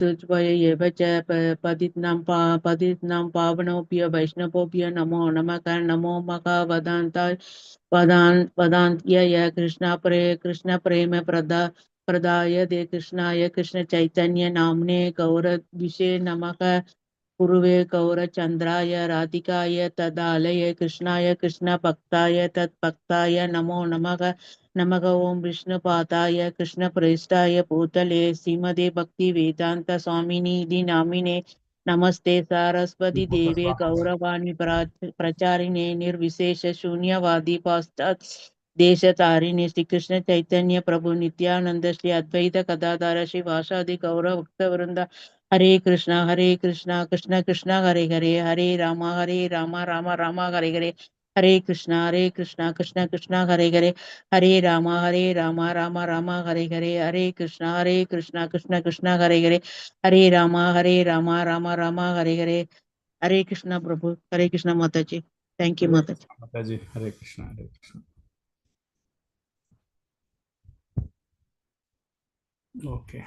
एव च पतितनां पावनोऽप्य वैष्णवोऽप्य नमो नमः नमो वदान्त्य कृष्ण प्रेम प्रदाय दे कृष्णाय कृष्ण चैतन्य नाम्ने गौरविषे नमः गुरुवे गौरचन्द्राय राधिकाय तदालय कृष्णाय कृष्ण भक्ताय तत्भक्ताय नमो नमः नमः ओं विष्णुपादाय कृष्ण प्रेष्ठाय भूतले श्रीमदे भक्ति वेदांत स्वामिनी नामिने नमस्ते सारस्वती देवे गौरवाणी प्रचारिणे निर्विशेष शून्यवादी पाश्चात् देशतारिणे श्री कृष्ण चैतन्य प्रभु नित्यानंद श्री अद्वैत गदाधर श्री वासादि गौर भक्त वृंद हरे कृष्णा कृष्ण कृष्ण हरे हरे हरे राम राम राम हरे हरे हरे कृष्णा कृष्ण कृष्ण हरे हरे हरे राम राम राम हरे हरे हरे कृष्णा कृष्ण कृष्ण हरे हरे हरे राम राम राम हरे हरे हरे कृष्णा प्रभु हरे कृष्णा माता जी थैंक यू माता जी माताजी हरे कृष्णा हरे कृष्णा ओके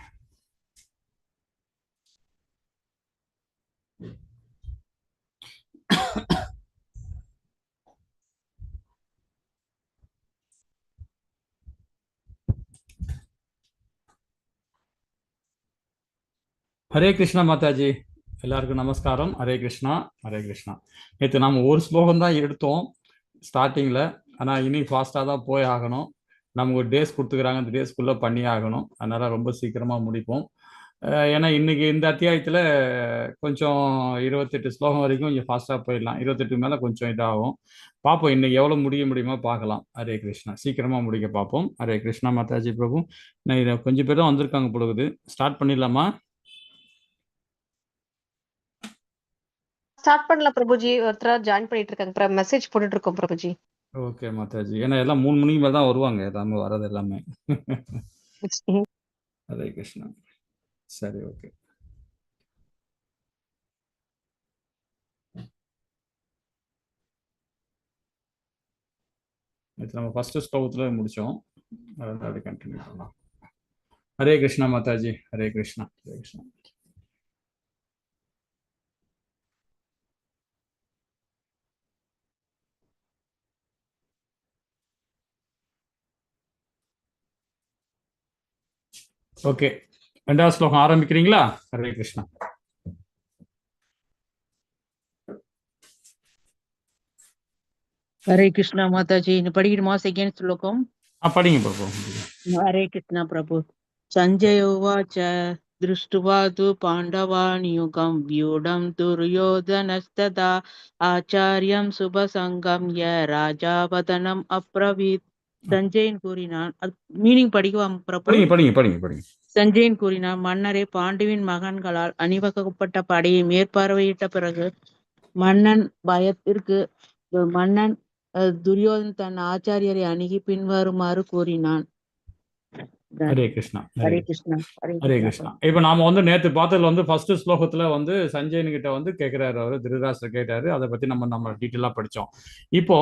ஹரே கிருஷ்ணா மாதாஜி எல்லாருக்கும் நமஸ்காரம். ஹரே கிருஷ்ணா ஹரே கிருஷ்ணா. நேற்று நாம் ஒரு ஸ்லோகம் தான் எடுத்தோம் ஸ்டார்டிங்கில். ஆனால் இனி ஃபாஸ்ட்டாக தான் போய் ஆகணும். நமக்கு ஒரு டேஸ் கொடுத்துக்கிறாங்க, அந்த டேஸ்க்குள்ளே பண்ணி ஆகணும். அதனால் ரொம்ப சீக்கிரமாக முடிப்போம். ஏன்னா இன்னைக்கு இந்த அத்தியாயத்தில் கொஞ்சம் 28 ஸ்லோகம் வரைக்கும் கொஞ்சம் ஃபாஸ்ட்டாக போயிடலாம். 28 மேலே கொஞ்சம் இதாகும். பார்ப்போம் இன்னைக்கு எவ்வளோ முடியுமோ பார்க்கலாம். ஹரே கிருஷ்ணா. சீக்கிரமாக முடிக்க பார்ப்போம். ஹரே கிருஷ்ணா மாதாஜி பிரபு. நான் இதை கொஞ்சம் பேர் தான் வந்திருக்காங்க பொழுது. ஸ்டார்ட் பண்ணிடலாமா? ஸ்டார்ட் பண்ணல பிரபுஜி. ஒருத்தர் ஜாயின் பண்ணிட்டு இருக்காங்க, மெசேஜ் போட்டுட்டு இருக்கோம் பிரபுஜி. ஓகே மாதாஜி. ஏன்னா எல்லாம் 3 மணிக்கு மேலே தான் வருவாங்க, எல்லாமே வர்றது எல்லாமே. ஹரே கிருஷ்ணா. சரி, ஓகே. நேற்று நம்ம ஃபர்ஸ்ட் ஸ்லோகத்தில் முடித்தோம், அதாவது அப்படி கண்டினியூ பண்ணலாம். ஹரே கிருஷ்ணா மாதாஜி. ஹரே கிருஷ்ணா ஹரே கிருஷ்ணா. ஓகே, 2வது ஸ்லோகம் ஆரம்பிக்கிறீங்களா? ஹரே கிருஷ்ணா. हरे कृष्णा माता जी படிக்கணுமா செகண்ட் ஸ்லோகம்? படிங்க பிரபு. हरे कृष्णा प्रभु संजय उवाच दृष्ट्वा तु पाण्डवान् व्यूढं दुर्योधनस्तदा आचार्यं शुभसंगम्य राजा वदनम् अब्रवीत्. சஞ்சயன் கூறினான். மீனிங் படிக்குவாம் பிரபு? படிங்க. சஞ்சயன் கூறினான், மன்னரே, பாண்டுவின் மகன்களால் அணிவகுக்கப்பட்ட படையை மேற்பார்வையிட்ட பிறகு மன்னன் துரியோதன் தன் ஆச்சாரியரை அணுகி பின்வருமாறு கூறினான். ஹரே கிருஷ்ணா ஹரே கிருஷ்ணா ஹரே கிருஷ்ணா. இப்ப நாம நேத்து பார்த்ததுல ஃபர்ஸ்ட் ஸ்லோகத்துல சஞ்சயன் கிட்ட கேட்கிறாரு, அவரு திருதராஷ்டிரர் கேட்டாரு. அதை பத்தி நம்ம டீட்டெயிலா படிச்சோம். இப்போ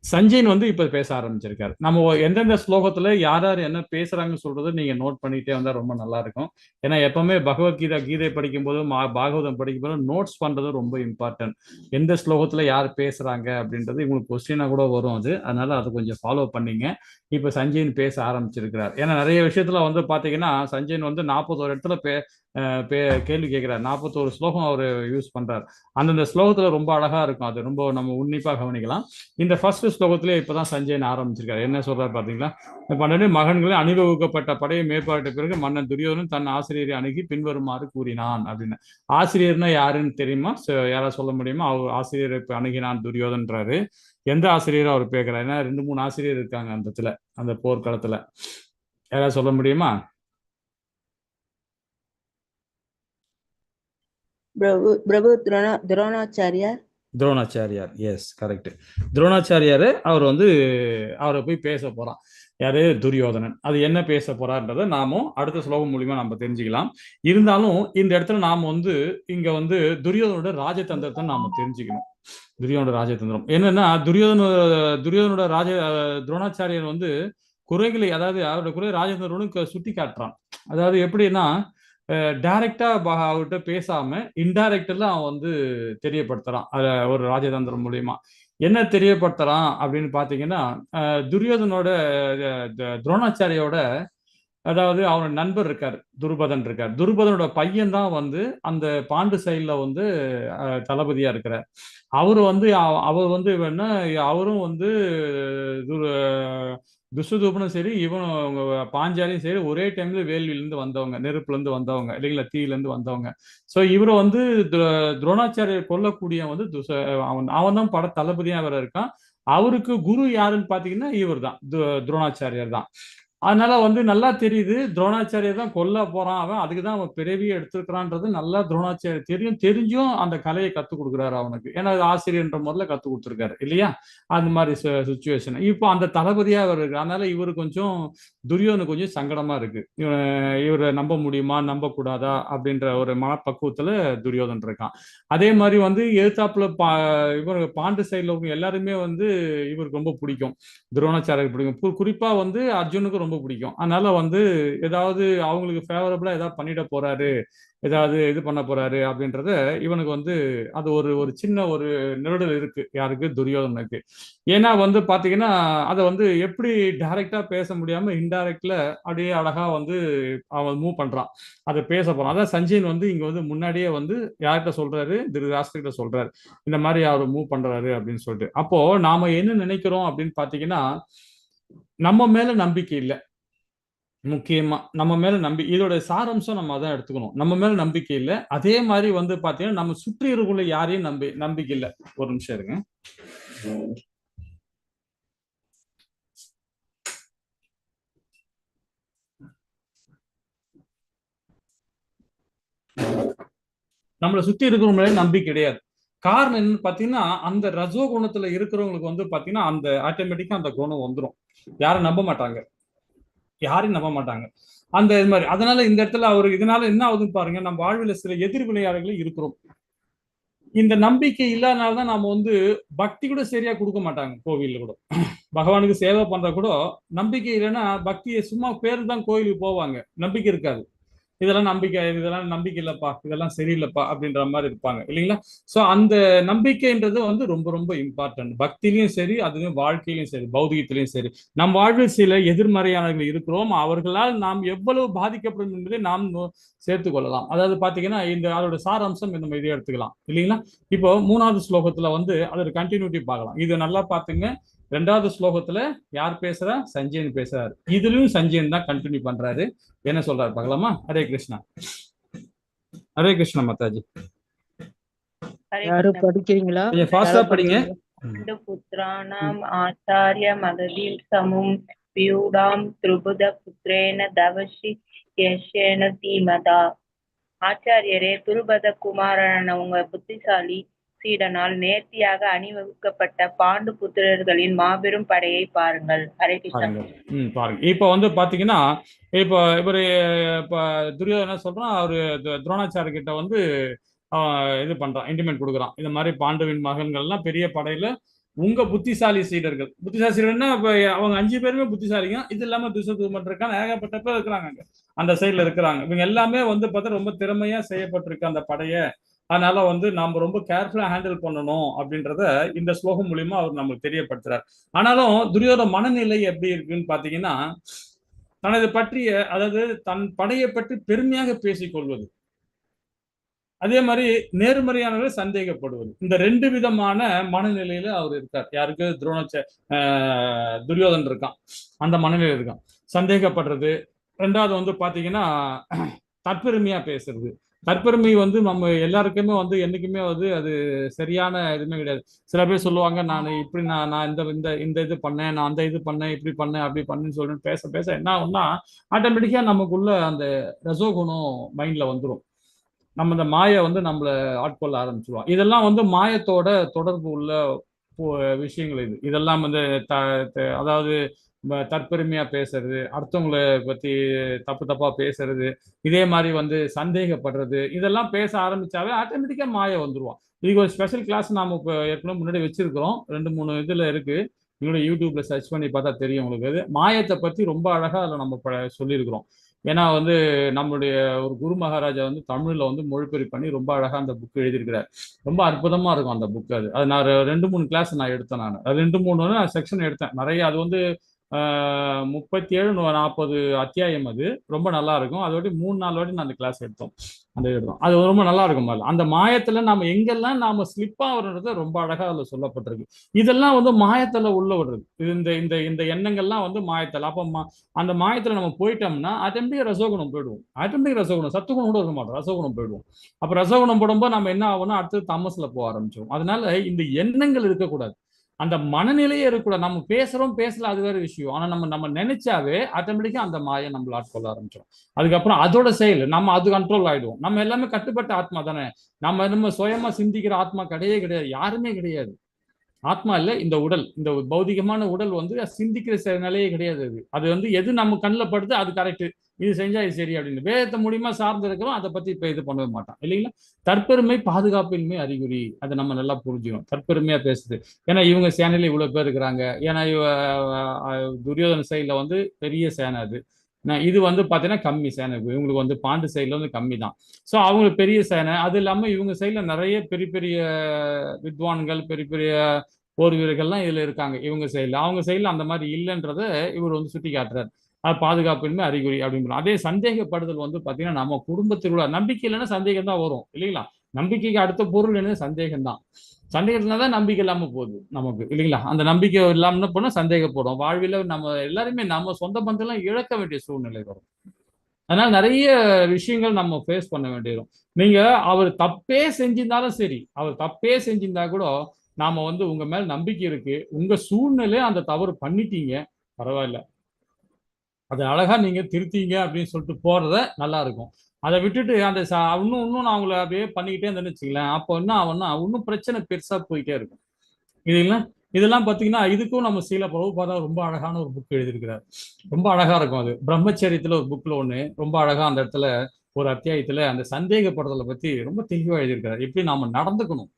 சஞ்சயன் இப்ப பேச ஆரம்பிச்சிருக்காரு. நம்ம எந்தெந்த ஸ்லோகத்துல யார் என்ன பேசுறாங்கன்னு சொல்றது நீங்க நோட் பண்ணிட்டே வந்தா ரொம்ப நல்லா இருக்கும். ஏன்னா எப்பவுமே கீதை படிக்கும் போதும் பாகவதம் படிக்கும் போதும் நோட்ஸ் பண்றது ரொம்ப இம்பார்ட்டன்ட். எந்த ஸ்லோகத்துல யார் பேசுறாங்க அப்படின்றது உங்களுக்கு கொஸ்டினா கூட வரும். அதனால அதை கொஞ்சம் ஃபாலோ பண்ணீங்க. இப்ப சஞ்சயன் பேச ஆரம்பிச்சிருக்கிறார். ஏன்னா நிறைய விஷயத்துல பாத்தீங்கன்னா சஞ்சயன் 41 இடத்துல கேள்வி கேட்கிறார். 41 ஸ்லோகம் அவர் யூஸ் பண்றார். அந்தந்த ஸ்லோகத்துல ரொம்ப அழகா இருக்கும். அது ரொம்ப நம்ம உன்னிப்பா கவனிக்கலாம். இந்த ஃபர்ஸ்ட் ஸ்லோகத்திலே இப்பதான் சஞ்சயன் ஆரம்பிச்சிருக்காரு. என்ன சொல்றாரு பாத்தீங்களா? 12 மகன்களை அணிவகுக்கப்பட்ட படையை மேற்பார்த்த பிறகு மன்னன் துரியோதனன் தன் ஆசிரியரை அணுகி பின்வருமாறு கூறினான் அப்படின்னு. ஆசிரியர்னா யாருன்னு தெரியுமா? யாராவது சொல்ல முடியுமா? அவர் ஆசிரியரை அணுகினான் துரியோதன்றாரு. எந்த ஆசிரியரும் அவர் கேட்கிறார்? ஏன்னா 2-3 ஆசிரியர் இருக்காங்க அந்த போர்க்களத்துல. யாராவது சொல்ல முடியுமா? துரோணாச்சாரியார். Yes, correct. துரோணாச்சாரியார். அவர் அவரை போய் பேச போறான். யாரு? துரியோதனன். அது என்ன பேச போறான்றத நாமும் அடுத்த ஸ்லோகம் மூலியமா நம்ம தெரிஞ்சுக்கலாம். இருந்தாலும் இந்த இடத்துல நாம இங்க துரியோதனோட ராஜதந்திரத்தை நாம தெரிஞ்சுக்கணும். துரியோதனோட ராஜதந்திரம் என்னன்னா, துரியோதனோட துரோணாச்சாரியர் குறைகளை, அதாவது அவரோட குறை ராஜதந்திரனுக்கு சுட்டி காட்டுறான். அதாவது எப்படின்னா, டைரக்டா அவர்கிட்ட பேசாம இன்டைரக்ட்ல அவன் வந்து தெரியப்படுத்துறான் ஒரு ராஜதந்திரம் மூலியமா. என்ன தெரியப்படுத்துறான் அப்படின்னு பாத்தீங்கன்னா, துரியோதனோட துரோணாச்சாரியோட, அதாவது அவனோட நண்பர் இருக்கார், துருபதன் இருக்கார். துருபதனோட பையன் தான் வந்து அந்த பாண்டு சைட்ல வந்து தளபதியா இருக்கிறார். அவரு வந்து அவர் வந்து வேணா அவரும் வந்து துசுதூபனும் சரி, இவனும் பாஞ்சாலியும் சரி ஒரே டைம்ல வேள்வியிலிருந்து வந்தவங்க, நெருப்புல இருந்து வந்தவங்க இல்லைங்களா, தீயில இருந்து வந்தவங்க. சோ இவரை வந்து துரோணாச்சாரியர் கொல்லக்கூடிய வந்து அவன் தான் பட தளபதியா வேற இருக்கான். அவருக்கு குரு யாருன்னு பாத்தீங்கன்னா இவர் தான், துரோணாச்சாரியர் தான். அதனால வந்து நல்லா தெரியுது, துரோணாச்சாரியர் தான் கொல்ல போறான் அவன், அதுக்கு தான் அவன் பிறவியை எடுத்திருக்கிறான்றது நல்லா துரோணாச்சாரியர் தெரியும். தெரிஞ்சும் அந்த கலையை கத்துக் கொடுக்குறாரு அவனுக்கு. ஏன்னா அது ஆசிரியர்ன்ற முறையில் கத்துக் கொடுத்துருக்காரு இல்லையா. அந்த மாதிரி சுச்சுவேஷன் இப்போ அந்த தளபதியா அவர் இருக்கு. அதனால இவரு கொஞ்சம் துரியோதனு கொஞ்சம் சங்கடமா இருக்கு. இவரை நம்ப முடியுமா நம்ப கூடாதா அப்படின்ற ஒரு மனப்பக்குவத்துல துரியோதன் இருக்கான். அதே மாதிரி வந்து எழுத்தாப்புல இவர் பாண்டு சைட்ல எல்லாருமே வந்து இவருக்கு ரொம்ப பிடிக்கும், துரோணாச்சாரியர் பிடிக்கும். குறிப்பா வந்து அர்ஜுனுக்கு ரொம்ப பிடிக்கும். அதனால வந்து ஏதாவது அவங்களுக்கு ஃபேவரபிளா ஏதாவது பண்ணிட போறாரு, ஏதாவது இது பண்ண போறாரு அப்படின்றத இவனுக்கு வந்து அது ஒரு ஒரு சின்ன ஒரு நெருடல் இருக்கு யாருக்கு, துரியோதனுக்கு. ஏன்னா வந்து பாத்தீங்கன்னா அதை வந்து எப்படி டைரக்டா பேச முடியாம இன்டைரக்ட்ல அப்படியே அழகா வந்து அவன் மூவ் பண்றான், அதை பேச போறான். அதான் சஞ்சயன் வந்து இங்க வந்து முன்னாடியே வந்து யார்கிட்ட சொல்றாரு, திருதராஷ்டிரர்கிட்ட சொல்றாரு இந்த மாதிரி அவர் மூவ் பண்றாரு அப்படின்னு சொல்லிட்டு. அப்போ நாம என்ன நினைக்கிறோம் அப்படின்னு பாத்தீங்கன்னா, நம்ம மேல நம்பிக்கை இல்லை. முக்கியமா நம்ம மேல இதோட சாராம்சம் நம்ம அதான் எடுத்துக்கணும். நம்ம மேல நம்பிக்கை இல்லை. அதே மாதிரி வந்து பாத்தீங்கன்னா நம்ம சுற்றி இருக்கவங்கள யாரையும் நம்பிக்கை இல்லை. ஒரு நிமிஷம் இருங்க. நம்மளை சுத்தி இருக்கிறவங்களே நம்பிக்கை கிடையாது. காரணம் என்னன்னு பாத்தீங்கன்னா, அந்த ரஜோ குணத்துல இருக்கிறவங்களுக்கு வந்து பாத்தீங்கன்னா அந்த ஆட்டோமேட்டிக்கா அந்த குணம் வந்துடும். யாரும் நம்ப மாட்டாங்க, யாரையும் நம்ப மாட்டாங்க அந்த இது மாதிரி. அதனால இந்த இடத்துல அவரு இதனால என்ன ஆகுதுன்னு பாருங்க, நம்ம வாழ்வில் சில எதிர்வினையாளர்கள் இருக்கிறோம். இந்த நம்பிக்கை இல்லாதனால்தான் நாம வந்து பக்தி கூட சரியா கொடுக்க மாட்டாங்க. கோவில்ல கூட பகவானுக்கு சேவை பண்ற கூட நம்பிக்கை இல்லைன்னா பக்தியை சும்மா பேரு தான் கோயிலுக்கு போவாங்க, நம்பிக்கை இருக்காது. இதெல்லாம் நம்பிக்கை இல்லப்பா, இதெல்லாம் சரியில்லைப்பா அப்படின்ற மாதிரி இருப்பாங்க இல்லைங்களா. சோ அந்த நம்பிக்கைன்றது வந்து ரொம்ப ரொம்ப இம்பார்ட்டன்ட். பக்தியிலையும் சரி, அதுலயும் வாழ்க்கையிலும் சரி, பௌதிகத்திலையும் சரி. நம் வாழ்வில் சில எதிர்மறையானவர்கள் இருக்கிறோம், அவர்களால் நாம் எவ்வளவு பாதிக்கப்படும் என்பதை நாம் சேர்த்து கொள்ளலாம். அதாவது பாத்தீங்கன்னா அதோட சாராம்சம் நம்ம இதை எடுத்துக்கலாம் இல்லைங்களா. இப்போ 3வது ஸ்லோகத்துல வந்து அதோட கண்டினியூட்டி பார்க்கலாம். இது நல்லா பாத்துங்க. 2வது ஸ்லோகத்துல யார் பேசுறா, சஞ்சயன் பேசுறாரு. இதுலயும் சஞ்சயன் தான் கண்டினியூ பண்றாரு. என்ன சொல்றாரு பார்க்கலாமா. ஹரே கிருஷ்ணா. ஹரே கிருஷ்ணா மாதாஜி. யாரும் படிக்கிறீங்களா? கொஞ்சம் ஃபாஸ்டா படிங்க. புத்திராணாம் ஆச்சாரிய மகதீம் சமும் பியூடாம் திரிபுத புத்திரேன தவசி யசேன தீமதா. ஆச்சாரியரே, துருபத குமாரன உங்க புத்திசாலி சீடனால் நேர்த்தியாக அணிவகுக்கப்பட்ட பாண்டு புத்திரர்களின் மாபெரும் படையை பாருங்கள். ஹரே கிருஷ்ணா. பாருங்க. இப்ப வந்து பாத்தீங்கன்னா இப்ப இவரு துரியோதன என்ன சொல்றான், அவரு துரோணாச்சாரிய கிட்ட வந்து இது பண்றான், இன்டிமேட் கொடுக்குறான். இந்த மாதிரி பாண்டுவின் மகன்கள்லாம் பெரிய படையில உங்க புத்திசாலி சீடர்கள். புத்திசாலி சீடர்னா இப்ப அவங்க 5 பேருமே புத்திசாலிங்க. இது இல்லாம துசதூமன் இருக்காங்க, ஏகப்பட்ட பேர் இருக்கிறாங்க அந்த சைட்ல இருக்கிறாங்க. இவங்க எல்லாமே வந்து பார்த்தா ரொம்ப திறமையா செய்யப்பட்டிருக்கு அந்த படைய. அதனால வந்து நாம ரொம்ப கேர்ஃபுல்லா ஹேண்டில் பண்ணணும் அப்படின்றத இந்த ஸ்லோகம் மூலியமா அவர் நம்மளுக்கு தெரியப்படுத்துறார். ஆனாலும் துரியோதன மனநிலை எப்படி இருக்குன்னு பாத்தீங்கன்னா, தனது பற்றிய, அதாவது தன் படையை பற்றி பெருமையாக பேசிக் கொள்வது, அதே மாதிரி நேர்மறையானவரை சந்தேகப்படுவது, இந்த 2 விதமான மனநிலையில அவர் இருக்கார். யாருக்கு, துரியோதன் இருக்கான், அந்த மனநிலை இருக்கான். சந்தேகப்படுறது. 2வது வந்து பாத்தீங்கன்னா தற்பெருமையா பேசுறது. தற்பெருமை வந்து நம்ம எல்லாருக்குமே வந்து என்னைக்குமே வந்து அது சரியான எதுவுமே கிடையாது. சில பேர் சொல்லுவாங்க, நான் இப்படி நான் இந்த இது பண்ணேன், நான் அந்த இது பண்ணேன், இப்படி பண்ணேன், அப்படி பண்ணேன்னு சொல்லிட்டு பேச பேச என்ன ஆகும்னா ஆட்டோமேட்டிக்கா நமக்குள்ள அந்த ரசோகுணம் மைண்ட்ல வந்துடும். நம்ம இந்த மாயை வந்து நம்மளை ஆட்கொள்ள ஆரம்பிச்சிருவோம். இதெல்லாம் வந்து மாயத்தோட தொடர்பு உள்ள விஷயங்கள். இதெல்லாம் வந்து அதாவது தற்பெருமையா பேசுறது, அடுத்தவங்களை பத்தி தப்பா பேசுறது, இதே மாதிரி வந்து சந்தேகப்படுறது, இதெல்லாம் பேச ஆரம்பிச்சாவே ஆட்டோமேட்டிக்கா மாய வந்துருவோம். இதுக்கு ஒரு ஸ்பெஷல் கிளாஸ் நாம இப்போ ஏற்கனவே முன்னாடி வச்சிருக்கிறோம். 2-3 இதுல இருக்கு. நீங்களோட யூடியூப்ல சர்ச் பண்ணி பார்த்தா தெரியும் உங்களுக்கு. மாயத்தை பத்தி ரொம்ப அழகா அதில் நம்ம சொல்லியிருக்கிறோம். ஏன்னா வந்து நம்மளுடைய ஒரு குரு மகாராஜா வந்து தமிழ்ல வந்து மொழிபெயர்ப்பு பண்ணி ரொம்ப அழகா அந்த புக் எழுதியிருக்கிறார். ரொம்ப அற்புதமா இருக்கும் அந்த புக். அது நான் 2-3 கிளாஸ் நான் எடுத்தேன். நான் அது 2-3 செக்ஷன் எடுத்தேன் நிறைய. அது வந்து 37-40 அத்தியாயம். அது ரொம்ப நல்லா இருக்கும். அதோட 3-4 வாட்டி நான் அந்த கிளாஸ் எடுத்தோம். அது ரொம்ப நல்லா இருக்கும். அந்த மாயத்துல நாம எங்கெல்லாம் நாம ஸ்லிப் ஆகுறது ரொம்ப அழகா அதுல சொல்லப்பட்டிருக்கு. இதெல்லாம் வந்து மாயத்துல உள்ள விடுறது. இந்த இந்த இந்த எண்ணங்கள்லாம் வந்து மாயத்துல. அப்ப அந்த மாயத்துல நம்ம போயிட்டோம்னா ஆட்டோமேட்டிக்கா ரசோகுணம் போயிடுவோம். ஆட்டோமேட்டிக் ரசோகுணம், சத்துகுணம் கூட இருக்க மாட்டோம், ரசோகுணம் போயிடுவோம். அப்ப ரசோகுணம் போடும்போது நம்ம என்ன ஆகும்னா அடுத்து தமசுல போக ஆரம்பிச்சோம். அதனால இந்த எண்ணங்கள் இருக்கக்கூடாது, அந்த மனநிலையே இருக்கக்கூடாது. நம்ம பேசுறோம் பேசல அது வேற விஷயம். ஆனா நம்ம நம்ம நினைச்சாவே ஆட்டோமேட்டிக்கா அந்த மாயை நம்மள ஆட்கொள்ள ஆரம்பிச்சோம். அதுக்கப்புறம் அதோட செயல் நம்ம அது கண்ட்ரோல் ஆயிடுவோம். நம்ம எல்லாமே கட்டுப்பட்ட ஆத்மா தானே. நம்ம சுயமா சிந்திக்கிற ஆத்மா கிடையவே கிடையாது, யாருமே கிடையாது. ஆத்மா இல்ல இந்த உடல், இந்த பௌதிகமான உடல் வந்து சிந்திக்கிற நிலையே கிடையாது. அது வந்து எது நம்ம கண்ணில் படுது அது கரெக்ட், இது செஞ்சா இது சரி அப்படின்னு வேதத்தை மூலியமா சார்ந்து இருக்கிறோம். அதை பத்தி இப்ப இது பண்ணவே மாட்டான் இல்லைங்களா. தற்பெருமை பாதுகாப்பின்மை அறிகுறி, அதை நம்ம நல்லா புரிஞ்சுக்கணும். தற்பெருமையா பேசுது, ஏன்னா இவங்க சேனையில இவ்வளவு பேர் இருக்கிறாங்க. ஏன்னா துரியோதன சைட்ல வந்து பெரிய சேனை, அது இது வந்து பாத்தீங்கன்னா கம்மி சேனை. இவங்களுக்கு வந்து பாண்டு சைட்ல வந்து கம்மி தான். ஸோ அவங்களுக்கு பெரிய சேனை. அது இல்லாம இவங்க சைட்ல நிறைய பெரிய பெரிய வித்வான்கள், பெரிய பெரிய போர் வீரர்கள்லாம் இதுல இருக்காங்க இவங்க சைட்ல. அவங்க சைட்ல அந்த மாதிரி இல்லைன்றத இவர் வந்து சுட்டி காட்டுறாரு. அது பாதுகாப்பின்மை அறிகுறி அப்படின்னு. அதே சந்தேகப்படுதல் வந்து பாத்தீங்கன்னா நம்ம குடும்பத்தில் உள்ள நம்பிக்கை இல்லைன்னா சந்தேகம் தான் வரும் இல்லைங்களா. நம்பிக்கைக்கு அடுத்த பொருள் என்ன? சந்தேகம் தான். சந்தேகத்துல தான் நம்பிக்கை இல்லாம போகுது நமக்கு இல்லைங்களா. அந்த நம்பிக்கை இல்லாம போனா சந்தேகப்படும். வாழ்வில் நம்ம எல்லாருமே நம்ம சொந்த பந்தெல்லாம் இழக்க வேண்டிய சூழ்நிலை வரும். அதனால நிறைய விஷயங்கள் நம்ம ஃபேஸ் பண்ண வேண்டியதும். நீங்க அவர் தப்பே செஞ்சிருந்தாலும் சரி, அவர் தப்பே செஞ்சிருந்தா கூட நாம வந்து உங்க மேல நம்பிக்கை இருக்கு, உங்க சூழ்நிலை அந்த தவறு பண்ணிட்டீங்க, பரவாயில்ல, அதை அழகா நீங்க திருத்தீங்க அப்படின்னு சொல்லிட்டு போறத நல்லா இருக்கும். அதை விட்டுட்டு அந்த இன்னும் நான் அவங்கள அப்படியே பண்ணிக்கிட்டே இருந்தேன்னு வச்சுங்களேன், அப்போ என்ன ஆகும்னா இன்னும் பிரச்சனை பெருசா போயிட்டே இருக்கும். இதெல்லாம் பாத்தீங்கன்னா இதுக்கும் நம்ம ஸ்ரீல பிரபுபாதா ரொம்ப அழகான ஒரு புக் எழுதியிருக்கிறார். ரொம்ப அழகா இருக்கும். அது பிரம்மச்சரியத்துல ஒரு புக்ல ஒண்ணு ரொம்ப அழகா அந்த இடத்துல ஒரு அத்தியாயத்துல அந்த சந்தேகப்படுதலை பத்தி ரொம்ப தெளிவா எழுதியிருக்கிறார். எப்படி நாம நடந்துக்கணும்.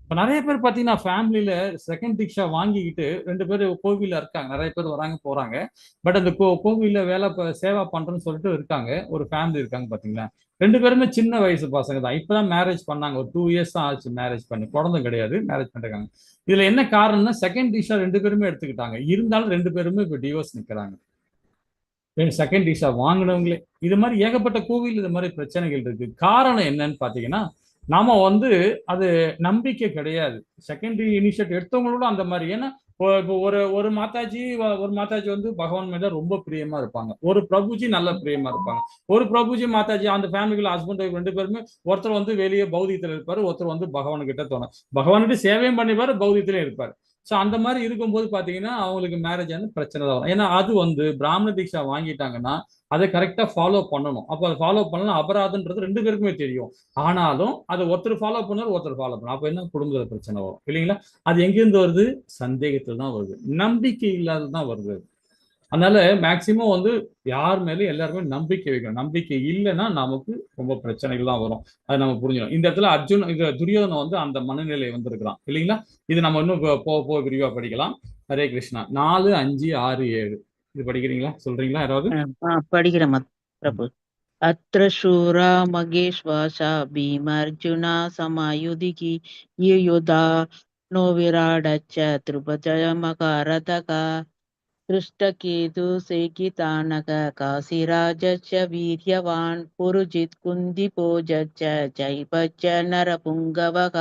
இப்ப நிறைய பேர் பாத்தீங்கன்னா ஃபேமிலியில செகண்ட் தீக்ஷா வாங்கிக்கிட்டு 2 பேர் கோவில்ல இருக்காங்க, நிறைய பேர் வராங்க போறாங்க. பட் அந்த கோவில்ல வேலை சேவா பண்றேன்னு சொல்லிட்டு இருக்காங்க. ஒரு ஃபேமிலி இருக்காங்க பாத்தீங்களா. 2 பேருமே சின்ன வயசு பசங்க தான். இப்பதான் மேரேஜ் பண்ணாங்க. ஒரு 2 இயர்ஸ் தான் ஆச்சு மேரேஜ் பண்ணி. குழந்தை கிடையாது, மேரேஜ் பண்ணிருக்காங்க. இதுல என்ன காரணம்னா செகண்ட் தீக்ஷா 2 பேருமே எடுத்துக்கிட்டாங்க. இருந்தாலும் 2 பேருமே இப்ப டிவோர்ஸ் நிக்கிறாங்க. செகண்ட் தீக்ஷா வாங்கினவங்களே. இது மாதிரி ஏகப்பட்ட கோவில் இது மாதிரி பிரச்சனைகள் இருக்கு. காரணம் என்னன்னு பாத்தீங்கன்னா நாம வந்து அது நம்பிக்கை கிடையாது. செகண்டரி இனிஷியேட் எடுத்தவங்களோட அந்த மாதிரி. ஏன்னா இப்போ ஒரு மாதாஜி வந்து பகவான் மேல ரொம்ப பிரியமா இருப்பாங்க. ஒரு பிரபுஜி நல்ல பிரியமா இருப்பாங்க. ஒரு பிரபுஜி மாதாஜி அந்த ஃபேமிலியில ஹஸ்பண்ட் ஒய்ஃப் 2 பேருமே ஒருத்தர் வந்து வெளியே பௌதியத்தில் இருப்பாரு, ஒருத்தர் வந்து பகவான் கிட்ட தோணும். பகவான்கிட்ட சேவையும் பண்ணிப்பாரு, பௌதியத்திலே இருப்பாரு. ஸோ அந்த மாதிரி இருக்கும்போது பாத்தீங்கன்னா அவங்களுக்கு மேரேஜ் வந்து பிரச்சனை தான் வரும். ஏன்னா அது வந்து பிராமண தீட்சா வாங்கிட்டாங்கன்னா அதை கரெக்டா ஃபாலோ பண்ணணும். அப்போ அதை ஃபாலோ பண்ணலாம், அபராதன்றது 2 பேருக்குமே தெரியும். ஆனாலும் அதை ஒருத்தர் ஃபாலோ பண்ணார், ஒருத்தர் ஃபாலோ பண்ணணும். அப்ப என்ன? குடும்பத்துல பிரச்சனை வரும் இல்லைங்களா. அது எங்கிருந்து வருது? சந்தேகத்தில் தான் வருது, நம்பிக்கை இல்லாததான் வருது. அதனால மேக்சிமம் வந்து யார் மேலும் எல்லாருமே நம்பிக்கை வைக்கணும். நம்பிக்கை இல்லைன்னா நமக்கு ரொம்ப பிரச்சனைகள் தான் வரும். அதை நம்ம புரிஞ்சுக்கணும். இந்த இடத்துல இந்த துரியோதனன் வந்து அந்த மனநிலை வந்திருக்கிறான் இல்லைங்களா. இது நம்ம இன்னும் போக விரிவா படிக்கலாம். ஹரே கிருஷ்ணா. 4, 5, 6, 7 இது படிக்கிறீங்களா? சொல்றீங்களா யாராவது? படிக்கிறேன் பிரபு. अत्र शूरा मगेश्वासा भीमार्जुना समायुधिकी युधा नो विराडच्च त्रिभुजमकारतका दृष्टकेतु सेकितानक काशीराजश्च वीर्यवान् पुरुजित् कुन्दिपोजश्च जैपश्च नरपुङ्गवः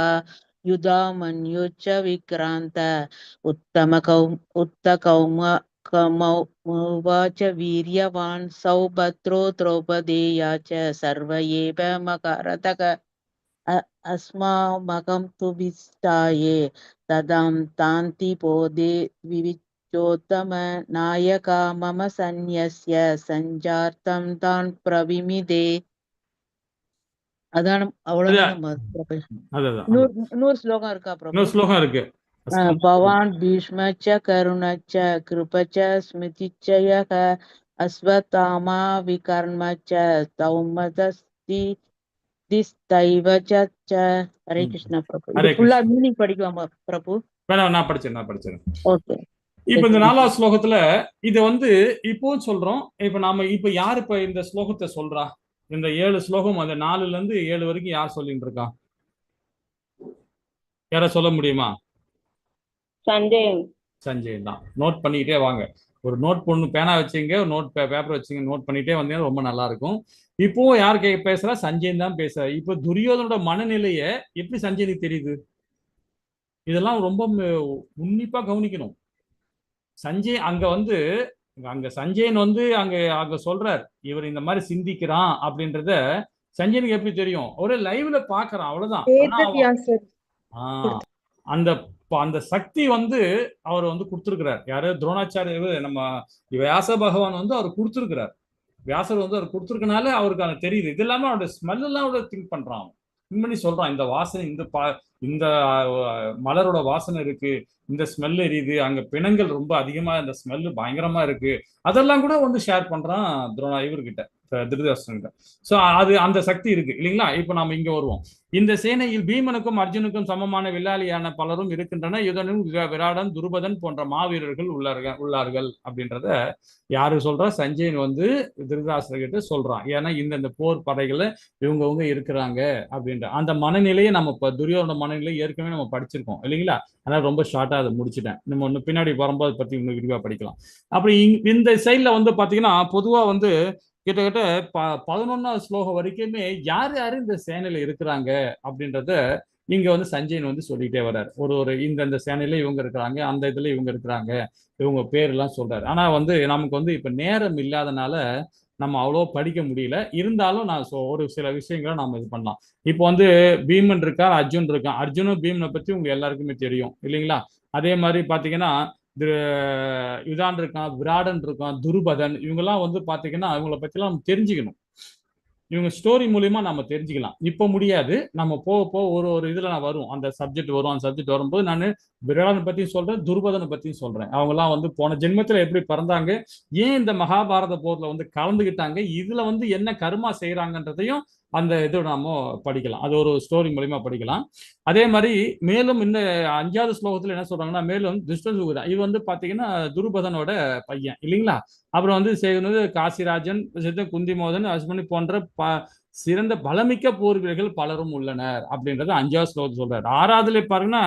युधामन्युश्च विक्रान्त उत्तकौमुवाच वीर्यवान् सौभद्रो द्रौपदेया च सर्व एव मकरतक अस्मामहं तु विष्टाये ददां तान्ति पोदे विविचोत्तम नायका मम सन्न्यस्य सञ्जातं तान् प्रविमिदे. அதான் அவ்வளவுதான் பிரபு. இன்னொரு ஸ்லோகம் இருக்கா பிரபு? இன்னொரு ஸ்லோகம் இருக்கு. பவான் பீஷ்மச்ச கருணச்ச கிருபச்ச ஸ்மிருதிச்ச யக அஸ்வத்தாமா விகர்மச்ச தௌமதஸ்தி திஸ்தைவச்ச. ஹரே கிருஷ்ணா பிரபு. இது ஃபுல்லா மீனிங் படிக்கலாமா பிரபு? நான் படிச்சேன். ஓகே. இப்ப இந்த 4வது ஸ்லோகத்துல இது வந்து இப்பவும் சொல்றோம். இப்ப நாம இப்ப யார் இப்ப இந்த ஸ்லோகத்தை சொல்றா? இந்த 7 ஸ்லோகம் அந்த 4ல இருந்து 7 வரைக்கும் யார் சொல்லிட்டு இருக்கா? யார சொல்ல முடியுமா? சஞ்சய். சஞ்சய் தான். நோட் பண்ணிக்கிட்டே வாங்க. ஒரு நோட் பொண்ணு பேனா வச்சுங்க, ஒரு நோட் பேப்பர் வச்சுங்க, நோட் பண்ணிட்டே வந்தீங்கன்னா ரொம்ப நல்லா இருக்கும். இப்பவும் யார் பேசுறா? சஞ்சய் தான் பேசுறா. இப்ப துரியோதனோட மனநிலைய எப்படி சஞ்சய்க்கு தெரியுது? இதெல்லாம் ரொம்ப உன்னிப்பா கவனிக்கணும். சஞ்சய் அங்க வந்து அங்க சஞ்சயன் வந்து அங்க அங்க சொல்றார், இவர் இந்த மாதிரி சிந்திக்கிறான் அப்படின்றத சஞ்சயனுக்கு எப்படி தெரியும்? ஒரு லைவ்ல பாக்குறான், அவ்வளவுதான். ஆனா வேதவியாசர் ஆஹ் அந்த அந்த சக்தி வந்து அவர் வந்து கொடுத்திருக்கிறார். யாரு? துரோணாச்சாரியர். நம்ம வியாச பகவான் வந்து அவர் கொடுத்திருக்கிறார். வியாசர் வந்து அவர் கொடுத்திருக்கனால அவருக்கு அது தெரியுது. இது எல்லாமே அவருடைய ஸ்மெல் எல்லாம் அவரோட திங்க் பண்றான். திங்க் பண்ணி சொல்றான், இந்த வாசனை, இந்த மலரோட வாசனை இருக்கு, இந்த ஸ்மெல் எரியுது, அங்க பிணங்கள் ரொம்ப அதிகமா, இந்த ஸ்மெல் பயங்கரமா இருக்கு, அதெல்லாம் கூட வந்து ஷேர் பண்றான் இவர்கிட்ட, திருதர்ஷன்கிட்ட. சோ அது அந்த சக்தி இருக்கு இல்லைங்களா? இப்ப நாம இங்க வருவோம். இந்த சேனையில் பீமனுக்கும் அர்ஜுனுக்கும் சமமான வில்லாளியான பலரும் இருக்கின்றன. யுதனும் விராடன் துருபதன் போன்ற மாவீரர்கள் உள்ளார்கள் அப்படின்றத யாரு சொல்றா? சஞ்சயன் வந்து திருதராஷ்டிரர்கிட்ட சொல்றான். ஏன்னா இந்த போர் படைகளை இவங்க இருக்கிறாங்க அப்படின்ற அந்த மனநிலையை நம்ம இப்ப துரியோதன மனநிலை ஏற்கனவே நம்ம படிச்சிருக்கோம் இல்லைங்களா? அதனால ரொம்ப ஷார்ட்டா அதை முடிச்சுட்டேன். நம்ம ஒண்ணு பின்னாடி வரும்போது பத்தி இன்னும் விரிவா படிக்கலாம். அப்படி இந்த சைட்ல வந்து பாத்தீங்கன்னா பொதுவா வந்து கிட்டத்தட்ட 11வது ஸ்லோகம் வரைக்குமே யார் யாரு இந்த சேனையில இருக்கிறாங்க அப்படின்றத இங்க வந்து சஞ்சயன் வந்து சொல்லிட்டே வர்றாரு. ஒரு இந்த சேனையில இவங்க இருக்கிறாங்க, அந்த இதுல இவங்க இருக்கிறாங்க, இவங்க பேர் எல்லாம் சொல்றாரு. ஆனா வந்து நமக்கு வந்து இப்ப நேரம் இல்லாதனால நம்ம அவ்வளோ படிக்க முடியல. இருந்தாலும் நான் ஒரு சில விஷயங்களை நாம இது பண்ணலாம். இப்போ வந்து பீமன் இருக்கா, அர்ஜுன் இருக்கான். அர்ஜுனும் பீமனை பத்தி உங்க எல்லாருக்குமே தெரியும் இல்லைங்களா? அதே மாதிரி பாத்தீங்கன்னா யுதான் இருக்கான், விராடன் இருக்கான், துருபதன், இவங்கெல்லாம் வந்து பாத்தீங்கன்னா இவங்களை பத்திலாம் நம்ம தெரிஞ்சுக்கணும். இவங்க ஸ்டோரி மூலியமா நம்ம தெரிஞ்சுக்கலாம். இப்ப முடியாது, நம்ம போக ஒரு இதுல நான் வரும், அந்த சப்ஜெக்ட் வரும். அந்த சப்ஜெக்ட் வரும்போது நான் விராடனை பத்தியும் சொல்றேன், துருபதனை பத்தியும் சொல்றேன். அவங்க எல்லாம் வந்து போன ஜென்மத்துல எப்படி பிறந்தாங்க, ஏன் இந்த மகாபாரத போர்ல வந்து கலந்துகிட்டாங்க, இதுல வந்து என்ன கர்மா செய்யறாங்கன்றதையும் அந்த இது நாம படிக்கலாம். அது ஒரு ஸ்டோரி மூலியமா படிக்கலாம். அதே மாதிரி மேலும் இந்த 5வது ஸ்லோகத்துல என்ன சொல்றாங்கன்னா, மேலும் துஷ்டசூதா இது வந்து பாத்தீங்கன்னா துருபதனோட பையன் இல்லைங்களா? அப்புறம் வந்து செய்வது காசிராஜன், குந்திமோதன், அஸ்மனி போன்ற சிறந்த பலமிக்க போர் வீரர்கள் பலரும் உள்ளனர் அப்படின்றத 5வது ஸ்லோகத்தில் சொல்றாரு. 6வதுல பாருங்கன்னா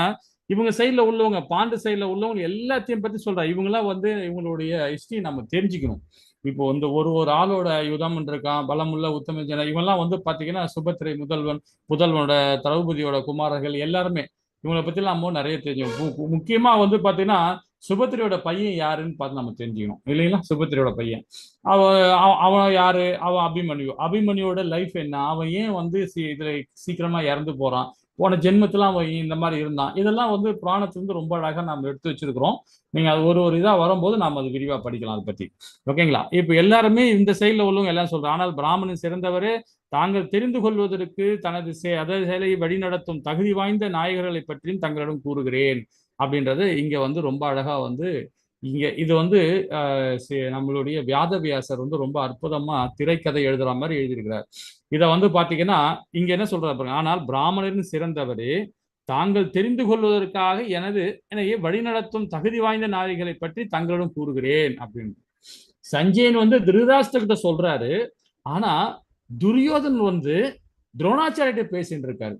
இவங்க சைட்ல உள்ளவங்க, பாண்டு சைட்ல உள்ளவங்க எல்லாத்தையும் பத்தி சொல்றாரு. இவங்கெல்லாம் வந்து இவங்களுடைய ஹிஸ்டரி நம்ம தெரிஞ்சுக்கணும். இப்போ வந்து ஒரு ஆளோட யுதம் இருக்கான், பலமுள்ள உத்தமஜன, இவெல்லாம் வந்து பாத்தீங்கன்னா சுபத்திரை புதல்வனோட திரௌபதியோட குமாரர்கள் எல்லாருமே இவங்களை பத்தி நம்ம நிறைய தெரியும். முக்கியமா வந்து பாத்தீங்கன்னா சுபத்திரியோட பையன் யாருன்னு பார்த்து நம்ம தெரிஞ்சுக்கணும் இல்லைங்களா? சுபத்திரியோட பையன் அவன் யாரு? அவன் அபிமன்யுவோட லைஃப் என்ன? அவன் ஏன் வந்து இதுல சீக்கிரமா இறந்து போறான்? போன ஜென்மத்துல அவன் இந்த மாதிரி இருந்தான். இதெல்லாம் வந்து புராணத்துல ரொம்ப அழகா நம்ம எடுத்து வச்சிருக்கிறோம். நீங்க அது ஒரு இதா வரும்போது நாம அது விரிவா படிக்கலாம் அதை பத்தி. ஓகேங்களா? இப்ப எல்லாருமே இந்த சைட்ல உள்ளவங்க எல்லாம் சொல்றாங்க. ஆனால் பிராமணன் சிறந்தவரே தாங்கள் தெரிந்து கொள்வதற்கு தனது செயலை வழிநடத்தும் தகுதி வாய்ந்த நாயகர்களை பற்றியும் தங்களிடம் கூறுகிறேன் அப்படின்றது இங்க வந்து ரொம்ப அழகா வந்து இங்க இது வந்து நம்மளுடைய வியாசர் வந்து ரொம்ப அற்புதமா திரைக்கதை எழுதுற மாதிரி எழுதியிருக்கிறார். இதை வந்து பாத்தீங்கன்னா இங்க என்ன சொல்றாரு பாருங்க, ஆனால் பிராமணரின் சிறந்தவரே தாங்கள் தெரிந்து கொள்வதற்காக என்னையே வழிநடத்தும் தகுதி வாய்ந்த நாயகளை பற்றி தங்களிடம் கூறுகிறேன் அப்படின்னு சஞ்சயன் வந்து திருதராஷ்டிரர்கிட்ட சொல்றாரு. ஆனா துரியோதன் வந்து துரோணாச்சாரியிட்ட பேசிட்டு இருக்காரு.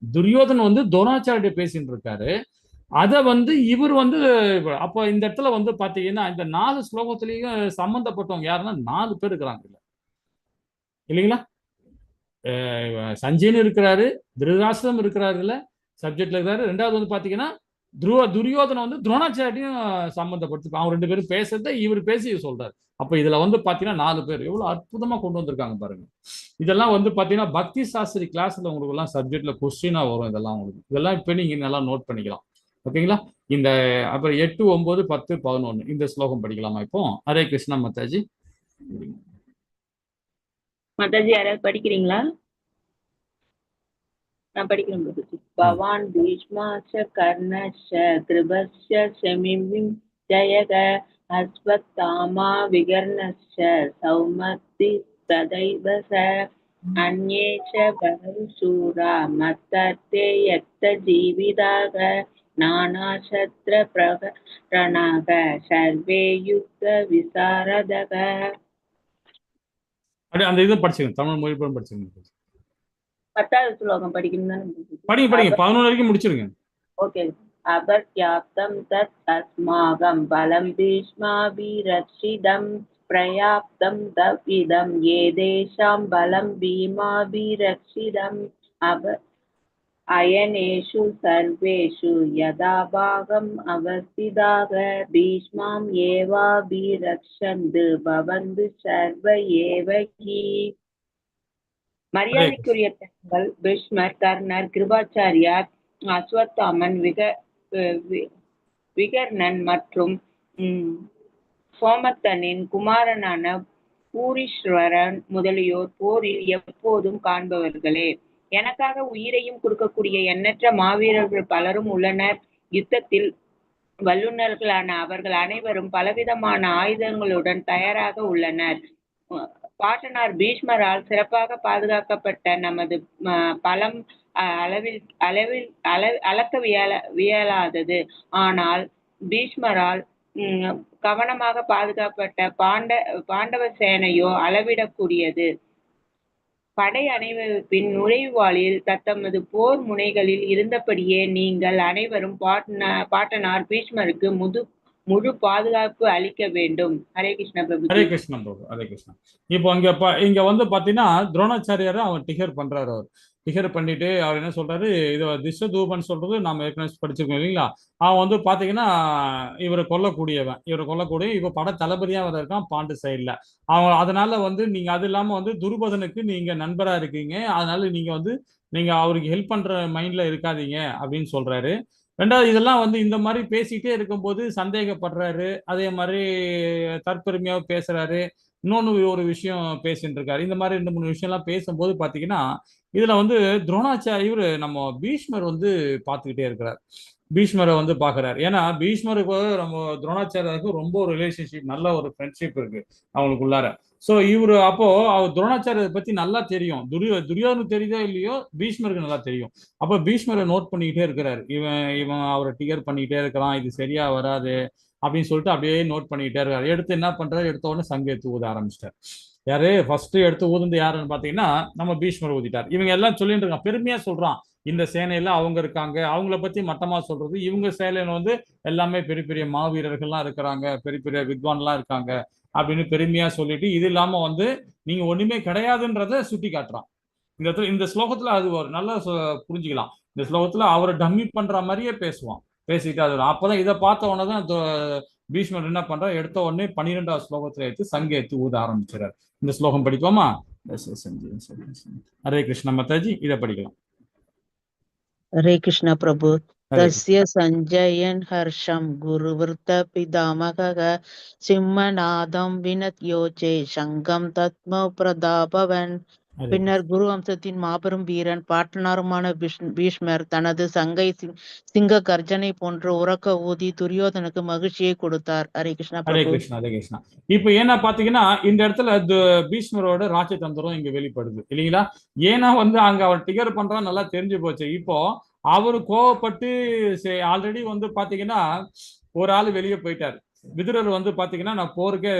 துரியோதன் வந்து துரோணாச்சாரியிட்ட பேசிட்டு இருக்காரு. அத வந்து இவர் வந்து அப்ப இந்த இடத்துல வந்து பாத்தீங்கன்னா இந்த 4 ஸ்லோகத்திலையும் சம்பந்தப்பட்டவங்க யாருன்னா 4 பேர் இருக்கிறாங்க இல்லைங்களா? சஞ்சயன் இருக்கிறாரு, திருதராஷ்டிரம் இருக்கிறாருல்ல, சப்ஜெக்ட்ல இருக்கிறாரு. 2வது வந்து பாத்தீங்கன்னா துரியோதனை வந்து துரோணாச்சாரியும் சம்பந்தப்பட்டு அவங்க 2 பேரும் பேசுறத இவர் பேசி சொல்றாரு. அப்ப இதுல வந்து பாத்தீங்கன்னா 4 பேர் எவ்வளவு அற்புதமா கொண்டு வந்திருக்காங்க பாருங்க. இதெல்லாம் வந்து பாத்தீங்கன்னா பக்தி சாஸ்திரி கிளாஸ்ல உங்களுக்கு எல்லாம் சப்ஜெக்ட்ல கொஸ்டினா வரும். இதெல்லாம் உங்களுக்கு இதெல்லாம் இப்ப நீங்க நல்லா நோட் பண்ணிக்கலாம். ஓகேங்களா? இந்த அப்புறம் 8, 9, 10, 11 இந்த ஸ்லோகம் படிக்கலாமா இப்போ? ஹரே கிருஷ்ணா மாதாஜி. மாதாஜி யாராவது படிக்கிறீங்களா? நான் படிக்கிறேன் பிரபுஜி. பவான் பீஷ்மாச்ச கர்ணச்ச கிருபஸ்ய ஷமிம் ஜயக அஸ்வத்தாமா விகர்ணச்ச சௌமத்தி ததைவச அந்யேச்ச பரசுரா மத்தர்த்தே யத்த ஜீவிதாக நானாசத்ர பிரகரணாக சர்வே யுத்த விசாரதக. அப்படியே அந்த இதை படிச்சுங்க, தமிழ் மொழிபெயர்ப்பு படிச்சுங்க. 10வது ஸ்லோகம் படிக்கணும் தானே படிங்க 11 வரைக்கும் முடிச்சிருங்க. ஓகே. அபர்யாப்தம் தத் அஸ்மாகம் பலம் பீஷ்மாபிரக்ஷிதம் பிரயாப்தம் தவ்விதம் ஏதேஷாம் பலம் பீமாபிரக்ஷிதம் அயனேஷு சர்வேஷு யதா பாகம் அவஸ்திதாக பீஷ்மாம் ஏவாபிரக்ஷந்து பவந்து சர்வ ஏவகி. மரியாதைக்குரிய பெண்கள் பீஷ்மர், கர்ணர், கிருபாச்சாரியார், அஸ்வத்தாமன், விகர்ணன் மற்றும் சோமத்தனின் குமாரனான பூரீஸ்வரன் முதலியோர் போரில் எப்போதும் காண்பவர்களே. எனக்காக உயிரையும் கொடுக்கக்கூடிய எண்ணற்ற மாவீரர்கள் பலரும் உள்ளனர். யுத்தத்தில் வல்லுநர்களான அவர்கள் அனைவரும் பலவிதமான ஆயுதங்களுடன் தயாராக உள்ளனர். பாட்டனார் பீஷ்மரால் சிறப்பாக பாதுகாக்கப்பட்ட நமது பலம் அளக்க வியலாதது. ஆனால் பீஷ்மரால் கவனமாக பாதுகாக்கப்பட்ட பாண்டவ சேனையோ அளவிடக்கூடியது. படை அணிவகுப்பின் நுழைவாளில் தத்தமது போர் முனைகளில் இருந்தபடியே நீங்கள் அனைவரும் பாட்டனார் பீஷ்மருக்கு முழு பாதுகாப்பு அளிக்க வேண்டும். ஹரே கிருஷ்ண பிரபு. ஹரே கிருஷ்ணா பிரபு. ஹரே கிருஷ்ணா. இப்போ இங்க வந்து பாத்தீங்கன்னா துரோணாச்சாரியாரை அவன் டிகர் பண்றாரு. அவர் டிகர் பண்ணிட்டு அவர் என்ன சொல்றாரு, இது திஷ்டதூபன் சொல்றது நாம ஏற்கனவே படிச்சிருக்கோம் இல்லைங்களா. அவன் வந்து பாத்தீங்கன்னா இவரை கொல்லக்கூடியவன், இப்ப பட தளபதியா வர இருக்கான் பாண்டு சைட்ல. அவன் அதனால வந்து நீங்க அது இல்லாம வந்து துருபதனுக்கு நீங்க நண்பரா இருக்கீங்க, அதனால நீங்க அவருக்கு ஹெல்ப் பண்ற மைண்ட்ல இருக்காதீங்க அப்படின்னு சொல்றாரு. ரெண்டாவது இதெல்லாம் வந்து இந்த மாதிரி பேசிட்டே இருக்கும்போது சந்தேகப்படுறாரு, அதே மாதிரி தற்பெருமையாக பேசுறாரு, இன்னொன்று ஒரு விஷயம் பேசிட்டு இருக்காரு. இந்த மாதிரி 2-3 விஷயம்லாம் பேசும்போது பார்த்தீங்கன்னா இதுல வந்து துரோணாச்சாரியர் நம்ம பீஷ்மர் வந்து பார்த்துக்கிட்டே இருக்கிறார். பீஷ்மரை வந்து பாக்குறாரு. ஏன்னா பீஷ்மருக்கு நம்ம துரோணாச்சாரியருக்கு ரொம்ப ஒரு ரிலேஷன்ஷிப், நல்ல ஒரு ஃப்ரெண்ட்ஷிப் இருக்கு அவங்களுக்குள்ளார. ஸோ இவரு அப்போ அவர் துரோணாச்சாரியரை பத்தி நல்லா தெரியும். துரியோதனுக்கு தெரியுதோ இல்லையோ பீஷ்மருக்கு நல்லா தெரியும். அப்போ பீஷ்மரை நோட் பண்ணிக்கிட்டே இருக்கிறாரு. இவன் அவரை டிகர் பண்ணிக்கிட்டே இருக்கிறான், இது சரியா வராது அப்படின்னு சொல்லிட்டு அப்படியே நோட் பண்ணிக்கிட்டே இருக்காரு. எடுத்து என்ன பண்றாரு, எடுத்த உடனே சங்கு எடுத்து ஊத ஆரம்பிச்சிட்டார். யாரு ஃபர்ஸ்ட் எடுத்து ஊதுந்து யாருன்னு பாத்தீங்கன்னா நம்ம பீஷ்மர் ஊதிட்டார். இவங்க எல்லாம் சொல்லிட்டு இருக்கான், பெருமையா சொல்றான், இந்த சேனையில அவங்க இருக்காங்க, அவங்கள பத்தி மட்டமா சொல்றது, இவங்க சேனையில வந்து எல்லாமே பெரிய பெரிய மாவீரர்கள்லாம் இருக்கிறாங்க, பெரிய பெரிய வித்வான்லாம் இருக்காங்க அப்படின்னு பெருமையா சொல்லிட்டு, இது இல்லாம வந்து நீங்க ஒண்ணுமே கிடையாதுன்றத சுட்டி காட்டுறான். இந்த ஸ்லோகத்துல அது ஒரு நல்லா புரிஞ்சுக்கலாம். இந்த ஸ்லோகத்துல அவரை டம்மி பண்ற மாதிரியே பேசிட்டு அது அப்பதான் இதை பார்த்த உடனே தான் பீஷ்மர் என்ன பண்றா, எடுத்த உடனே 12வது ஸ்லோகத்துல எடுத்து சங்க எடுத்து ஊத ஆரம்பிச்சார். இந்த ஸ்லோகம் படிப்போமா? ஹரே கிருஷ்ண மாதாஜி, இதை படிக்கலாம். हरे कृष्ण प्रभु. तस्य संजयन् हर्षं गुरुवृत्त पितामहः सिंहनादं विनत्योचे शङ्खं तत्मौ प्रदाभवन्. பின்னர் குரு வம்சத்தின் மாபெரும் வீரன் பாட்டனாருமான பீஷ்மர் தனது சங்கை சிங்க கர்ஜனை போன்று உறக்க ஊதி துரியோதனுக்கு மகிழ்ச்சியை கொடுத்தார். ஹரே கிருஷ்ணா. ஹரே கிருஷ்ணா. ஹரே கிருஷ்ணா. இப்ப ஏன்னா பாத்தீங்கன்னா இந்த இடத்துல பீஷ்மரோட ராஜதந்திரம் இங்க வெளிப்படுது இல்லைங்களா. ஏன்னா வந்து அங்க அவர் டிகர் பண்றா நல்லா தெரிஞ்சு போச்சு. இப்போ அவரு கோவப்பட்டு ஆல்ரெடி வந்து பாத்தீங்கன்னா ஒரு ஆள் வெளியே போயிட்டாரு. விதுரர் வந்து பாத்தீங்கன்னா நான் போருக்கே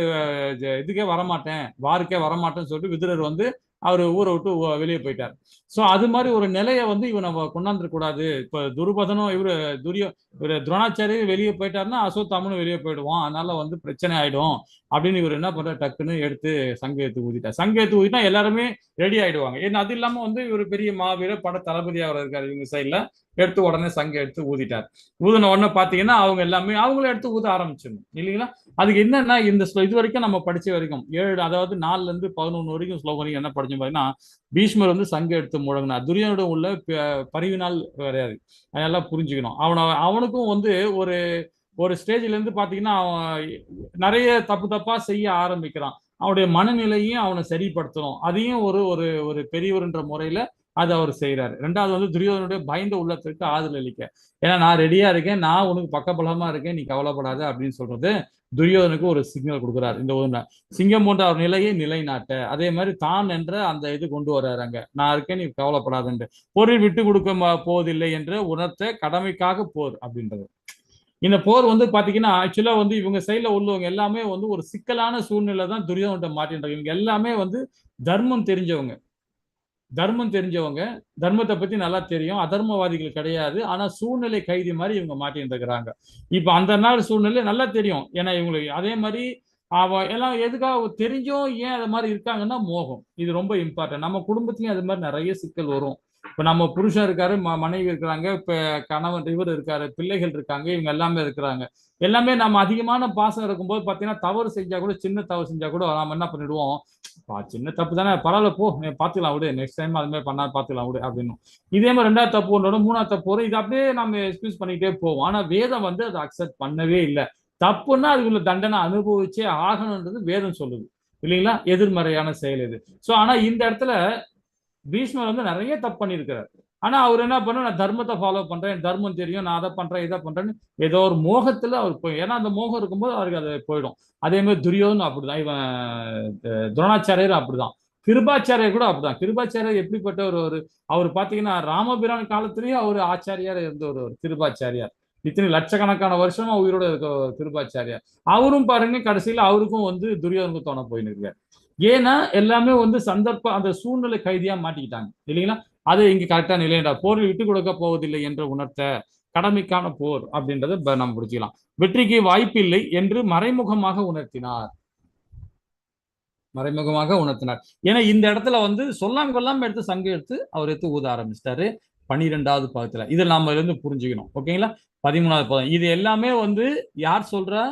இதுக்கே வரமாட்டேன், வாருக்கே வரமாட்டேன்னு சொல்லிட்டு விதுரர் வந்து அவர் ஊரை விட்டு வெளியே போயிட்டார். ஸோ அது மாதிரி ஒரு நிலையை வந்து இவன் நம்ம கொண்டாந்துடக்கூடாது. இப்போ துருபதனும் இவரு துரோணாச்சாரியும் வெளியே போயிட்டாருன்னா அசோத்தாமனும் வெளியே போயிடுவான், அதனால வந்து பிரச்சனை ஆயிடும் அப்படின்னு இவர் என்ன பண்ற, டக்குன்னு எடுத்து சங்க எடுத்து ஊதிட்டார். சங்க எடுத்து ஊதிட்டா எல்லாருமே ரெடி ஆயிடுவாங்க. ஏன்னா அது இல்லாம வந்து இவர் பெரிய மாவீரர் பட தளபதியாக இருக்காரு. இவங்க சைட்ல எடுத்து உடனே சங்க எடுத்து ஊதிட்டார். ஊதின உடனே பாத்தீங்கன்னா அவங்க எல்லாமே அவங்களும் எடுத்து ஊத ஆரம்பிச்சிடணும் இல்லைங்களா. அதுக்கு என்னன்னா இந்த இது வரைக்கும் நம்ம படிச்ச வரைக்கும் 7, அதாவது 4ல இருந்து 11 வரைக்கும் ஸ்லோகம் வரைக்கும் என்ன படிச்சோம் பாத்தீங்கன்னா, பீஷ்மர் வந்து சங்க எடுத்து முழங்கினார். துரியோதனோட உள்ள பரிவினால் கிடையாது, அதெல்லாம் புரிஞ்சுக்கணும். அவனுக்கும் வந்து ஒரு ஸ்டேஜ்ல இருந்து பாத்தீங்கன்னா அவன் நிறைய தப்பா செய்ய ஆரம்பிக்கிறான். அவனுடைய மனநிலையும் அவனை சரிப்படுத்தணும். அதையும் ஒரு பெரியவர்ன்ற முறையில அது அவர் செய்யறாரு. ரெண்டாவது வந்து துரியோதனுடைய பயந்த உள்ளத்திற்கு ஆறுதல் அளிக்க, ஏன்னா நான் ரெடியா இருக்கேன், நான் உனக்கு பக்கபலமா இருக்கேன், நீ கவலைப்படாத அப்படின்னு சொல்றது துரியோதனுக்கு ஒரு சிக்னல் கொடுக்குறாரு. இந்த ஒரு சிங்கம் போன்ற அவர் நிலையை நிலைநாட்ட, அதே மாதிரி தான் என்ற அந்த இது கொண்டு வர்றாரு. அங்க நான் இருக்கேன், நீ கவலைப்படாத, போரில் விட்டு கொடுக்க போவதில்லை என்று உணர்த்த கடமைக்காக போர் அப்படின்றது. இந்த போர் வந்து பாத்தீங்கன்னா ஆக்சுவலா வந்து இவங்க சைட்ல உள்ளவங்க எல்லாமே வந்து ஒரு சிக்கலான சூழ்நிலை தான் துரியோதன்கிட்ட மாட்டின்றாங்க. இவங்க எல்லாமே வந்து தர்மம் தெரிஞ்சவங்க, தர்மத்தை பத்தி நல்லா தெரியும், அதர்மவாதிகள் கிடையாது. ஆனா சூழ்நிலை கைதி மாதிரி இவங்க மாட்டின்னு இருக்கிறாங்க. இப்ப அந்த நாள் சூழ்நிலை நல்லா தெரியும். ஏன்னா இவங்களுக்கு அதே மாதிரி எல்லாம் எதுக்காக தெரிஞ்சும் ஏன் அது மாதிரி இருக்காங்கன்னா மோகம். இது ரொம்ப இம்பார்ட்டன்ட். நம்ம குடும்பத்திலயும் அது மாதிரி நிறைய சிக்கல் வரும். இப்ப நம்ம புருஷன் இருக்காரு, மனைவி இருக்கிறாங்க, இப்ப கணவன் இவர் இருக்காரு, பிள்ளைகள் இருக்காங்க, இவங்க எல்லாமே இருக்கிறாங்க. எல்லாமே நம்ம அதிகமான பாசம் இருக்கும்போது பாத்தீங்கன்னா தவறு செஞ்சா கூட, சின்ன தவறு செஞ்சா கூட நம்ம என்ன பண்ணிடுவோம், சின்ன தப்பு தானே, பரவாயில்ல போ, பாத்துக்கலாம் விடு, நெக்ஸ்ட் டைம் அது மாதிரி பண்ணா பாத்துக்கலாம் விடு அப்படின்னு. இதே மாதிரி ரெண்டாவது தப்பு ஒன்றோட மூணாவது தப்பு வரும். இது அப்படியே நம்ம எக்ஸ்கியூஸ் பண்ணிக்கிட்டே போவோம். ஆனா வேதம் வந்து அதை அக்செப்ட் பண்ணவே இல்லை. தப்புன்னா அதுக்குள்ள தண்டனை அனுபவிச்சே ஆகணுன்றது வேதம் சொல்லுது இல்லைங்களா? எதிர்மறையான செயல் இது. சோ ஆனா இந்த இடத்துல பீஷ்மர் வந்து நிறைய தப்பு பண்ணியிருக்கிறார். ஆனா அவர் என்ன பண்ண, நான் தர்மத்தை ஃபாலோ பண்றேன், தர்மம் தெரியும், நான் அதை பண்றேன் இதை பண்றேன்னு ஏதோ ஒரு மோகத்துல அவர் போய், ஏன்னா அந்த மோகம் இருக்கும்போது அவருக்கு அது போயிடும். அதே மாதிரி துரியோதனும் அப்படிதான், இவன் துரோணாச்சாரியரும் அப்படிதான், கிருபாச்சாரியர் கூட அப்படிதான். கிருபாச்சாரியர் எப்படிப்பட்ட ஒரு அவர் பாத்தீங்கன்னா ராமபிரான் காலத்திலேயே அவர் ஆச்சாரியார் இருந்த ஒரு கிருபாச்சாரியார். இத்தனை லட்சக்கணக்கான வருஷமா உயிரோட இருக்க கிருபாச்சாரியார். அவரும் பாருங்க கடைசியில அவருக்கும் வந்து துரியோதனுக்கு தோண போயின்னு இருக்காரு. ஏன்னா எல்லாமே வந்து சந்தர்ப்பம், அந்த சூழ்நிலை கைதியா மாட்டிக்கிட்டாங்க இல்லைங்களா? அது இங்க கரெக்டா நிலையண்டா, போரில் விட்டு கொடுக்க போவதில்லை என்ற உணர்த்த கடமைக்கான போர் அப்படின்றத நம்ம புரிஞ்சுக்கலாம். வெற்றிக்கு வாய்ப்பில்லை என்று மறைமுகமாக உணர்த்தினார். ஏன்னா இந்த இடத்துல வந்து சொல்லாம கொள்ளாம எடுத்து சங்கம் எடுத்து அவர் எடுத்து ஊத ஆரம்பிச்சிட்டாரு 12வது பதத்துல. இதை நாம இருந்து புரிஞ்சுக்கணும். ஓகேங்களா? 13வது பதம் இது எல்லாமே வந்து யார் சொல்றா,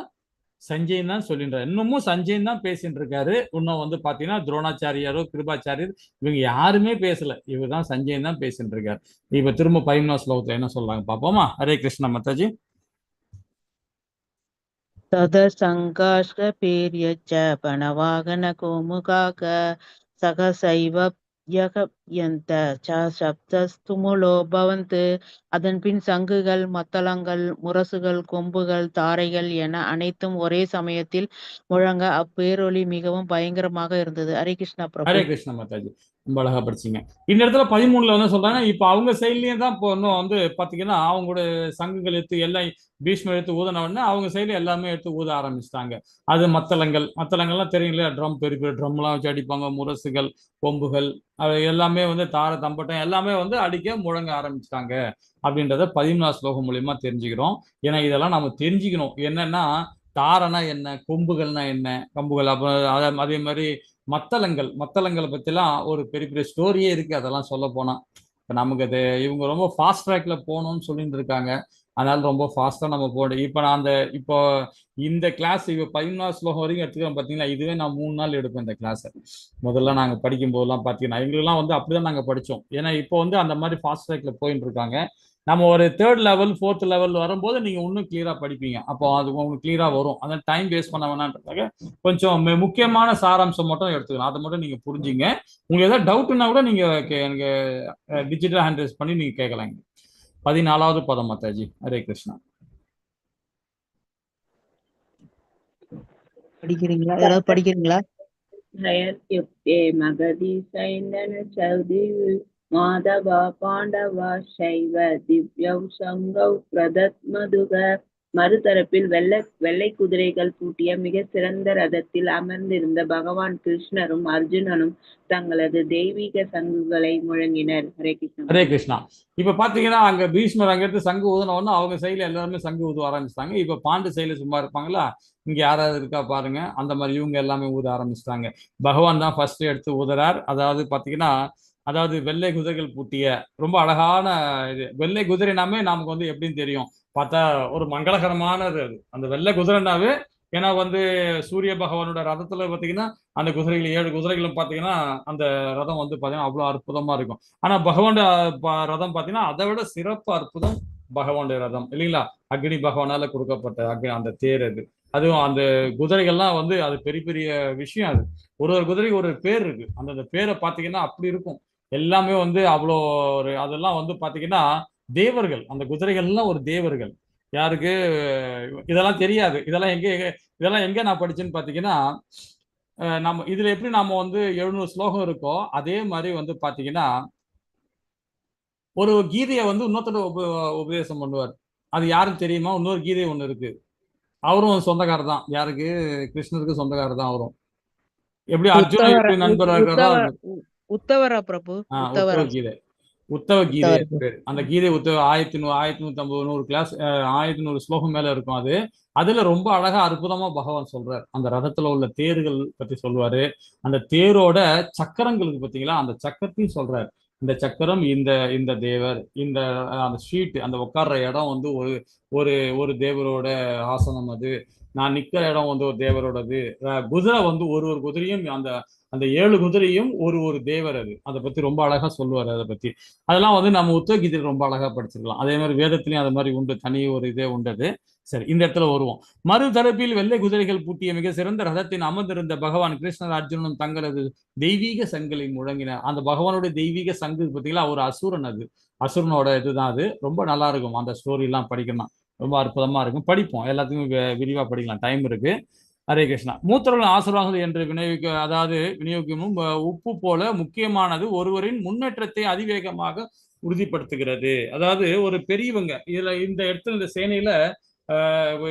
சஞ்சயன் தான் சொல்லின்றார். இன்னமும் சஞ்சயன் தான் பேசிட்டு இருக்காரு. இன்னும் வந்து பாத்தீங்கன்னா துரோணாச்சாரியாரோ கிருபாச்சாரியர் இவங்க யாருமே பேசல, இவர் தான் சஞ்சயன் தான் பேசிட்டு இருக்காரு. இப்ப திரும்ப 13வது ஸ்லோகத்துல என்ன சொல்றாங்க பாப்போமா? ஹரே கிருஷ்ணா மாதாஜி. ததசங்காஷ்கபீர்யச்ச பணவாகன கோமுகாக சகசைவ யகயந்த ச சப்தஸ்துமுலோ பவந்து. அதன் பின் சங்குகள், மத்தளங்கள், முரசுகள், கொம்புகள், தாரைகள் என அனைத்தும் ஒரே சமயத்தில் முழங்க அப்பேரொலி மிகவும் பயங்கரமாக இருந்தது. ஹரே கிருஷ்ணா பிரபு. ஹரே கிருஷ்ணா மாதாஜி, ரொம்ப அழகா படிச்சீங்க. இந்த இடத்துல 13ல வந்து சொல்றாங்க, இப்ப அவங்க சைட்லயே தான் இப்போ இன்னும் வந்து பாத்தீங்கன்னா அவங்களோட சங்குகள் எடுத்து எல்லாம் பீஷ்மர் எடுத்து ஊதின உடனே அவங்க சைடுல எல்லாமே எடுத்து ஊத ஆரம்பிச்சிட்டாங்க. அது மத்தளங்கள்லாம் தெரியும் இல்லையா? ட்ரம், பெரிய பெரிய ட்ரம்லாம் வச்சு அடிப்பாங்க, முரசுகள், கொம்புகள், அது எல்லாமே வந்து தார தம்பட்டம் எல்லாமே வந்து அடிக்க முழங்க ஆரம்பிச்சிட்டாங்க அப்படின்றத 13வது ஸ்லோகம் மூலியமா தெரிஞ்சுக்கிறோம். ஏன்னா இதெல்லாம் நம்ம தெரிஞ்சுக்கணும். என்னன்னா தாரனா என்ன, கொம்புகள்னா என்ன, கம்புகள், அப்புறம் அதே மாதிரி மத்தளங்களை பத்திலாம் ஒரு பெரிய பெரிய ஸ்டோரியே இருக்கு. அதெல்லாம் சொல்ல போனா இப்ப நமக்கு அது இவங்க ரொம்ப ஃபாஸ்ட் ட்ராக்ல போகணும்னு சொல்லிட்டு இருக்காங்க. அதனால ரொம்ப ஃபாஸ்டா நம்ம போடும். இப்போ நான் இப்போ இந்த கிளாஸ் இப்போ 13வது ஸ்லோகம் வரைக்கும் எடுத்துக்கிறோம் பார்த்தீங்களா? இதுவே நான் 3 நாள் எடுப்பேன் இந்த கிளாஸ். முதல்ல நாங்கள் படிக்கும் போதெல்லாம் பார்த்தீங்கன்னா எங்களுக்குலாம் வந்து அப்படிதான் நாங்கள் படித்தோம். ஏன்னா இப்போ வந்து அந்த மாதிரி ஃபாஸ்ட் ட்ராக்ல போயிட்டு இருக்காங்க. நம்ம ஒரு 3rd லெவல் 4th லெவல் வரும்போது நீங்க இன்னும் கிளியரா படிப்பீங்க. அப்போ அது உங்களுக்கு கிளியரா வரும். அதான் டைம் வேஸ்ட் பண்ண வேணான்றதுக்காக கொஞ்சம் முக்கியமான சாராம்சம் மட்டும் எடுத்துக்கலாம். அதை மட்டும் நீங்க புரிஞ்சுங்க. உங்களுக்கு ஏதாவது டவுட்னா கூட நீங்க எனக்கு டிஜிட்டல் ஹேண்ட் ரைஸ் பண்ணி நீங்க கேட்கலாங்க. 14வது பதம் மாதாஜி. ஹரே கிருஷ்ணா. படிக்கிறீங்களா? யாராவது படிக்கிறீங்களா? மகதி சைந்தன சௌதி மாதவ பாண்டவ சைவ திவ்யௌ சங்கௌ பிரதத் மதுக. மறுதரப்பில் வெள்ளை குதிரைகள் பூட்டிய மிக சிறந்த ரதத்தில் அமர்ந்திருந்த பகவான் கிருஷ்ணரும் அர்ஜுனனும் தங்களது தெய்வீக சங்குகளை முழங்கினர். ஹரே கிருஷ்ணா. ஹரே கிருஷ்ணா. இப்ப பாத்தீங்கன்னா அங்க பீஷ்மர் அங்க எடுத்து சங்கு ஊதினோன்னா அவங்க சைடுல எல்லாருமே சங்கு ஊத ஆரம்பிச்சிட்டாங்க. இப்ப பாண்டு சைடுல சும்மா இருப்பாங்களா? இங்க யாராவது இருக்கா பாருங்க. அந்த மாதிரி இவங்க எல்லாமே ஊத ஆரம்பிச்சிட்டாங்க. பகவான் தான் ஃபர்ஸ்ட் எடுத்து ஊதுறார். அதாவது பாத்தீங்கன்னா வெள்ளை குதிரைகள் பூட்டிய ரொம்ப அழகான இது. வெள்ளை குதிரைனாமே நமக்கு வந்து எப்படின்னு தெரியும், பார்த்தா ஒரு மங்களகரமானது அது. அந்த வெள்ளை குதிரைனாவே, ஏன்னா வந்து சூரிய பகவானோட ரதத்துல பாத்தீங்கன்னா அந்த குதிரைகள் 7 குதிரைகளும் பாத்தீங்கன்னா அந்த ரதம் வந்து பாத்தீங்கன்னா அவ்வளவு அற்புதமா இருக்கும். ஆனா பகவான் ரதம் பாத்தீங்கன்னா அதை விட சிறப்பு அற்புதம் பகவானுடைய ரதம் இல்லைங்களா? அக்னி பகவானால கொடுக்கப்பட்ட அந்த தேர் அது. அதுவும் அந்த குதிரைகள்லாம் வந்து அது பெரிய பெரிய விஷயம். அது ஒரு குதிரைக்கு ஒரு பேர் இருக்கு. அந்த பேரை பாத்தீங்கன்னா அப்படி இருக்கும். எல்லாமே வந்து அவ்வளோ ஒரு அதெல்லாம் வந்து பாத்தீங்கன்னா தேவர்கள், அந்த குதிரைகள்லாம் ஒரு தேவர்கள். யாருக்கு இதெல்லாம் தெரியாது. இதெல்லாம் எங்க நான் படிச்சேன்னு பாத்தீங்கன்னா, நம்ம இதுல எப்படி நாம வந்து 700 ஸ்லோகம் இருக்கோ அதே மாதிரி வந்து பாத்தீங்கன்னா ஒரு கீதையை வந்து இன்னொருத்தர் உபதேசம் பண்ணுவார். அது யாருக்கு தெரியுமா? இன்னொரு கீதை ஒண்ணு இருக்கு. அவரும் சொந்தக்காரர் தான். யாருக்கு? கிருஷ்ணருக்கு சொந்தக்காரர் தான் அவரும். எப்படி அர்ஜுனன் உத்தவர எப்படி நண்பரா உத்தவ இருக்கிறதோ உத்தவரா பிரபு? உத்தவ உத்தவரா கீதை. உத்தவ கீதை உத்தவர பேர். அந்த கீதை உத்தவ 1150 100 கிளாஸ் 1100 ஸ்லோகம் மேல இருக்கும் அது. அதுல ரொம்ப அழகா அற்புதமா பகவான் சொல்றார். அந்த ரதத்துல உள்ள தேர்கள் பத்தி சொல்லுவாரு. அந்த தேரோட சக்கரங்களுக்கு பார்த்தீங்களா, அந்த சக்கரத்தையும் சொல்றாரு. இந்த சக்கரம் இந்த இந்த தேவர் இந்த அந்த ஷீட் அந்த உட்கார்ற இடம் வந்து ஒரு ஒரு ஒரு தேவரோட ஆசனம் அது. நான் நிக்கிற இடம் வந்து ஒரு தேவரோடது. குதிரை வந்து ஒரு குதிரையும் அந்த அந்த 7 குதிரையும் ஒரு தேவர் அது. அதை பத்தி ரொம்ப அழகா சொல்லுவாரு அதை பத்தி. அதெல்லாம் வந்து நம்ம உத்தவகீதையில ரொம்ப அழகா படிச்சிருக்கலாம். அதே மாதிரி வேதத்திலையும் அது மாதிரி உண்டு. தனி ஒரு இதே உண்டது. சரி, இந்த இடத்துல வருவோம். மறுதரப்பில் வெள்ளை குதிரைகள் பூட்டிய மிக சிறந்த ரதத்தின் அமர்ந்திருந்த பகவான் கிருஷ்ணர் அர்ஜுனனும் தங்களது தெய்வீக சங்கிலை முழங்கினர். அந்த பகவானுடைய தெய்வீக சங்கு பார்த்தீங்களா, ஒரு அசுரன் அது. அசுரனோட இதுதான் அது. ரொம்ப நல்லா இருக்கும் அந்த ஸ்டோரி எல்லாம் படிக்கணும். ரொம்ப அற்புதமா இருக்கும். படிப்போம், எல்லாத்தையும் விரிவா படிக்கலாம், டைம் இருக்கு. ஹரே கிருஷ்ணா. மூத்தவர்கள் ஆசீர்வாதங்கள் என்று விநியோகிக்கமும் உப்பு போல முக்கியமானது ஒருவரின் முன்னேற்றத்தை அதிவேகமாக உறுதிப்படுத்துகிறது. அதாவது ஒரு பெரியவங்க இதுல இந்த இடத்துல இந்த சேனையில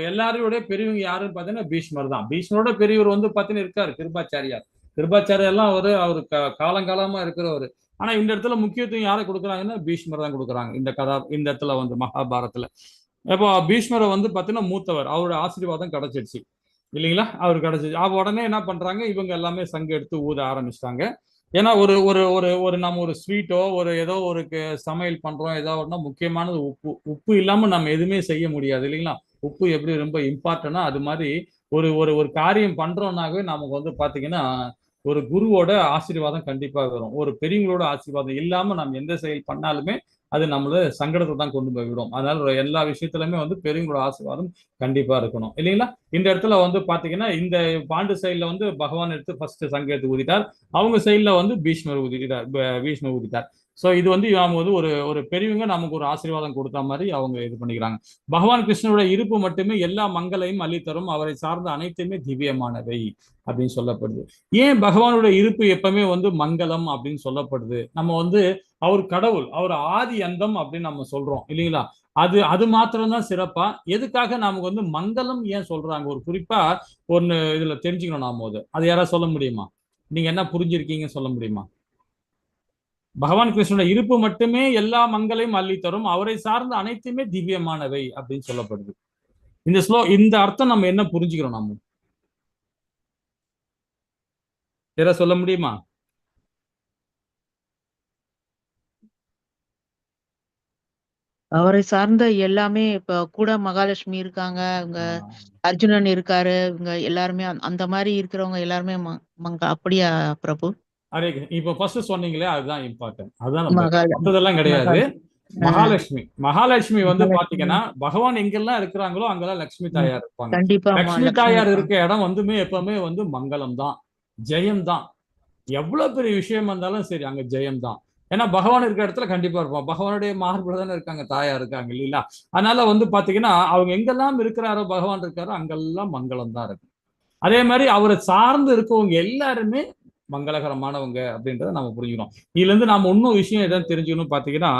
எல்லாரோட பெரியவங்க யாருன்னு பாத்தீங்கன்னா பீஷ்மர் தான். பீஷ்மரோட பெரியவர் வந்து பாத்தீங்கன்னா இருக்காரு கிருபாச்சாரியார். கிருபாச்சாரியார் எல்லாம் அவரு காலங்காலமா இருக்கிறவர். ஆனா இந்த இடத்துல முக்கியத்துவம் யாரை கொடுக்குறாங்கன்னா பீஷ்மர் தான் கொடுக்குறாங்க. இந்த இடத்துல வந்து மகாபாரதத்துல இப்போ பீஷ்மரை வந்து பாத்தீங்கன்னா மூத்தவர், அவரோட ஆசீர்வாதம் கிடைச்சிடுச்சு இல்லைங்களா? அவர் கிடைச்சிச்சு. உடனே என்ன பண்றாங்க, இவங்க எல்லாமே சங்கு எடுத்து ஊத ஆரம்பிச்சிட்டாங்க. ஏன்னா ஒரு ஒரு ஒரு ஒரு நம்ம ஒரு ஸ்வீட்டோ ஒரு ஏதோ ஒரு சமையல் பண்றோம், ஏதோ ஒன்றா முக்கியமானது உப்பு. உப்பு இல்லாம நம்ம எதுவுமே செய்ய முடியாது இல்லைங்களா? உப்பு எப்படி ரொம்ப இம்பார்ட்டன்டா அது மாதிரி ஒரு ஒரு ஒரு காரியம் பண்றோம்னாவே நமக்கு வந்து பாத்தீங்கன்னா ஒரு குருவோட ஆசீர்வாதம் கண்டிப்பா வரும். ஒரு பெரியவங்களோட ஆசீர்வாதம் இல்லாம நம்ம எந்த செயல் பண்ணாலுமே அது நம்மள சங்கடத்தை தான் கொண்டு போய் விடும். அதனால எல்லா விஷயத்திலுமே வந்து பெரியவங்களோட ஆசீர்வாதம் கண்டிப்பா இருக்கணும் இல்லைங்களா? இந்த இடத்துல வந்து பாத்தீங்கன்னா இந்த பாண்டு சைட்ல வந்து பகவான் எடுத்து ஃபர்ஸ்ட் சங்கு எடுத்து ஊதிட்டார். அவங்க சைட்ல வந்து பீஷ்மர் ஊதிட்டார். ஸோ இது வந்து நாம வந்து ஒரு ஒரு பெரியவங்க நமக்கு ஒரு ஆசீர்வாதம் கொடுத்த மாதிரி அவங்க இது பண்ணிக்கிறாங்க. பகவான் கிருஷ்ணனோட இருப்பு மட்டுமே எல்லா மங்களையும் அள்ளித்தரும். அவரை சார்ந்த அனைத்துமே திவ்யமானவை அப்படின்னு சொல்லப்படுது. ஏன் பகவானோட இருப்பு எப்பவுமே வந்து மங்களம் அப்படின்னு சொல்லப்படுது? நம்ம வந்து அவர் கடவுள், அவர் ஆதி அந்தம் அப்படின்னு நம்ம சொல்றோம் இல்லைங்களா? அது அது மாத்திரம்தான் சிறப்பா? எதுக்காக நமக்கு வந்து மங்களம் ஏன் சொல்றாங்க? ஒரு குறிப்பா ஒன்னு இதுல தெரிஞ்சுக்கணும் நாம. அது யாராவது சொல்ல முடியுமா? நீங்க என்ன புரிஞ்சிருக்கீங்க சொல்ல முடியுமா? பகவான் கிருஷ்ணனோட இருப்பு மட்டுமே எல்லா மங்களையும் அள்ளித்தரும். அவரை சார்ந்த அனைத்துமே திவ்யமானவை அப்படின்னு சொல்லப்படுது. இந்த அர்த்தம் நம்ம என்ன புரிஞ்சுக்கிறோம் நம்ம? யாராவது சொல்ல முடியுமா? அவரை சார்ந்த எல்லாமே இப்ப கூட மகாலட்சுமி இருக்காங்க, இவங்க அர்ஜுனன் இருக்காரு, இவங்க எல்லாருமே அந்த மாதிரி இருக்கிறவங்க எல்லாருமே அப்படியா பிரபு? அரே, இப்ப ஃபர்ஸ்ட் சொன்னீங்களே அதுதான் இம்பார்ட்டன்ட். அதுதான் நம்ம மகால மற்றதெல்லாம் கிடையாது. மகாலட்சுமி வந்து மகாலட்சுமி பாத்தீங்கன்னா பகவான் எங்கெல்லாம் இருக்கிறாங்களோ அங்கெல்லாம் லட்சுமி தாயார் இருப்பாங்க. கண்டிப்பா லட்சுமி லட்சுமி தாயார் இருப்பாங்க. இருக்க இடம் வந்துமே எப்பவுமே வந்து மங்களம் தான், ஜெயம் தான். எவ்வளவு பெரிய விஷயம் வந்தாலும் சரி அங்க ஜெயம் தான். ஏன்னா பகவான் இருக்கிற இடத்துல கண்டிப்பா இருப்போம். பகவானுடைய மார்புல தானே இருக்காங்க, தாயா இருக்காங்க இல்லைங்களா? அதனால வந்து பாத்தீங்கன்னா அவங்க எங்கெல்லாம் இருக்கிறாரோ பகவான் இருக்காரோ அங்கெல்லாம் மங்களம் தான் இருக்கு. அதே மாதிரி அவரை சார்ந்து இருக்கவங்க எல்லாருமே மங்களகரமானவங்க அப்படின்றத நம்ம புரிஞ்சுக்கணும். இதுல இருந்து நாம இன்னும் விஷயம் எதாவது தெரிஞ்சுக்கணும் பாத்தீங்கன்னா,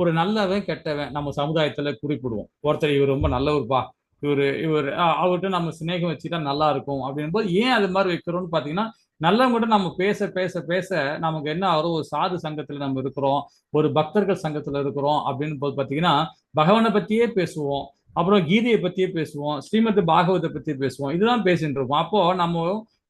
ஒரு நல்லவன் கெட்டவன் நம்ம சமுதாயத்துல குறிப்பிடுவோம். ஒருத்தர் இவர் ரொம்ப நல்லவர்ப்பா, இவர் இவர் அவர்கிட்ட நம்ம சிநேகம் வச்சுட்டா நல்லா இருக்கும் அப்படின் போது ஏன் அது மாதிரி வைக்கிறோம்னு பாத்தீங்கன்னா, நல்லவங்கிட்ட நம்ம பேச பேச பேச நமக்கு என்ன ஆகும், ஒரு சாது சங்கத்துல நம்ம இருக்கிறோம், ஒரு பக்தர்கள் சங்கத்துல இருக்கிறோம் அப்படின்னு போது பாத்தீங்கன்னா பகவானை பத்தியே பேசுவோம். அப்புறம் கீதையை பத்தியே பேசுவோம், ஸ்ரீமத் பாகவத்தை பத்தி பேசுவோம், இதுதான் பேசிட்டு இருக்கோம். அப்போ நம்ம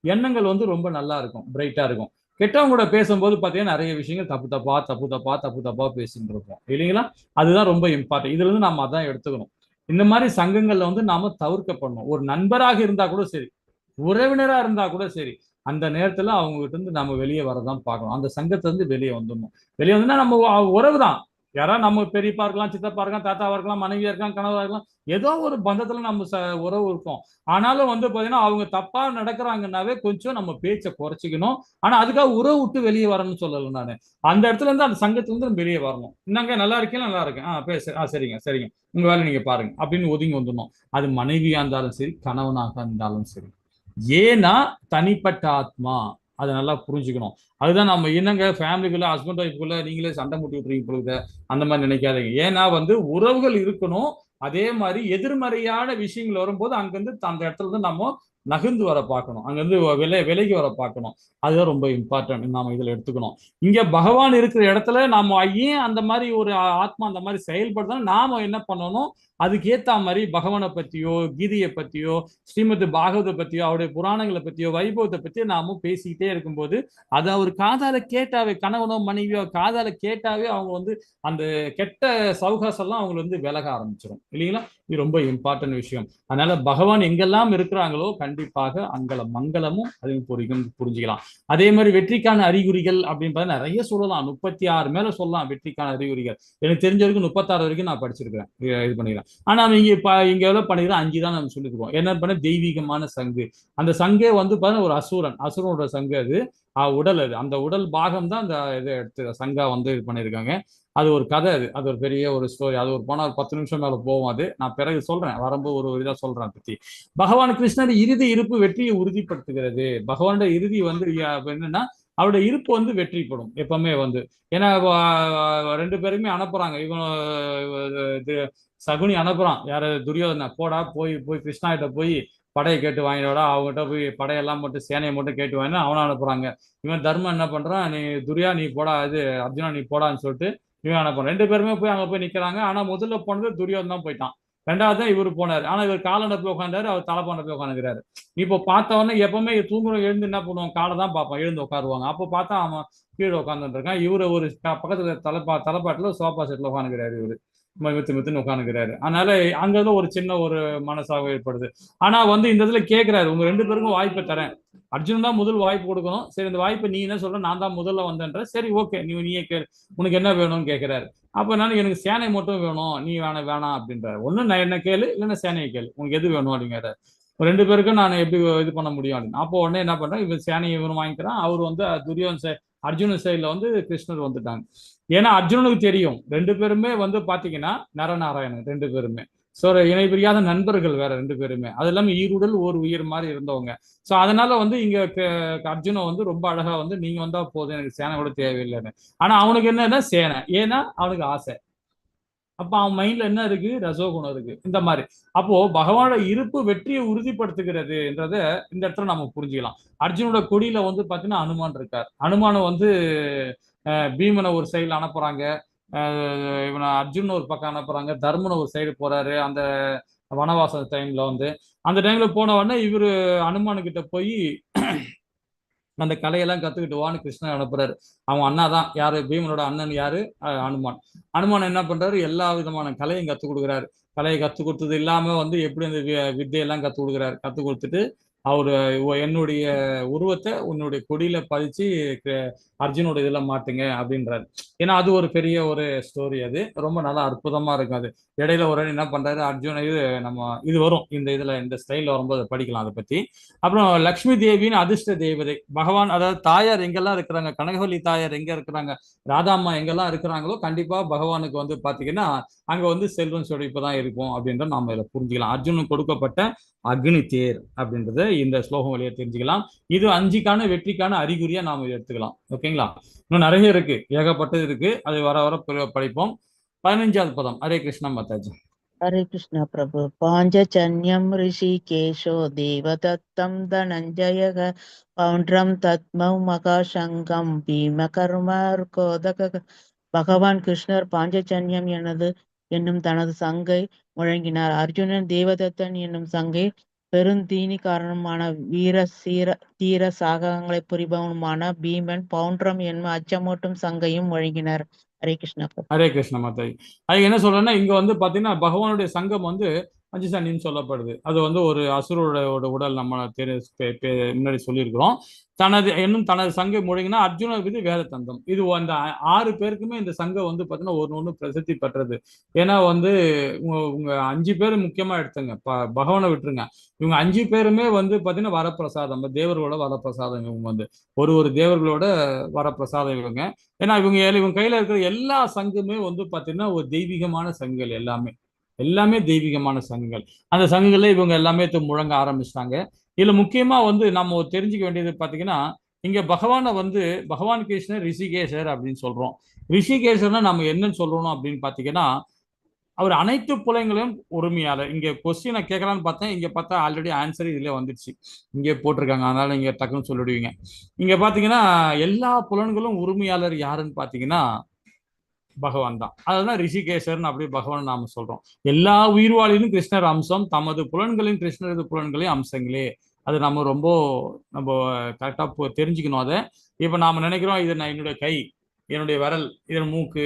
எண்ணங்கள் வந்து ரொம்ப நல்லா இருக்கும், பிரைட்டா இருக்கும். கெட்டவங்க கூட பேசும்போது பாத்தீங்கன்னா நிறைய விஷயங்கள் தப்பு தப்பா பேசிட்டு இருப்போம் இல்லைங்களா? அதுதான் ரொம்ப இம்பார்ட்டன்ட். இதுல இருந்து நம்ம அதான் எடுத்துக்கணும். இந்த மாதிரி சங்கங்கள்ல வந்து நாம தவிர்க்க பண்ணணும். ஒரு நண்பராக இருந்தா கூட சரி, உறவினரா இருந்தா கூட சரி, அந்த நேரத்துல அவங்க கிட்ட இருந்து நம்ம வெளியே வரதான் பார்க்கணும். அந்த சங்கத்துல இருந்து வெளியே வந்துடணும். வெளியே வந்தா நம்ம உறவு தான். யாராவது நம்ம பெரியப்பா இருக்கலாம், சித்தப்பா இருக்கலாம், தாத்தாவா இருக்கலாம், மனைவியா இருக்கலாம், கணவரா இருக்கலாம், ஏதோ ஒரு பந்தத்துல நம்ம உறவு இருக்கும். ஆனாலும் வந்து பாத்தீங்கன்னா அவங்க தப்பா நடக்கிறாங்கன்னாவே கொஞ்சம் நம்ம பேச்சை குறைச்சிக்கணும். ஆனா அதுக்காக உறவு விட்டு வெளியே வரணும்னு சொல்லல நானு. அந்த இடத்துல இருந்து அந்த சங்கத்துல இருந்து வெளியே வரணும். என்னங்க நல்லா இருக்கேன், நல்லா இருக்கேன், சரிங்க சரிங்க, உங்க வேலை நீங்க பாருங்க அப்படின்னு ஒதுங்கி வந்துடணும். அது மனைவியா இருந்தாலும் சரி, கணவனாக இருந்தாலும் சரி. ஏன்னா தனிப்பட்ட ஆத்மா, அதை நல்லா புரிஞ்சுக்கணும். அதுதான் நம்ம என்னங்க ஃபேமிலிக்குள்ள ஹஸ்பண்ட் ஒய்ஃப்குள்ள நீங்களே சண்டை முட்டி விட்டுறீங்க பொழுது அந்த மாதிரி நினைக்காதீங்க. ஏன்னா வந்து உறவுகள் இருக்கணும். அதே மாதிரி எதிர்மறையான விஷயங்கள் வரும்போது அங்கிருந்து அந்த இடத்துல இருந்து நம்ம நகர்ந்து வர பார்க்கணும், அங்கிருந்து விலகி வர பார்க்கணும். அதுதான் ரொம்ப இம்பார்ட்டன்ட் நாம இதுல எடுத்துக்கணும். இங்க பகவான் இருக்கிற இடத்துல நாம ஏன் அந்த மாதிரி ஒரு ஆத்மா அந்த மாதிரி செயல்படுறதுனா நாம என்ன பண்ணணும், அதுக்கு ஏத்த மாதிரி பகவானை பத்தியோ, கீதையை பத்தியோ, ஸ்ரீமத் பாகவதை பத்தியோ, அவருடைய புராணங்களை பத்தியோ, வைபவத்தை பத்தியோ நாம பேசிக்கிட்டே இருக்கும்போது அதை அவர் காதால கேட்டாவே, கணவனோ மனைவியோ காதால கேட்டாவே அவங்க வந்து அந்த கெட்ட சவுகாசம் எல்லாம் அவங்களை வந்து விலக ஆரம்பிச்சிடும் இல்லைங்களா. இது ரொம்ப இம்பார்ட்டன்ட் விஷயம். அதனால பகவான் எங்கெல்லாம் இருக்கிறாங்களோ கண்டிப்பாக அங்கல மங்களமும் அதையும் புரிஞ்சுக்கலாம். அதே மாதிரி வெற்றிக்கான அறிகுறிகள் அப்படின்னு நிறைய சொல்லலாம். 36 மேல சொல்லலாம் வெற்றிக்கான அறிகுறிகள். எனக்கு தெரிஞ்ச வரைக்கும் 36 வரைக்கும் நான் படிச்சிருக்கிறேன், இது பண்ணிக்கிறேன். ஆனா அவங்க இங்க எவ்வளவு பண்ணிக்கிறோம், 5 தான் நம்ம சொல்லிருக்கோம். என்ன பண்ண, தெய்வீகமான சங்கு. அந்த சங்கே வந்து பாத்தீங்கன்னா ஒரு அசுரனோட சங்கு. அது உடல், அந்த உடல் பாகம் தான் அந்த இதை எடுத்து சங்கா வந்து இது பண்ணியிருக்காங்க. அது ஒரு கதை, அது ஒரு பெரிய ஒரு ஸ்டோரி. அது ஒரு போனால் 10 நிமிஷம் மேல போகும். அது நான் பிறகு சொல்றேன், வரும்போது ஒரு இதாக சொல்றேன் பத்தி. பகவான் கிருஷ்ணர் இறுதி இருப்பு வெற்றியை உறுதிப்படுத்துகிறது. பகவானோட இறுதி வந்து என்னன்னா அவருடைய இருப்பு வந்து வெற்றிப்படும் எப்பவுமே வந்து. ஏன்னா 2 பேருமே அனுப்புறாங்க. சகுனி அனுப்புறான், யார, துரியோதனை. போடா, போய் கிருஷ்ணா கிட்ட போய் படையை கேட்டு வாங்கினோட, அவங்ககிட்ட போய் படையெல்லாம் மட்டும் சேனையை மட்டும் கேட்டு வாங்கினா அவனை அனுப்புறாங்க. இவன் தர்மம் என்ன பண்றான், நீ போடா, இது அர்ஜுனா நீ போடான்னு சொல்லிட்டு இவன் அனுப்புறான். 2 பேருமே போய் அங்க போய் நிக்கிறாங்க. ஆனா முதல்ல போனது துரியோதன் தான் போயிட்டான். 2வது தான் இவரு போனாரு. ஆனா இவர் காலண்ட போய் உட்காந்தாரு, அவர் தலைப்பாண்ட போய் உட்காந்துக்கிறாரு. இப்போ பார்த்தவொடனே எப்பவுமே தூங்குறோம் எழுந்து என்ன பண்ணுவோம், காலை தான் பார்ப்போம், எழுந்து உட்காருவாங்க. அப்போ பார்த்தா அவன் கீழே உட்காந்துட்டு இருக்கான். இவரு ஒரு பக்கத்துல தலைப்பாட்டுல சோஃபா செட்ல உட்காந்துக்கிறாரு. இவரு மித்துன்னு உட்காந்துக்கிறாரு. அதனால அங்கதான் ஒரு சின்ன ஒரு மனசாக ஏற்படுது. ஆனா வந்து இந்த இதுல கேட்கிறாரு, உங்க 2 பேருக்கும் வாய்ப்பை தரேன். அர்ஜுன் தான் முதல் வாய்ப்பு கொடுக்கணும். சரி, இந்த வாய்ப்பை நீ என்ன சொல்ற, நான் தான் முதல்ல வந்தேன்ற. சரி, ஓகே, நீயே கேளு, உனக்கு என்ன வேணும்னு கேட்கிறாரு. அப்ப எனக்கு சேனை மட்டும் வேணும், நீ வேணாம் அப்படின்றாரு. ஒண்ணு நான் என்ன கேளு, இல்லைன்னா சேனையை கேளு, உனக்கு எது வேணும் அப்படிங்கிறாரு. 2 பேருக்கும் நான் எப்படி இது பண்ண முடியும் அப்படின்னு. அப்போ உடனே என்ன பண்றேன், இவன் சேனையை இவன் வாங்கிக்கிறான். அவர் வந்து அர்ஜுனன் சைட்ல வந்து கிருஷ்ணர் வந்துட்டாங்க. ஏன்னா அர்ஜுனனுக்கு தெரியும் 2 பேருமே வந்து பாத்தீங்கன்னா நரநாராயணன் 2 பேருமே. ஸோ இணை பிரியாத நண்பர்கள் வேற 2 பேருமே. அது இல்லாம ஈருடல் ஓர் உயிர் மாதிரி இருந்தவங்க. ஸோ அதனால வந்து இங்க அர்ஜுனன் வந்து ரொம்ப அழகா வந்து நீங்க வந்தா போதும், எனக்கு சேனை கூட தேவையில்லைன்னு. ஆனா அவனுக்கு என்னன்னா சேனை, ஏன்னா அவனுக்கு ஆசை. அப்ப அவன் மைண்ட்ல என்ன இருக்கு, ரசோகுணம் இருக்கு, இந்த மாதிரி. அப்போ பகவானோட இருப்பு வெற்றியை உறுதிப்படுத்துகிறதுன்றத இந்த இடத்துல நம்ம புரிஞ்சுக்கலாம். அர்ஜுனோட கொடியில வந்து பாத்தீங்கன்னா அனுமான் இருக்கார். அனுமானை வந்து பீமனை ஒரு சைடுல அனுப்புறாங்க, இவனை அர்ஜுன் ஒரு பக்கம் அனுப்புறாங்க, தர்மனை ஒரு சைடு போறாரு. அந்த வனவாச டைம்ல வந்து அந்த டைம்ல போன உடனே இவரு அனுமானுக்கிட்ட போய் அந்த கலையெல்லாம் கத்துக்கிட்டு வான்னு கிருஷ்ணன் அனுப்புறாரு. அவன் அண்ணா தான் யாரு, பீமனோட அண்ணன் யாரு, அனுமான். அனுமான் என்ன பண்றாரு, எல்லா விதமான கலையும் கத்துக் கொடுக்குறாரு. கலையை கத்துக் கொடுத்தது இல்லாம வந்து எப்படி அந்த வித்தையெல்லாம் கத்துக் கொடுக்குறாரு. கத்துக் கொடுத்துட்டு அவரு என்னுடைய உருவத்தை உன்னுடைய கொடியில பதிச்சு அர்ஜுனோட இதுல மாட்டுங்க அப்படின்றாரு. ஏன்னா அது ஒரு பெரிய ஒரு ஸ்டோரி. அது ரொம்ப நல்லா அற்புதமா இருக்கும். அது இடையில ஒரு என்ன பண்றாரு அர்ஜுன, இது வரும் இந்த இதுல, இந்த ஸ்டைல வரும்போது படிக்கலாம் அதை பத்தி. அப்புறம் லக்ஷ்மி தேவியின் அதிர்ஷ்ட தேவதை பகவான், அதாவது தாயார் எங்கெல்லாம் இருக்கிறாங்க, கனகவல்லி தாயார் எங்க இருக்கிறாங்க, ராதாம்மா எங்கெல்லாம் இருக்கிறாங்களோ கண்டிப்பா பகவானுக்கு வந்து பாத்தீங்கன்னா அங்க வந்து செல்வம் செழிப்புதான் இருக்கும் அப்படின்றத நாம இதில் புரிஞ்சுக்கலாம். அர்ஜுனுக்கு கொடுக்கப்பட்ட அக்னி தேர் அப்படின்றத இந்த ஸ்லோகம் வழியா தெரிஞ்சுக்கலாம். இது 5க்கான வெற்றிக்கான அறிகுறியா நாம எடுத்துக்கலாம். ஓகேங்களா. இன்னும் நிறைய இருக்கு, ஏகப்பட்டது இருக்கு. அது வர வர படிப்போம். 15வது பதம். ஹரே கிருஷ்ணா மாதாஜி. ஹரே கிருஷ்ணா பிரபு. பாஞ்சஜன்யம் ரிஷிகேஷோ தேவதத்தம் தனஞ்சயக பௌண்ட்ரம் தத்மௌ மகாசங்கம் பீமகர்மர் கோதக. பகவான் கிருஷ்ணர் பாஞ்சஜன்யம் என்னும் தனது சங்கை முழங்கினார். அர்ஜுனன் தேவதத்தன் என்னும் சங்கை பெருந்தீனி காரணமான தீர சாகங்களை புரிபவனுமான பீமன் பவுண்ட்ரம் என்னும் அச்சமூட்டும் சங்கையும் முழங்கினார். ஹரே கிருஷ்ணா. ஹரே கிருஷ்ண மாதாஜி. அது என்ன சொல்றேன்னா இங்க வந்து பாத்தீங்கன்னா பகவானுடைய சங்கம் வந்து பஞ்சசன்னின்னு சொல்லப்படுது. அது வந்து ஒரு அசுரோட உடல். நம்ம முன்னாடி சொல்லியிருக்கிறோம். தனது சங்கை முழங்கினா அர்ஜுன விது வேத தந்தம். இது அந்த 6 பேருக்குமே இந்த சங்கம் வந்து பார்த்தீங்கன்னா ஒன்று பிரசித்தி பெற்றது. ஏன்னா வந்து உங்க 5 பேர் முக்கியமா எடுத்துங்க, பகவானை விட்டுருங்க. இவங்க 5 பேருமே வந்து பார்த்தீங்கன்னா வரப்பிரசாதம், தேவர்களோட வரப்பிரசாதம். இவங்க வந்து ஒரு தேவர்களோட வரப்பிரசாதம் இவங்க. ஏன்னா இவங்க கையில இருக்கிற எல்லா சங்குமே வந்து பார்த்தீங்கன்னா ஒரு தெய்வீகமான சங்குகள். எல்லாமே தெய்வீகமான சங்குகள். அந்த சங்குகளே இவங்க எல்லாமே முழங்க ஆரம்பிச்சிட்டாங்க. இதுல முக்கியமா வந்து நம்ம தெரிஞ்சுக்க வேண்டியது பாத்தீங்கன்னா, இங்க பகவான் கிருஷ்ணர் ரிஷிகேஷர் அப்படின்னு சொல்றோம். ரிஷிகேஷர்னா நம்ம என்னன்னு சொல்றோம் அப்படின்னு பாத்தீங்கன்னா, அவர் அனைத்து புலன்களையும் உரிமையாளர். இங்க கொஸ்டினை கேட்கலான்னு பார்த்தேன், இங்க பார்த்தா ஆல்ரெடி ஆன்சர் இதுல வந்துடுச்சு, இங்கே போட்டிருக்காங்க. அதனால நீங்க டக்குன்னு சொல்லிடுவீங்க. இங்க பாத்தீங்கன்னா எல்லா புலன்களும் உரிமையாளர் யாருன்னு பாத்தீங்கன்னா பகவான் தான். அதுதான் ரிஷிகேசர்னு அப்படி பகவான் நாம சொல்றோம். எல்லா உயிர்வாழிலும் கிருஷ்ணர் அம்சம், தமது புலன்களின் கிருஷ்ணரது புலன்களின் அம்சங்களே. அது நம்ம கரெக்டா தெரிஞ்சுக்கணும். அதை இப்ப நாம நினைக்கிறோம், இது நான் என்னுடைய கை, என்னுடைய விரல், இதன் மூக்கு,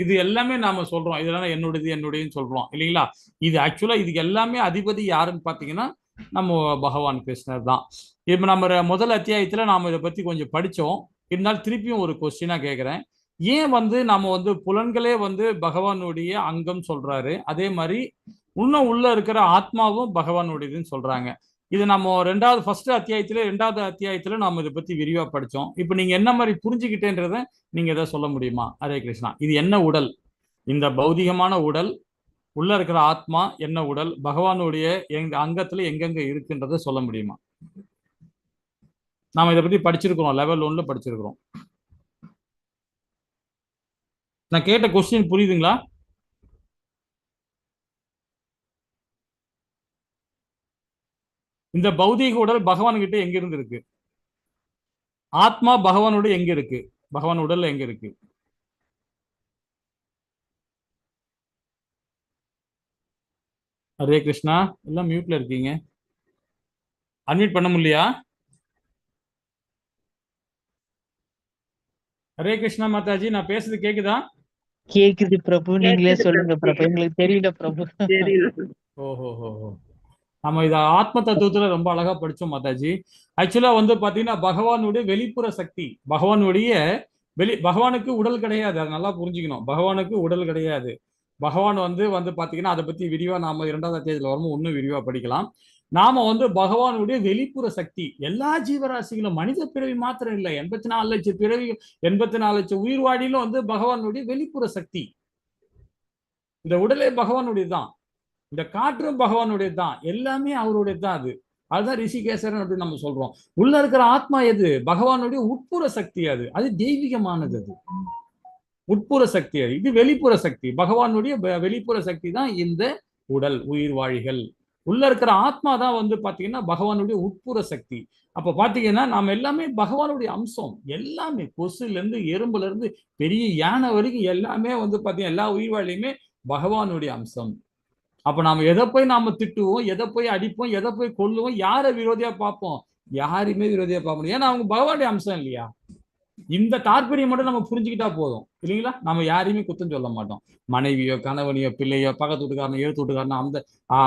இது எல்லாமே நாம சொல்றோம். இதெல்லாம் என்னுடையன்னு சொல்றோம் இல்லைங்களா? இது ஆக்சுவலா இதுக்கு எல்லாமே அதிபதி யாருன்னு பாத்தீங்கன்னா நம்ம பகவான் கிருஷ்ணர் தான். இப்ப நம்ம முதல் அத்தியாயத்துல நாம இதை பத்தி கொஞ்சம் படிச்சோம். இருந்தாலும் திருப்பியும் ஒரு கொஸ்டினா கேட்கிறேன். ஏன் வந்து நம்ம வந்து புலன்களே வந்து பகவானுடைய அங்கம் சொல்றாரு, அதே மாதிரி இன்னும் உள்ள இருக்கிற ஆத்மாவும் பகவானுடையதுன்னு சொல்றாங்க? இது நம்ம ஃபர்ஸ்ட் அத்தியாயத்துல 2வது அத்தியாயத்துல நாம இதை பத்தி விரிவா படிச்சோம். இப்ப நீங்க என்ன மாதிரி புரிஞ்சுக்கிட்டேன்றத நீங்க எதை சொல்ல முடியுமா? ஹரே கிருஷ்ணா. இது என்ன உடல்? இந்த பௌதிகமான உடல், உள்ள இருக்கிற ஆத்மா என்ன உடல், பகவானுடைய அங்கத்துல எங்கெங்க இருக்குன்றத சொல்ல முடியுமா? நாம இதை பத்தி படிச்சிருக்கிறோம், லெவல் 1ல படிச்சிருக்கிறோம். நான் கேட்ட கொஸ்டின் புரியுதுங்களா? இந்த பௌதீக உடல் பகவான் கிட்ட எங்க இருந்து இருக்கு? ஆத்மா பகவானோட எங்க இருக்கு? பகவான் உடல்ல எங்க இருக்கு? ஹரே கிருஷ்ணா. எல்லாம் மியூட்ல இருக்கீங்க, அன்மியூட் பண்ண முடியலையா? ஹரே கிருஷ்ணா மாதாஜி, நான் பேசுறது கேக்குதா? கேக்குது பிரபு, நீங்களே கேக்குது சொல்லுங்க பிரபு. பிரபு, எங்களுக்கு தெரியல பிரபு. தெரியல. ஓஹோ. நம்ம இத ஆத்ம தத்துவத்துல ரொம்ப அழகா படிச்சோம் மாதாஜி. ஆக்சுவலா வந்து பாத்தீங்கன்னா பகவானுடைய வெளிப்புற சக்தி, பகவானுக்கு உடல் கிடையாது. அதை நல்லா புரிஞ்சுக்கணும். பகவானுக்கு உடல் கிடையாது. பகவான் வந்து பாத்தீங்கன்னா அதை பத்தி விரிவா நாம 2வது அத்தியாயத்துல வரும்போது இன்னும் விரிவா படிக்கலாம். நாம வந்து பகவானுடைய வெளிப்புற சக்தி. எல்லா ஜீவராசிகளும், மனித பிறவி மாத்திரம் இல்லை, 84 லட்சம் பிறவி, 84 லட்சம் உயிர் வாழிலும் வந்து பகவானுடைய வெளிப்புற சக்தி. இந்த உடலே பகவானுடைய தான், இந்த காற்றும் பகவானுடைய தான், எல்லாமே அவருடைய தான். அதுதான் ரிஷிகேசரன் அப்படின்னு நம்ம சொல்றோம். உள்ள இருக்கிற ஆத்மா எது? பகவானுடைய உட்புற சக்தி. அது தெய்வீகமானது. அது உட்புற சக்தி. இது வெளிப்புற சக்தி. பகவானுடைய வெளிப்புற சக்தி தான் இந்த உடல், உயிர் வாழிகள். உள்ள இருக்கிற ஆத்மா தான் வந்து பாத்தீங்கன்னா பகவானுடைய உட்புற சக்தி. அப்ப பாத்தீங்கன்னா நாம எல்லாமே பகவானுடைய அம்சம். எல்லாமே கொசுல இருந்து எறும்புல இருந்து பெரிய யானை வரைக்கும் எல்லாமே வந்து பாத்தீங்கன்னா எல்லா உயிர் வாழியுமே பகவானுடைய அம்சம். அப்ப நாம எதை போய் நாம திட்டுவோம், எதை போய் அடிப்போம், எதை போய் கொல்லுவோம், யாரை விரோதியா பார்ப்போம்? யாருமே விரோதியா பார்க்க முடியும். ஏன்னா அவங்க பகவானுடைய அம்சம் இல்லையா? இந்த தாற்பயம் மட்டும் நம்ம புரிஞ்சுக்கிட்டா போதும் இல்லைங்களா? நம்ம யாரையுமே குத்தம் சொல்ல மாட்டோம். மனைவியோ, கணவனையோ, பிள்ளையோ, பக்கத்து வீட்டுக்காரனோ, எழுத்து வீட்டுக்காரனோ, அந்த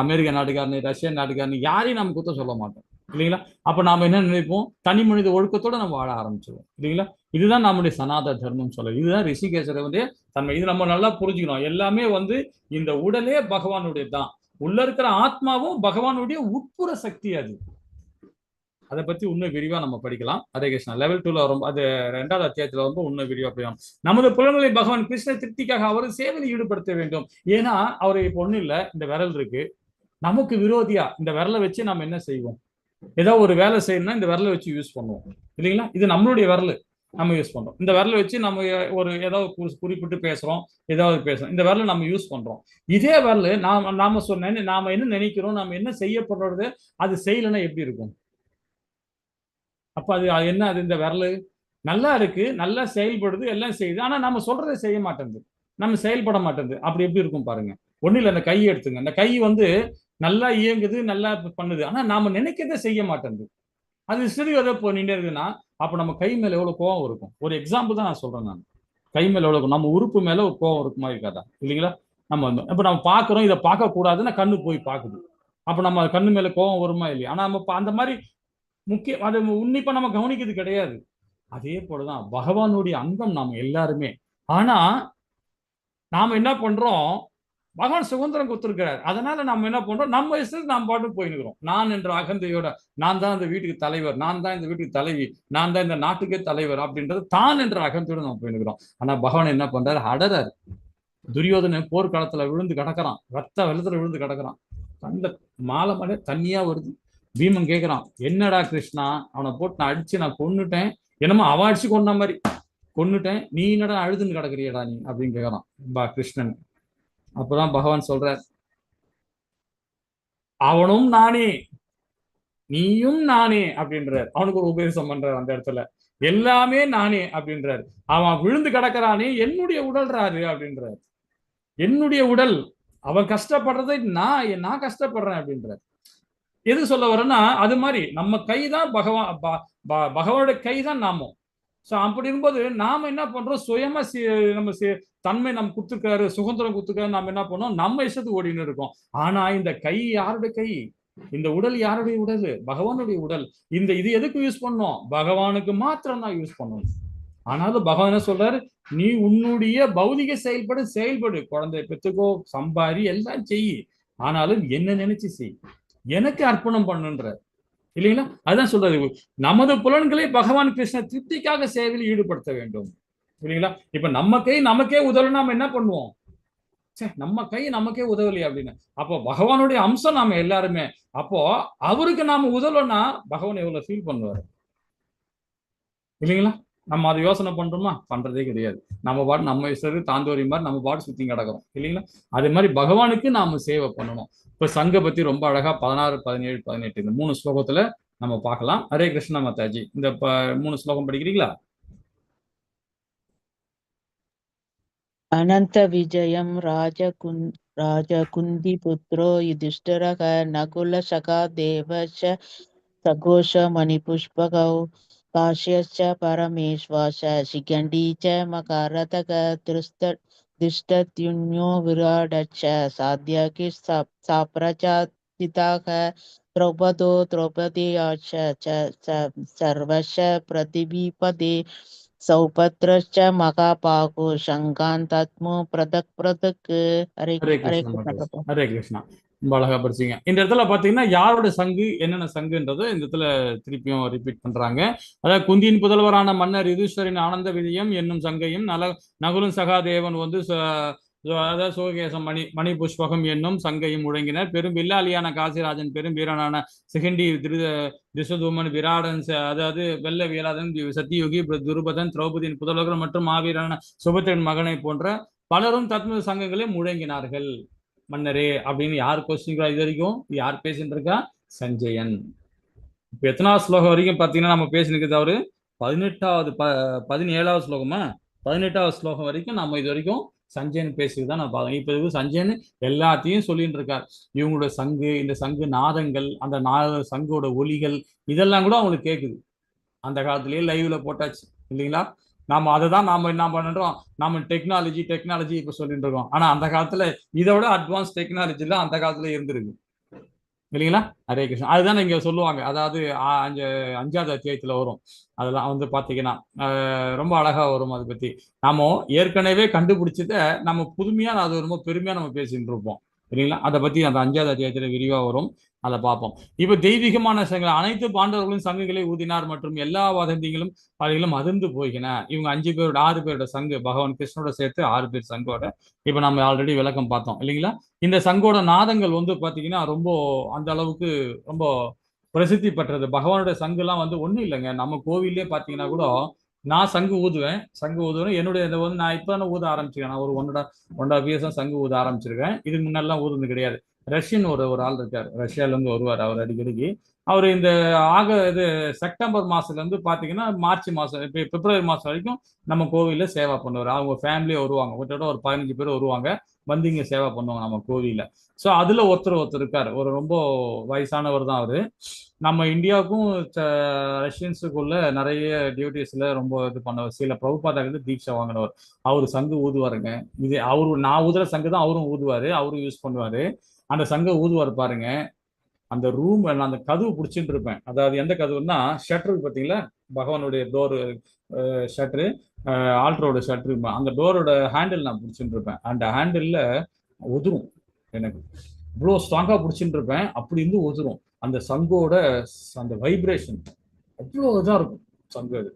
அமெரிக்க நாட்டுக்காரனு, ரஷ்யன் நாட்டுக்காரனு, யாரையும் நம்ம குத்தம் சொல்ல மாட்டோம் இல்லைங்களா? அப்ப நாம என்ன நினைப்போம்? தனி மனித ஒழுக்கத்தோட நம்ம வாழ ஆரம்பிச்சிடுவோம் இல்லைங்களா? இதுதான் நம்முடைய சனாத தர்மம் சொல்ல. இதுதான் ரிஷிகேசருடைய தன்மை. இது நம்ம நல்லா புரிஞ்சுக்கணும். எல்லாமே வந்து இந்த உடலே பகவானுடைய தான். உள்ள இருக்கிற ஆத்மாவும் பகவானுடைய உட்புற சக்தி. அதை பத்தி இன்னும் விரிவா நம்ம படிக்கலாம். ஹரே கிருஷ்ணா. லெவல் 2ல வரும், அது 2வது அத்தியாயத்துல வந்து இன்னும் விரிவா போயிடும். நமது புலன்களை பகவான் கிருஷ்ண திருப்திக்காக அவர் சேவையில் ஈடுபடுத்த வேண்டும். ஏன்னா அவரு இப்ப ஒண்ணும் இல்ல, இந்த விரல் இருக்கு, நமக்கு விரோதியா இந்த விரலை வச்சு நம்ம என்ன செய்வோம்? ஏதோ ஒரு வேலை செய்யணும்னா இந்த விரலை வச்சு யூஸ் பண்ணுவோம் இல்லைங்களா? இது நம்மளுடைய விரல், நம்ம யூஸ் பண்றோம். இந்த விரலை வச்சு நம்ம ஒரு ஏதாவது குறிப்பிட்டு பேசுறோம், ஏதாவது பேசுறோம், இந்த விரலை நம்ம யூஸ் பண்றோம். இதே விரல் நாம என்ன நினைக்கிறோம், நாம என்ன செய்யப்படுறது, அது செய்யலைன்னா எப்படி இருக்கும்? அப்ப அது என்ன? அது இந்த விரல் நல்லா இருக்கு, நல்லா செயல்படுது, எல்லாம் செய்யுது, ஆனா நம்ம சொல்றதை செய்ய மாட்டேங்குது, நம்ம செயல்பட மாட்டேங்குது. அப்படி எப்படி இருக்கும் பாருங்க. ஒண்ணு இல்ல, அந்த கையை எடுத்துங்க. அந்த கை வந்து நல்லா இயங்குது, நல்லா பண்ணுது, ஆனா நாம நினைக்கிறத செய்ய மாட்டேங்குது. அது சிறு எதை பண்ணிட்டே இருக்குன்னா, அப்ப நம்ம கை மேல எவ்வளவு கோவம் இருக்கும். ஒரு எக்ஸாம்பிள் தான் நான் சொல்றேன். நான் கை மேல எவ்வளவு, நம்ம உறுப்பு மேல ஒரு கோவம் இருக்குமா இருக்காதா? இல்லைங்களா? நம்ம வந்து இப்போ நம்ம பார்க்குறோம், இதை பார்க்கக்கூடாதுன்னா கண்ணு போய் பார்க்குது. அப்போ நம்ம கண்ணு மேலே கோபம் வருமா இல்லையா? ஆனால் நம்ம அந்த மாதிரி முக்கிய அதை உன்னிப்பாக நம்ம கவனிக்கிறது கிடையாது. அதே போலதான் பகவானுடைய அங்கம் நாம எல்லாருமே. ஆனா நாம என்ன பண்றோம், பகவான் சுதந்திரம் கொடுத்திருக்கிறார். அதனால நம்ம என்ன பண்றோம், நம்ம இஷ்டத்துக்கு நாம் பாட்டுக்கு போயினுக்கிறோம். நான் என்ற அகந்தையோட, நான் தான் இந்த வீட்டுக்கு தலைவர், நான் தான் இந்த வீட்டுக்கு தலைவி, நான் தான் இந்த நாட்டுக்கே தலைவர் அப்படின்றது தான் என்ற அகந்தையோட நம்ம போயினுக்கிறோம். ஆனா பகவான் என்ன பண்றாரு, அடறாரு. துரியோதன போர்க்காலத்துல விழுந்து கிடக்குறான், ரத்த வெள்ளத்துல விழுந்து கிடக்குறான், அந்த மாலை மலை தண்ணியா வருது. பீமன் கேட்கிறான், என்னடா கிருஷ்ணா, அவனை போட்டு நான் அடிச்சு நான் கொன்னுட்டேன், என்னமோ அவன் அடிச்சு கொண்ட மாதிரி கொன்னுட்டேன், நீ என்னடா அழுதுன்னு கிடக்குறியடா நீ அப்படின்னு கேட்கறான் கிருஷ்ணன். அப்பதான் பகவான் சொல்றார், அவனும் நானே நீயும் நானே அப்படின்றார். அவனுக்கு ஒரு உபதேசம் பண்றார் அந்த இடத்துல. எல்லாமே நானே அப்படின்றார். அவன் விழுந்து கிடக்கிறானே என்னுடைய உடல்றாரு அப்படின்றார். என்னுடைய உடல், அவன் கஷ்டப்படுறதை நான் கஷ்டப்படுறேன் அப்படின்றார். எது சொல்ல வரேன்னா, அது மாதிரி நம்ம கைதான் பகவானுடைய கைதான் நாமும். ஸோ அப்படி இருக்கும்போது நாம என்ன பண்றோம், சுயமா நம்ம தன்மை நம்ம கொடுத்துருக்காரு, சுதந்திரம் கொடுத்துருக்காரு, நம்ம என்ன பண்ணோம், நம்ம இஷ்டத்துக்கு ஓடின்னு இருக்கோம். ஆனா இந்த கை யாருடைய கை, இந்த உடல் யாருடைய உடல், பகவானுடைய உடல். இது எதுக்கு யூஸ் பண்ணோம், பகவானுக்கு மாத்திரம் தான் யூஸ் பண்ணணும். ஆனாலும் பகவான் என்ன சொல்றாரு, நீ உன்னுடைய பௌதிக செயல்படு, குழந்தை பெற்றுக்கோ, சம்பாரி, எல்லாம் செய், ஆனாலும் என்ன நினைச்சு செய், எனக்கு அர்ப்பணம் பண்ணுன்ற இல்லைங்களா? அதுதான் சொல்றாரு, நமது புலன்களை பகவான் கிருஷ்ண திருப்திக்காக சேவையில் ஈடுபடுத்த வேண்டும் இல்லைங்களா? இப்ப நம்ம கை நமக்கே உதவல, நாம என்ன பண்ணுவோம், நம்ம கை நமக்கே உதவலையா அப்படின்னு. அப்போ பகவானுடைய அம்சம் நாம எல்லாருமே. அப்போ அவருக்கு நாம உதவலன்னா பகவான் எவ்வளவு ஃபீல் பண்ணுவாரு இல்லைங்களா? நம்ம அதை யோசனை பண்றோமா, பண்றதே கிடையாது. நம்ம பாட்டு நம்ம இஷ்டத்துக்கு தாந்தோரி மாதிரி நம்ம பாட்டு சுத்தி கிடக்கிறோம் இல்லைங்களா? அதே மாதிரி பகவானுக்கு நாம சேவை பண்ணணும். இப்ப சங்க பத்தி ரொம்ப அழகா 16, 17, 18 இந்த 3 ஸ்லோகத்துல நம்ம பார்க்கலாம். ஹரே கிருஷ்ணா மாதாஜி, இந்த 3 ஸ்லோகம் படிக்கிறீங்களா? अनंत विजयं राजकुन्दिपुत्रो युधिष्ठिरः नकुलसखा देवश्च सघोष मणिपुष्पकौ काश्यश्च परमेश्वरश्च शिखण्डी च मकरतक दृष्टद्युम्नो विराडश्च साध्यकिः साप्रचातिताः द्रौपदो द्रौपदेयाश्च सर्वश्च प्रतिभिपदे सौपत्रश्च महापाको शङ्कान्तात्मो पृथक् हरे ஹரே हरे கிருஷ்ணா कृष्ण மாதாஜி, प्रभु। ஹரே கிருஷ்ணா. ரொம்ப அழகா படிச்சீங்க. இந்த இடத்துல பாத்தீங்கன்னா யாரோட சங்கு, என்னென்ன சங்குன்றதை இந்த இடத்துல திருப்பியும் ரிப்பீட் பண்றாங்க. அதாவது குந்தியின் புதல்வரான மன்னர் யுதிஷ்டரின் ஆனந்த விஜயம் என்னும் சங்கையும், நகுலன் சகாதேவன் வந்து அதாவது சோகேசம் மணி புஷ்பகம் என்னும் சங்கையும் முழங்கினர். பெரும் வில்லாளியான காசிராஜன், பெரும் வீரனான சிகண்டி, திரிசதூமன், விராடன், அதாவது வெள்ள வீராதன், சத்தியுகி, துருபதன், திரௌபதியின் புதல்வர்கள் மற்றும் மாவீரனான சுபத்திரன் மகனை போன்ற பலரும் தத்ம சங்கங்களை முழங்கினார்கள். மன்னரே அப்படின்னு யார் கொஸ்டின் இது வரைக்கும் யார் பேசிட்டு இருக்கா, சஞ்சயன். இப்ப எத்தனாவது ஸ்லோகம் வரைக்கும் பாத்தீங்கன்னா நம்ம பேசினுக்கிறது அவரு 17வது ஸ்லோகமா, 18வது ஸ்லோகம் வரைக்கும் நம்ம இது வரைக்கும் சஞ்சயன் பேசிதான் நான் பார்த்தோம். இப்ப இது சஞ்சயன் எல்லாத்தையும் சொல்லிட்டு இருக்கார். இவங்களோட சங்கு, இந்த சங்கு நாதங்கள், அந்த சங்கோட ஒலிகள், இதெல்லாம் கூட அவங்களுக்கு கேட்குது. அந்த காலத்திலேயே லைவ்ல போட்டாச்சு இல்லைங்களா? நாம அதை தான் நாம என்ன பண்றோம், நாம டெக்னாலஜி இப்ப சொல்லிட்டு இருக்கோம். ஆனா அந்த காலத்துல இதோட அட்வான்ஸ் டெக்னாலஜி எல்லாம் அந்த காலத்துல இருந்திருக்கு இல்லைங்களா? ஹரே கிருஷ்ணா. அதுதான் இங்க சொல்லுவாங்க, அதாவது 5வது அத்தியாயத்துல வரும். அதெல்லாம் வந்து பாத்தீங்கன்னா ரொம்ப அழகா வரும். அதை பத்தி நாம ஏற்கனவே கண்டுபிடிச்சத நம்ம புதுமையா, அது ரொம்ப பெருமையா நம்ம பேசிட்டு இருப்போம் இல்லைங்களா? அதை பத்தி அந்த 5வது அத்தியாயத்துல விரிவா வரும், அதை பார்ப்போம். இப்ப தெய்வீகமான சங்கங்கள், அனைத்து பாண்டவர்களும் சங்குகளை ஊதினார் மற்றும் எல்லா வதந்திகளும் அவைகளும் அதிர்ந்து போகின. இவங்க 6 பேரோட சங்கு, பகவான் கிருஷ்ணோட சேர்த்து 6 பேர் சங்கோட இப்ப நம்ம ஆல்ரெடி விளக்கம் பார்த்தோம் இல்லைங்களா? இந்த சங்கோட நாதங்கள் வந்து பாத்தீங்கன்னா ரொம்ப அந்த அளவுக்கு ரொம்ப பிரசித்தி பெற்றது. பகவானுடைய சங்குலாம் வந்து ஒண்ணும் இல்லைங்க. நம்ம கோவிலே பாத்தீங்கன்னா கூட நான் சங்கு ஊதுவேன். என்னுடைய இதை வந்து நான் இப்ப ஊத ஆரம்பிச்சிருக்கேன். நான் ஒரு 1.5 இயர்ஸா சங்கு ஊத ஆரம்பிச்சிருக்கேன். இதுக்கு முன்னெல்லாம் ஊதுனது கிடையாது. ரஷ்யன் ஒரு ஆள் இருக்காரு, ரஷ்யால இருந்து வருவார். அவர் அடிக்கடிக்கு அவர் இந்த செப்டம்பர் மாசத்துல இருந்து பாத்தீங்கன்னா மார்ச் மாசம், பிப்ரவரி மாசம் வரைக்கும் நம்ம கோவில்ல சேவா பண்ணுவார். அவங்க ஃபேமிலியே வருவாங்க, கிட்டத்தட்ட ஒரு 15 பேர் வருவாங்க. வந்து இங்க சேவை பண்ணுவாங்க நம்ம கோவிலில். ஸோ அதுல ஒருத்தர் இருக்காரு, ஒரு ரொம்ப வயசானவர் தான் அவரு. நம்ம இந்தியாவுக்கும் ரஷ்யன்ஸுக்குள்ள நிறைய டியூட்டிஸ்ல ரொம்ப இது பண்ணவர். சில பிரபுபாதாக்கு தீட்சை வாங்கினவர். அவரு சங்கு ஊதுவாருங்க. இது நான் ஊதுற சங்கு தான் அவரும் ஊதுவாரு, அவரும் யூஸ் பண்ணுவாரு. அந்த சங்கை ஊதுவார் பாருங்க. அந்த ரூம் நான் அந்த கதவு பிடிச்சிட்டு இருப்பேன். அதாவது எந்த கதவுன்னா, ஷட்டரு பார்த்தீங்களா, பகவானுடைய டோரு ஷட்டரு, ஆல்டரோட ஷட்டரு, அந்த டோரோட ஹேண்டில் நான் பிடிச்சிட்டு இருப்பேன். அந்த ஹேண்டில்ல உதிரும். எனக்கு இவ்வளோ ஸ்ட்ராங்கா பிடிச்சிட்டு இருப்பேன். அப்படி இருந்து உதிரும். அந்த சங்கோட அந்த வைப்ரேஷன் அவ்வளோ இதா இருக்கும் சங்கு அது.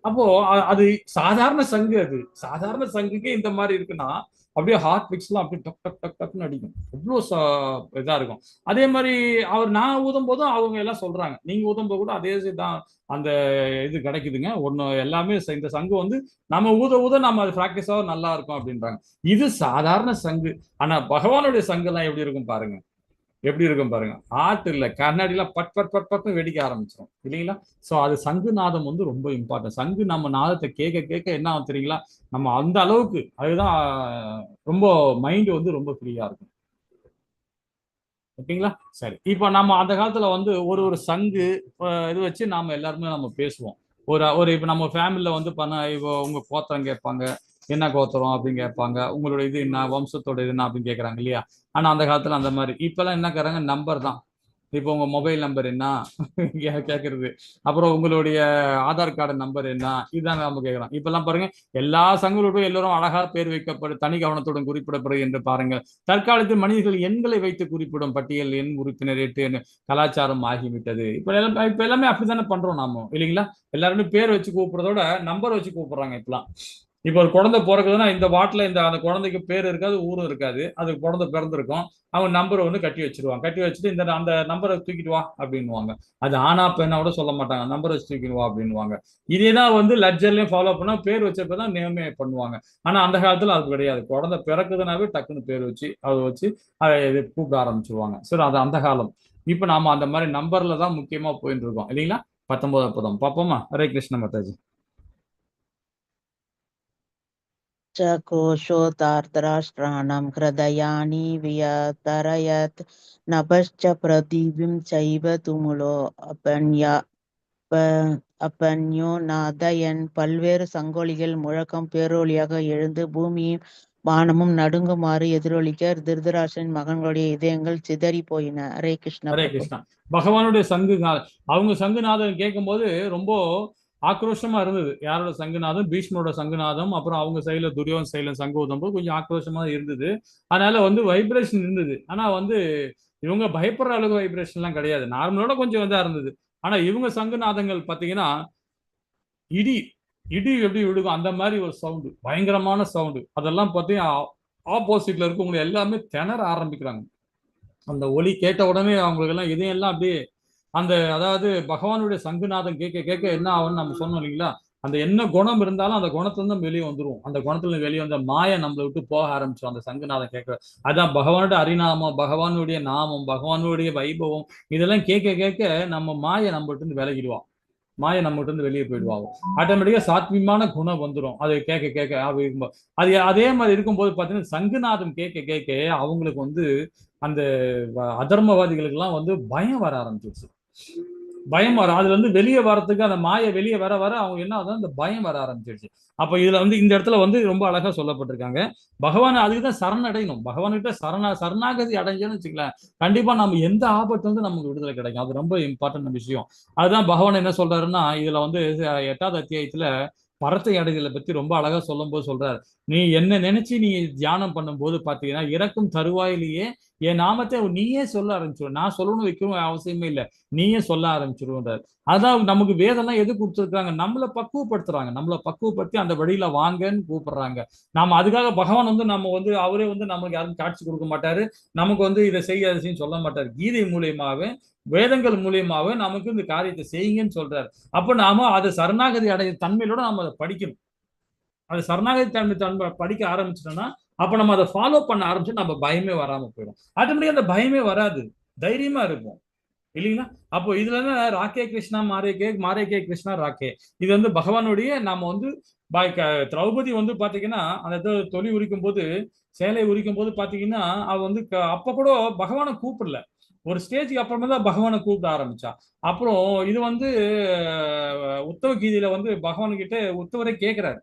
அப்போ அது சாதாரண சங்கு, அது சாதாரண சங்குக்கே இந்த மாதிரி இருக்குன்னா, அப்படியே ஹார்ட் பிக்ஸ்லாம் அப்படியே டக் டக் டக் டக்னு அடிக்கும். அவ்வளோ இதா இருக்கும். அதே மாதிரி நான் ஊதும் போதும் அவங்க எல்லாம் சொல்றாங்க, நீங்க ஊதும் போது கூட அதே தான் அந்த இது கிடைக்குதுங்க. ஒண்ணு எல்லாமே இந்த சங்கு வந்து நம்ம ஊத நம்ம அது பிராக்டிஸா நல்லா இருக்கும் அப்படின்றாங்க. இது சாதாரண சங்கு. ஆனா பகவானுடைய சங்கு எல்லாம் எப்படி இருக்கும் பாருங்க, எப்படி இருக்கும் பாருங்க. ஆர்ட் இல்ல, கண்ணாடியில பட் பட் பட் பட்னு வெடிக்க ஆரம்பிச்சிடும் இல்லைங்களா? ஸோ அது சங்கு நாதம் வந்து ரொம்ப இம்பார்ட்டன்ட். சங்கு நம்ம நாதத்தை கேட்க கேட்க என்ன ஆகும் தெரியுங்களா, நம்ம அந்த அளவுக்கு அதுதான் ரொம்ப மைண்ட் வந்து ரொம்ப ஃப்ரீயா இருக்கும். ஓகேங்களா? சரி, இப்போ நம்ம அந்த காலத்துல வந்து ஒரு சங்கு இது வச்சு நாம எல்லாருமே நம்ம பேசுவோம். ஒரு இப்போ நம்ம ஃபேமிலியில வந்து இப்போ உங்க கோத்திரம் கேட்பாங்க, என்ன கோத்திரம் அப்படின்னு கேட்பாங்க, உங்களோட இது என்ன, வம்சத்தோட இது என்ன அப்படின்னு கேட்கறாங்க இல்லையா? ஆனா அந்த காலத்துல அந்த மாதிரி. இப்பெல்லாம் என்ன கேட்கறாங்க, நம்பர் தான். இப்போ உங்க மொபைல் நம்பர் என்ன கேட்கறது, அப்புறம் உங்களுடைய ஆதார் கார்டு நம்பர் என்ன, இதுதான் நம்ம கேட்கறோம். இப்பெல்லாம் பாருங்க, எல்லா சங்கங்களுக்கும் எல்லாரும் அழகா பேர் வைக்கப்படும், தனி கவனத்துடன் குறிப்பிடப்படுது என்று பாருங்க. தற்காலத்தில் மனிதர்கள் எண்களை வைத்து குறிப்பிடும் பட்டியல் எண் உறுப்பினர் 8 கலாச்சாரம் ஆகிவிட்டது. இப்ப எல்லாமே அப்படித்தானே பண்றோம் நாம இல்லைங்களா? எல்லாருமே பேர் வச்சு கூப்பிடுறதோட நம்பர் வச்சு கூப்பிடுறாங்க இப்பெல்லாம். இப்போ ஒரு குழந்தை பிறகுதுன்னா இந்த வாட்டில் அந்த குழந்தைக்கு பேர் இருக்காது, ஊரும் இருக்காது, அது குழந்தை பிறந்திருக்கும். அவங்க நம்பரை வந்து கட்டி வச்சிருவாங்க. கட்டி வச்சுட்டு அந்த நம்பரை தூக்கிட்டு வா அப்படின்வாங்க. அது ஆனா பெண்ணா கூட சொல்ல மாட்டாங்க, நம்பரை வச்சு தூக்கிட்டு வா அப்படின்வாங்க. இதேதான் வந்து லட்ஜர்லயும் ஃபாலோ பண்ணா பேர் வச்சப்பதான் நேமே பண்ணுவாங்க. ஆனா அந்த காலத்துல அது கிடையாது. குழந்தை பிறக்குதுனாவே டக்குன்னு பேர் வச்சு அதை வச்சு அதை கூப்பிட ஆரம்பிச்சிருவாங்க. சரி, அது அந்த காலம். இப்ப நாம அந்த மாதிரி நம்பர்ல தான் முக்கியமா போயிட்டு இருக்கோம் இல்லைங்களா? 19 பதம் பாப்போமா? ஹரே கிருஷ்ண மாதாஜி. च कोशोतार्तराष्ट्राणां हृदयानि व्यतरयत् नभश्च प्रदीपिं चैव तुमुलो अपन्यो नादयन् பல்வேறு சங்கொலிகள் முழக்கம் பேரொலியாக எழுந்து பூமியும் வானமும் நடுங்குமாறு எதிரொலிக்க திருதராஷ்டிரன் மகன்களுடைய இதயங்கள் சிதறி போயின. ஹரே கிருஷ்ணா. ஹரே கிருஷ்ணா. பகவானுடைய அவங்க சங்குநாதம் கேட்கும் போது ரொம்ப ஆக்ரோஷமா இருந்தது. யாரோட சங்குநாதம்? பீஷ்மரோட சங்குநாதம். அப்புறம் அவங்க சைடுல துரியோன் சைடுல சங்கு ஊதும் போது கொஞ்சம் ஆக்ரோஷமா இருந்தது. அதனால வந்து வைப்ரேஷன் இருந்தது. ஆனா வந்து இவங்க பயப்படுற அளவுக்கு வைப்ரேஷன் எல்லாம் கிடையாது, நார்மலோட கொஞ்சம் இதா இருந்தது. ஆனா இவங்க சங்குநாதங்கள் பாத்தீங்கன்னா இடி இடி எப்படி விடுக்கும் அந்த மாதிரி ஒரு சவுண்டு, பயங்கரமான சவுண்டு. அதெல்லாம் பார்த்தீங்கன்னா ஆப்போசிட்ல இருக்கவங்க எல்லாமே திணற ஆரம்பிக்கிறாங்க. அந்த ஒலி கேட்ட உடனே அவங்களுக்கு எல்லாம் இதையெல்லாம் அப்படியே அதாவது பகவானுடைய சங்குநாதம் கேட்க கேட்க என்ன ஆகும்னு நம்ம சொன்னோம் இல்லைங்களா? அந்த என்ன குணம் இருந்தாலும் அந்த குணத்துல இருந்து வெளியே வந்துரும். அந்த குணத்துல வெளியே வந்த மாய நம்மளை விட்டு போக ஆரம்பிச்சோம் அந்த சங்குநாதம் கேட்க. அதான் பகவானுடைய அரிநாமம், பகவானுடைய நாமம், பகவானுடைய வைபவம், இதெல்லாம் கேட்க கேட்க நம்ம மாய நம்மகிட்ட இருந்து விலகிடுவான். மாய நம்மகிட்ட இருந்து வெளியே போயிடுவாங்க. ஆட்டோமேட்டிக்கா சாத்வீகமான குணம் வந்துடும் அது கேட்க கேட்க. அது அதே மாதிரி இருக்கும்போது பார்த்தீங்கன்னா சங்குநாதம் கேட்க கேட்க அவங்களுக்கு வந்து அந்த அதர்மவாதிகளுக்கு எல்லாம் வந்து பயம் வர ஆரம்பிச்சிருச்சு. பயம் வர, அதுல இருந்து வெளியே வரத்துக்கு அந்த மாய வெளியே வர வர அவங்க என்ன ஆகுது, அந்த பயம் வர ஆரம்பிச்சிருச்சு. அப்ப இதுல வந்து இந்த இடத்துல வந்து ரொம்ப அழகா சொல்லப்பட்டிருக்காங்க. பகவான் அதுக்குதான் சரணடையணும். பகவான்கிட்ட சரணாகதி அடைஞ்சோன்னு வச்சுக்கலாம், கண்டிப்பா நம்ம எந்த ஆபத்து வந்து நமக்கு விடுதலை கிடைக்கும். அது ரொம்ப இம்பார்ட்டன்ட் விஷயம். அதுதான் பகவான் என்ன சொல்றாருன்னா, இதுல வந்து 8வது அத்தியாயத்துல பரத்தை அடைதலை பத்தி ரொம்ப அழகா சொல்லும் போது சொல்றாரு, நீ என்ன நினைச்சு நீ தியானம் பண்ணும்போது பாத்தீங்கன்னா இறக்கும் தருவாயிலேயே என் நாமத்தை நீயே சொல்ல ஆரம்பிச்சிடும். நான் சொல்லணும் வைக்கணும் அவசியமே இல்லை, நீயே சொல்ல ஆரம்பிச்சிருவார். அதான் நமக்கு வேதம்லாம் எது கொடுத்துருக்காங்க, நம்மளை பக்குவப்படுத்துறாங்க. நம்மளை பக்குவப்படுத்தி அந்த வழியில வாங்கன்னு கூப்பிடுறாங்க. நாம அதுக்காக பகவான் வந்து நம்ம வந்து அவரே வந்து நமக்கு யாரும் காட்சி கொடுக்க மாட்டாரு, நமக்கு வந்து இதை செய்ய அதை செய்ய சொல்ல மாட்டாரு. கீதை மூலியமாவே வேதங்கள் மூலியமாவே நமக்கு இந்த காரியத்தை செய்யுங்கன்னு சொல்றாரு. அப்ப நாம அதை சரணாகதி அடைய தன்மையிலோட நம்ம அதை படிக்கணும். அது சரணாகதி தன்மை படிக்க ஆரம்பிச்சிட்டோம்னா அப்ப நம்ம அதை ஃபாலோ பண்ண ஆரம்பிச்சு நம்ம பயமே வராம போயிடும். ஆட்டோமேட்டிக்கா அந்த பயமே வராது, தைரியமா இருப்போம். இல்லைங்களா? அப்போ இதுல என்ன ராக்கே கிருஷ்ணா மாரே கே கிருஷ்ணா ராக்கே, இது வந்து பகவானுடைய நாம வந்து திரௌபதி வந்து பாத்தீங்கன்னா அந்த தொலி உரிக்கும் போது, சேலை உரிக்கும் போது பாத்தீங்கன்னா அவ வந்து அப்ப கூட பகவானை கூப்பிடல. ஒரு ஸ்டேஜுக்கு அப்புறமா தான் பகவானை கூப்பிட ஆரம்பிச்சா. அப்புறம் இது வந்து உத்தவ கீதையில வந்து பகவான் கிட்ட உத்தவரே கேட்கிறாரு,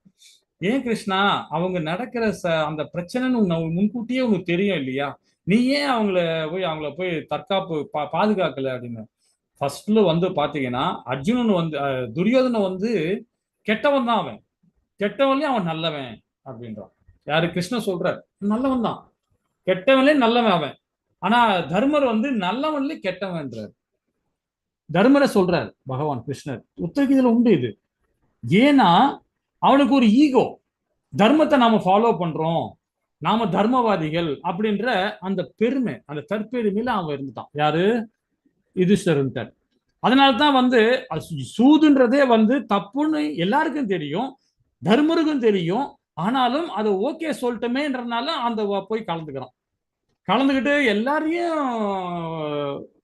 ஏன் கிருஷ்ணா அவங்க நடக்கிற அந்த பிரச்சனைன்னு முன்கூட்டியே உனக்கு தெரியும் இல்லையா, நீ ஏன் அவங்கள போய் தற்காப்பு பாதுகாக்கல அப்படின்னு. ஃபர்ஸ்ட்ல வந்து பாத்தீங்கன்னா அர்ஜுனன் வந்து துரியோதனை வந்து கெட்டவன் தான், அவன் கெட்டவன்லயே அவன் நல்லவன் அப்படின்றான். யாரு? கிருஷ்ணன் சொல்றார், நல்லவன் தான், கெட்டவன்லயே நல்லவன் அவன். ஆனா தர்மர் வந்து நல்லவன்லயே கெட்டவன்ன்றார். தர்மரை சொல்றார் பகவான் கிருஷ்ணர். உத்தரகீதையில உண்டு இது. ஏன்னா அவனுக்கு ஒரு ஈகோ, தர்மத்தை நாம ஃபாலோ பண்றோம், நாம தர்மவாதிகள் அப்படின்ற அந்த பெருமை, அந்த தற்பெருமையில அவன் இருந்துட்டான். யாரு? யுதிஷ்டர். அதனால்தான் வந்து சூதுன்றதே வந்து தப்புன்னு எல்லாருக்கும் தெரியும், தர்மருக்கும் தெரியும். ஆனாலும் அதை ஓகே சொல்லிட்டமேன்றனால அந்த போய் கலந்துக்கிட்டு எல்லாரையும்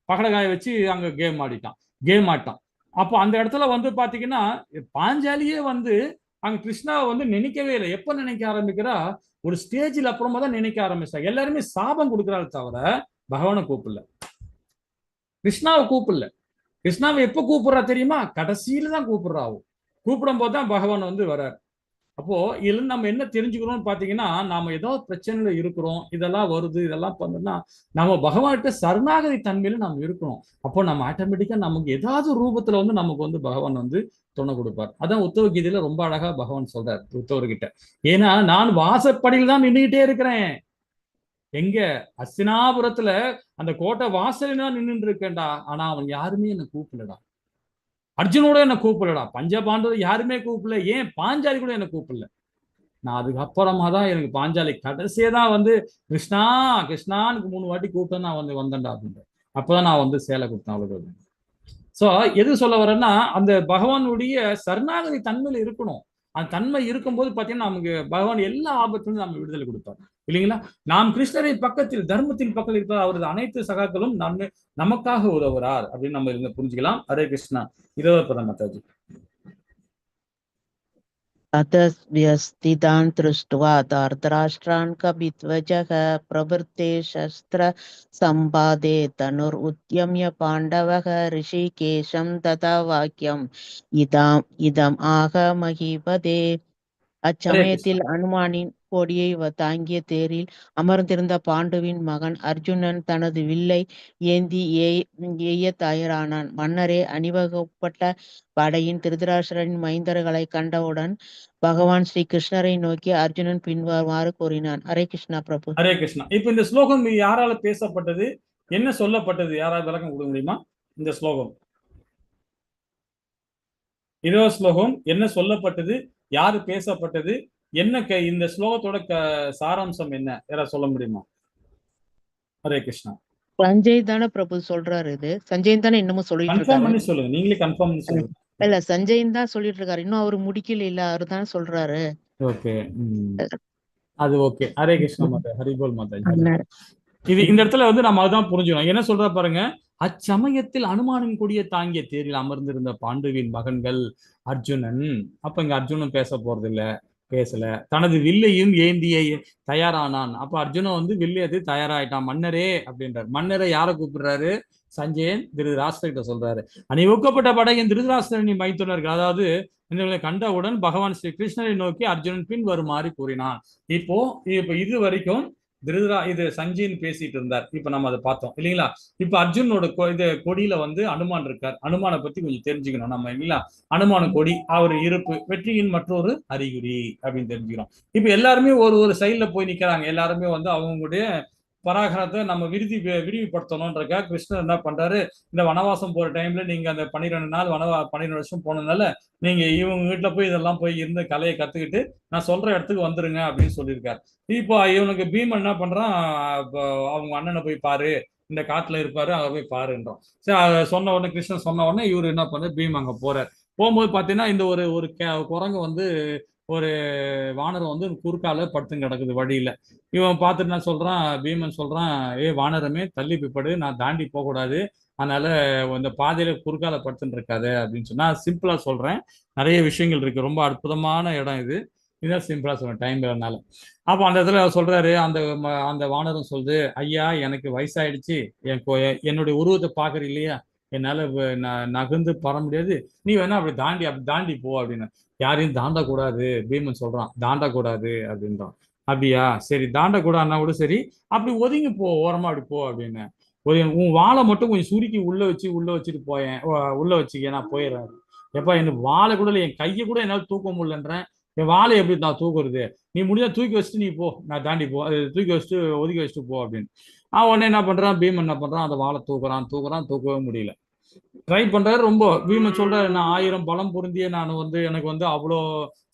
பகடகாய வச்சு அங்க கேம் ஆடிட்டான். அப்போ அந்த இடத்துல வந்து பாத்தீங்கன்னா பாஞ்சாலியே வந்து அங்க கிருஷ்ணாவை வந்து நினைக்கவே இல்லை. எப்ப நினைக்க ஆரம்பிக்கிறா? ஒரு ஸ்டேஜில் அப்புறமா தான் நினைக்க ஆரம்பிச்சா. எல்லாருமே சாபம் கொடுக்குறாரு தவிர பகவானை கூப்பிடல, கிருஷ்ணாவை கூப்பிடல. கிருஷ்ணாவை எப்ப கூப்பிடுறா தெரியுமா? கடைசியில தான் கூப்பிடும் போது தான் பகவான் வந்து வர்றார். அப்போ இதுல நம்ம என்ன தெரிஞ்சுக்கிறோம்னு பாத்தீங்கன்னா, நாம ஏதாவது பிரச்சனையில இருக்கிறோம், இதெல்லாம் வருது, இதெல்லாம் பண்ணோம்னா நம்ம பகவான்கிட்ட சரணாகதி தன்மையில நம்ம இருக்கணும். அப்போ நம்ம ஆட்டோமேட்டிக்கா நமக்கு ஏதாவது ரூபத்துல வந்து நமக்கு வந்து பகவான் வந்து துணை கொடுப்பார். அதான் உத்தவ கீதையில ரொம்ப அழகா பகவான் சொல்றார் உத்தவர்கிட்ட. ஏன்னா நான் வாசப்படியில் தான் நின்றுகிட்டே இருக்கிறேன். எங்க? அஸ்தினாபுரத்துல அந்த கோட்டை வாசலில் தான் நின்றுட்டு இருக்கேன்டா. ஆனா அவன் யாருமே என்ன கூப்பிடலடா. அர்ஜுனோட என்ன கூப்பிடலடா. பஞ்சபாண்டவர் யாருமே கூப்பிடல. ஏன் பாஞ்சாலி கூட என்ன கூப்பிடல. நான் அதுக்கப்புறமா தான் எனக்கு பாஞ்சாலி கடைசியே தான் வந்து கிருஷ்ணா கிருஷ்ணானுக்கு 3 வாட்டி கூப்பிட்டு நான் வந்து வந்தேன்டா அப்படின்ற. அப்பதான் நான் வந்து சேலை கொடுத்தேன் அவளுக்கு. சோ எது சொல்ல வரேன்னா, அந்த பகவானுடைய சரணாகதி தன்மையில இருக்கணும். அந்த தன்மை இருக்கும்போது பாத்தீங்கன்னா நமக்கு பகவான் எல்லா ஆபத்திலும் நம்ம விடுதலை கொடுப்பார் இல்லைங்களா? நாம் கிருஷ்ணரின் பக்கத்தில், தர்மத்தின் பக்கத்தில் இருக்கிற அவரது அனைத்து சகாக்களும் நமக்காக உதவுறார் அப்படின்னு நம்ம இருந்து புரிஞ்சுக்கலாம். ஹரே கிருஷ்ணா. 20 பதம் மாதாஜி. अतस्व्यस्तितान् दृष्ट्वा धार्तराष्ट्रान् कपिध्वजः प्रवृत्ते शस्त्रसम्पादे तनुरुद्यम्य पाण्डवः ऋषिकेशं तथा वाक्यम् இதம் ஆக மகிபதே. அச்சமயத்தில் அனுமானின் கொடியை தாங்கிய தேரில் அமர்ந்திருந்த பாண்டுவின் மகன் அர்ஜுனன் தனது வில்லை ஏந்தி எய்ய தயாரானான். மன்னரே, அணிவகுப்பட்ட படையின் திருதராஷ்டிரனின் மைந்தர்களை கண்டவுடன் பகவான் ஸ்ரீ கிருஷ்ணரை நோக்கி அர்ஜுனன் பின்வருமாறு கூறினான். ஹரே கிருஷ்ணா பிரபு. ஹரே கிருஷ்ணா. இப்ப இந்த ஸ்லோகம் யாரால பேசப்பட்டது, என்ன சொல்லப்பட்டது, யாராவது விளக்கம் கொடுக்க முடியுமா? இந்த ஸ்லோகம், இதோ ஸ்லோகம் என்ன சொல்லப்பட்டது, யாரு பேசப்பட்டது, என்ன இந்த ஸ்லோகத்தோட சாராம்சம் என்ன, யாராவது சொல்ல முடியுமா? ஹரே கிருஷ்ணா. சஞ்சய் தானே பிரபு சொல்றாரு. இது சஞ்சய் தானே இன்னமும் சொல்லிட்டு இருக்காரு. சொல்லுங்க, நீங்களே கன்ஃபார்ம் பண்ணி சொல்லுங்க. இல்ல, சஞ்சய் தான் சொல்லிட்டு இருக்காரு, இன்னும் அவரு முடிக்கல. இல்ல, அவரு தான் சொல்றாரு. ஓகே, அது ஓகே. ஹரே கிருஷ்ணா மாதா, ஹரிபோல் மாதா. இது இந்த இடத்துல வந்து நம்ம அதான் புரிஞ்சுக்கணும். என்ன சொல்ற பாருங்க, அச்சமயத்தில் அனுமானின் கொடியை தாங்கிய தேரில் அமர்ந்திருந்த பாண்டுவின் மகன்கள் அர்ஜுனன். அப்ப இங்க அர்ஜுனன் பேச போறது இல்ல, பேசல. தனது வில்லையும் ஏந்திய தயாரானான். அப்ப அர்ஜுனன் வந்து வில்லையது தயாராயிட்டான். மன்னரே அப்படின்றார். மன்னரை யாரை கூப்பிடுறாரு? சஞ்சயன் திருதராஷ்டிரர்கிட்ட சொல்றாரு. அணிவகுக்கப்பட்ட படையின் திருதராஷ்டிரனின் மைத்துனர்கள், அதாவது கண்டவுடன் பகவான் ஸ்ரீ கிருஷ்ணரை நோக்கி அர்ஜுனன் பின் வருமாறு கூறினான். இப்போ இது வரைக்கும் இது சஞ்சயன் பேசிட்டு இருந்தார். இப்ப நம்ம அதை பார்த்தோம் இல்லைங்களா? இப்ப அர்ஜுனோட கொடியில வந்து அனுமான் இருக்கார். அனுமானை பத்தி கொஞ்சம் தெரிஞ்சுக்கணும் நம்ம இல்லைங்களா? அனுமான கொடி, அவர் இருப்பு வெற்றியின் மற்றொரு அறிகுறி அப்படின்னு தெரிஞ்சுக்கிறோம். இப்ப எல்லாருமே ஒரு சைட்ல போய் நிக்கிறாங்க. எல்லாருமே வந்து அவங்களுடைய பராகரத்தை நம்ம விரிவுபடுத்தணும்ன்றக்காக கிருஷ்ணர் என்ன பண்றாரு, இந்த வனவாசம் போற டைம்ல நீங்க அந்த 12 நாள் 12 வருஷம் போனதுனால நீங்க இவங்க வீட்டுல போய் இதெல்லாம் போய் இருந்து கலையை கத்துக்கிட்டு நான் சொல்ற இடத்துக்கு வந்துருங்க அப்படின்னு சொல்லியிருக்காரு. இப்போ இவனுக்கு பீமன் என்ன பண்றான், அவங்க அண்ணனை போய் பாரு, இந்த காட்டுல இருப்பாரு, அங்க போய் பாருன்றோம். சரி, சொன்ன உடனே கிருஷ்ணன் சொன்ன உடனே இவரு என்ன பண்றாரு, பீம் அங்க போறாரு. போகும்போது பாத்தீங்கன்னா இந்த ஒரு குரங்கு வந்து ஒரு வானரம் வந்து குறுக்கால படுத்து கிடக்குது வழியில. இவன் பார்த்துட்டு என்ன சொல்றான், பீமன் சொல்றான், வானரமே தள்ளி பிப்படு, நான் தாண்டி போகக்கூடாது, அதனால இந்த பாதையில குறுக்கால படுத்துட்டு இருக்காது அப்படின்னு சொன்னா சிம்பிளா சொல்றேன். நிறைய விஷயங்கள் இருக்கு, ரொம்ப அற்புதமான இடம் இது. இதான் சிம்பிளா சொல்றேன், டைம் இல்லைனால. அப்போ அந்த இடத்துல சொல்றாரு, அந்த வானரம் சொல்லுது, ஐயா எனக்கு வயசாயிடுச்சு, என்னுடைய உருவத்தை பாக்குறது இல்லையா, என்னால நகர்ந்து பர முடியாது, நீ வேணா அப்படி தாண்டி போ அப்படின்னு. யாரையும் தாண்டக்கூடாது பீமன் சொல்றான், தாண்டக்கூடாது அப்படின்றான். அப்படியா, சரி தாண்டக்கூடாதுன்னா கூட சரி, அப்படி ஒதுங்கி போ, ஓரமா அப்படி போ அப்படின்னு. உன் வாழை மட்டும் கொஞ்சம் சுருக்கி உள்ள வச்சுட்டு போயேன், உள்ள வச்சுக்க, நான் போயிடுறேன். எப்பா எனக்கு வாழை கூட இல்லை, என் கையை கூட என்னால் தூக்க முடியலன்றேன், என் வாழை எப்படி நான் தூக்குறது, நீ முடிஞ்சா தூக்கி வச்சுட்டு நீ போ, நான் தாண்டி போ, தூக்கி வச்சுட்டு ஒதுக்கி வச்சுட்டு போ அப்படின்னு. உடனே என்ன பண்றான், பீமன் என்ன பண்றான், அந்த வாழை தூக்கவே முடியல. ட்ரை பண்றாரு ரொம்ப. பீமன் சொல்றாரு, நான் 1000 பலம் பொருந்திய நான் வந்து எனக்கு வந்து அவ்வளோ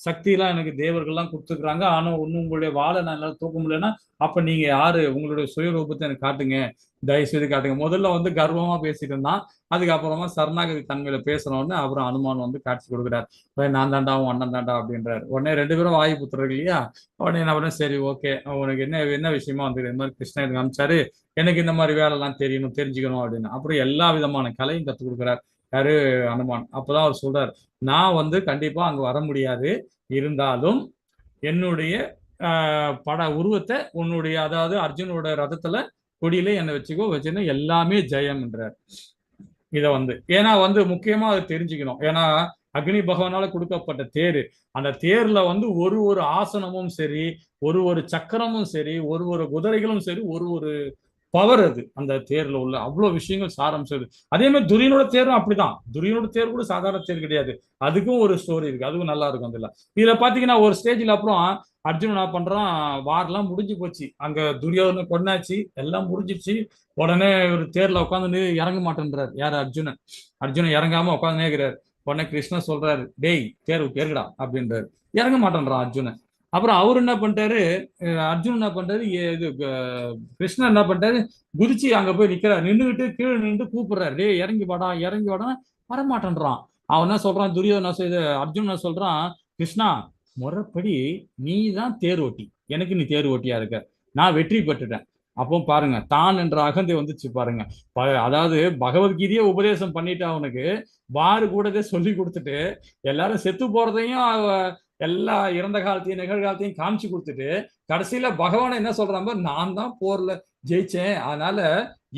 சக்தியெல்லாம் எனக்கு தேவர்கள்லாம் கொடுத்துருக்குறாங்க, ஆனா ஒன்னும் உங்களுடைய வாழை நான் என்னால தூக்க முடியலன்னா அப்ப நீங்க யாரு, உங்களுடைய சுயரூபத்தை எனக்கு காட்டுங்க, தயவு செய்து காட்டுங்க. முதல்ல வந்து கர்வமா பேசிட்டு இருந்தான், அதுக்கப்புறமா சரணாகதி தன்மையில பேசணும்னு அப்புறம் அனுமான் வந்து காட்சி கொடுக்குறாரு, நான் தாண்டா உன் அண்ணன் தாண்டா அப்படின்றாரு. உடனே 2 பேரும் வாயு புத்திரர்கள் இல்லையா, உடனே என்ன பண்ண, சரி ஓகே, உனக்கு என்ன விஷயமா வந்து இந்த மாதிரி கிருஷ்ணன் எனக்கு அனுப்பிச்சாரு, எனக்கு இந்த மாதிரி வேலைலாம் தெரியணும், தெரிஞ்சுக்கணும் அப்படின்னு. அப்புறம் எல்லா விதமான கலையும் கற்றுக் கொடுக்குறாரு யாரு, அனுமான். அப்பதான் அவர் சொல்றாரு, நான் வந்து கண்டிப்பா அங்க வர முடியாது, இருந்தாலும் என்னுடைய பட உருவத்தை உன்னுடைய, அதாவது அர்ஜுனோட ரதத்துல கொடியில என்னை வச்சுன்னா எல்லாமே ஜெயம் என்றார். இதை வந்து ஏன்னா வந்து முக்கியமா அதை தெரிஞ்சுக்கணும், ஏன்னா அக்னி பகவானால கொடுக்கப்பட்ட தேர், அந்த தேர்ல வந்து ஒரு ஆசனமும் சரி, ஒரு சக்கரமும் சரி, ஒரு குதிரைகளும் சரி, ஒரு பவர் அது அந்த தேர்ல உள்ள அவ்வளவு விஷயங்கள் சாரம் சரி. அதே மாதிரி துரியனோட தேரும் அப்படிதான், துரியனோட தேர் கூட சாதாரண தேர் கிடையாது, அதுக்கும் ஒரு ஸ்டோரி இருக்கு, அதுவும் நல்லா இருக்கும். அதுல இதுல பாத்தீங்கன்னா ஒரு ஸ்டேஜ்ல அப்புறம் அர்ஜுன் என்ன பண்றான், வார்லாம் முடிஞ்சு போச்சு, அங்க துரியோதனை கொண்டாச்சு, எல்லாம் முடிஞ்சிச்சு. உடனே ஒரு தேர்ல உட்காந்து இறங்க மாட்டேன்றாரு யாரு, அர்ஜுனன் இறங்காம உட்காந்து இருக்கிறாரு. உடனே கிருஷ்ணன் சொல்றாரு, டேய் தேர்டா அப்படின்றாரு, இறங்க மாட்டேன்றான் அர்ஜுனன். அப்புறம் அவர் என்ன பண்ணிட்டாரு, அர்ஜுன் என்ன பண்றாரு, இது கிருஷ்ணன் என்ன பண்ணிட்டாரு, குதிச்சு அங்க போய் நிக்கிறார், நின்றுகிட்டு கீழே நின்று கூப்பிடுறாரு, டே இறங்கி வாடா வரமாட்டேன்றான். அவன் என்ன சொல்றான், அர்ஜுன் என்ன சொல்றான், கிருஷ்ணா முறைப்படி நீ தான் தேர் ஓட்டி, எனக்கு நீ தேர் ஓட்டியா இருக்க, நான் வெற்றி பெற்றுட்டேன். அப்போ பாருங்க, தான் என்ற அகந்தை வந்துச்சு பாருங்க. அதாவது பகவத்கீதையே உபதேசம் பண்ணிட்டு அவனுக்கு பாரு கூடதே சொல்லி கொடுத்துட்டு, எல்லாரும் செத்து போறதையும் எல்லா இறந்த காலத்தையும் நிகழ்காலத்தையும் காமிச்சு கொடுத்துட்டு, கடைசியில பகவான் என்ன சொல்றாங்க, நான் தான் போர்ல ஜெயிச்சேன், அதனால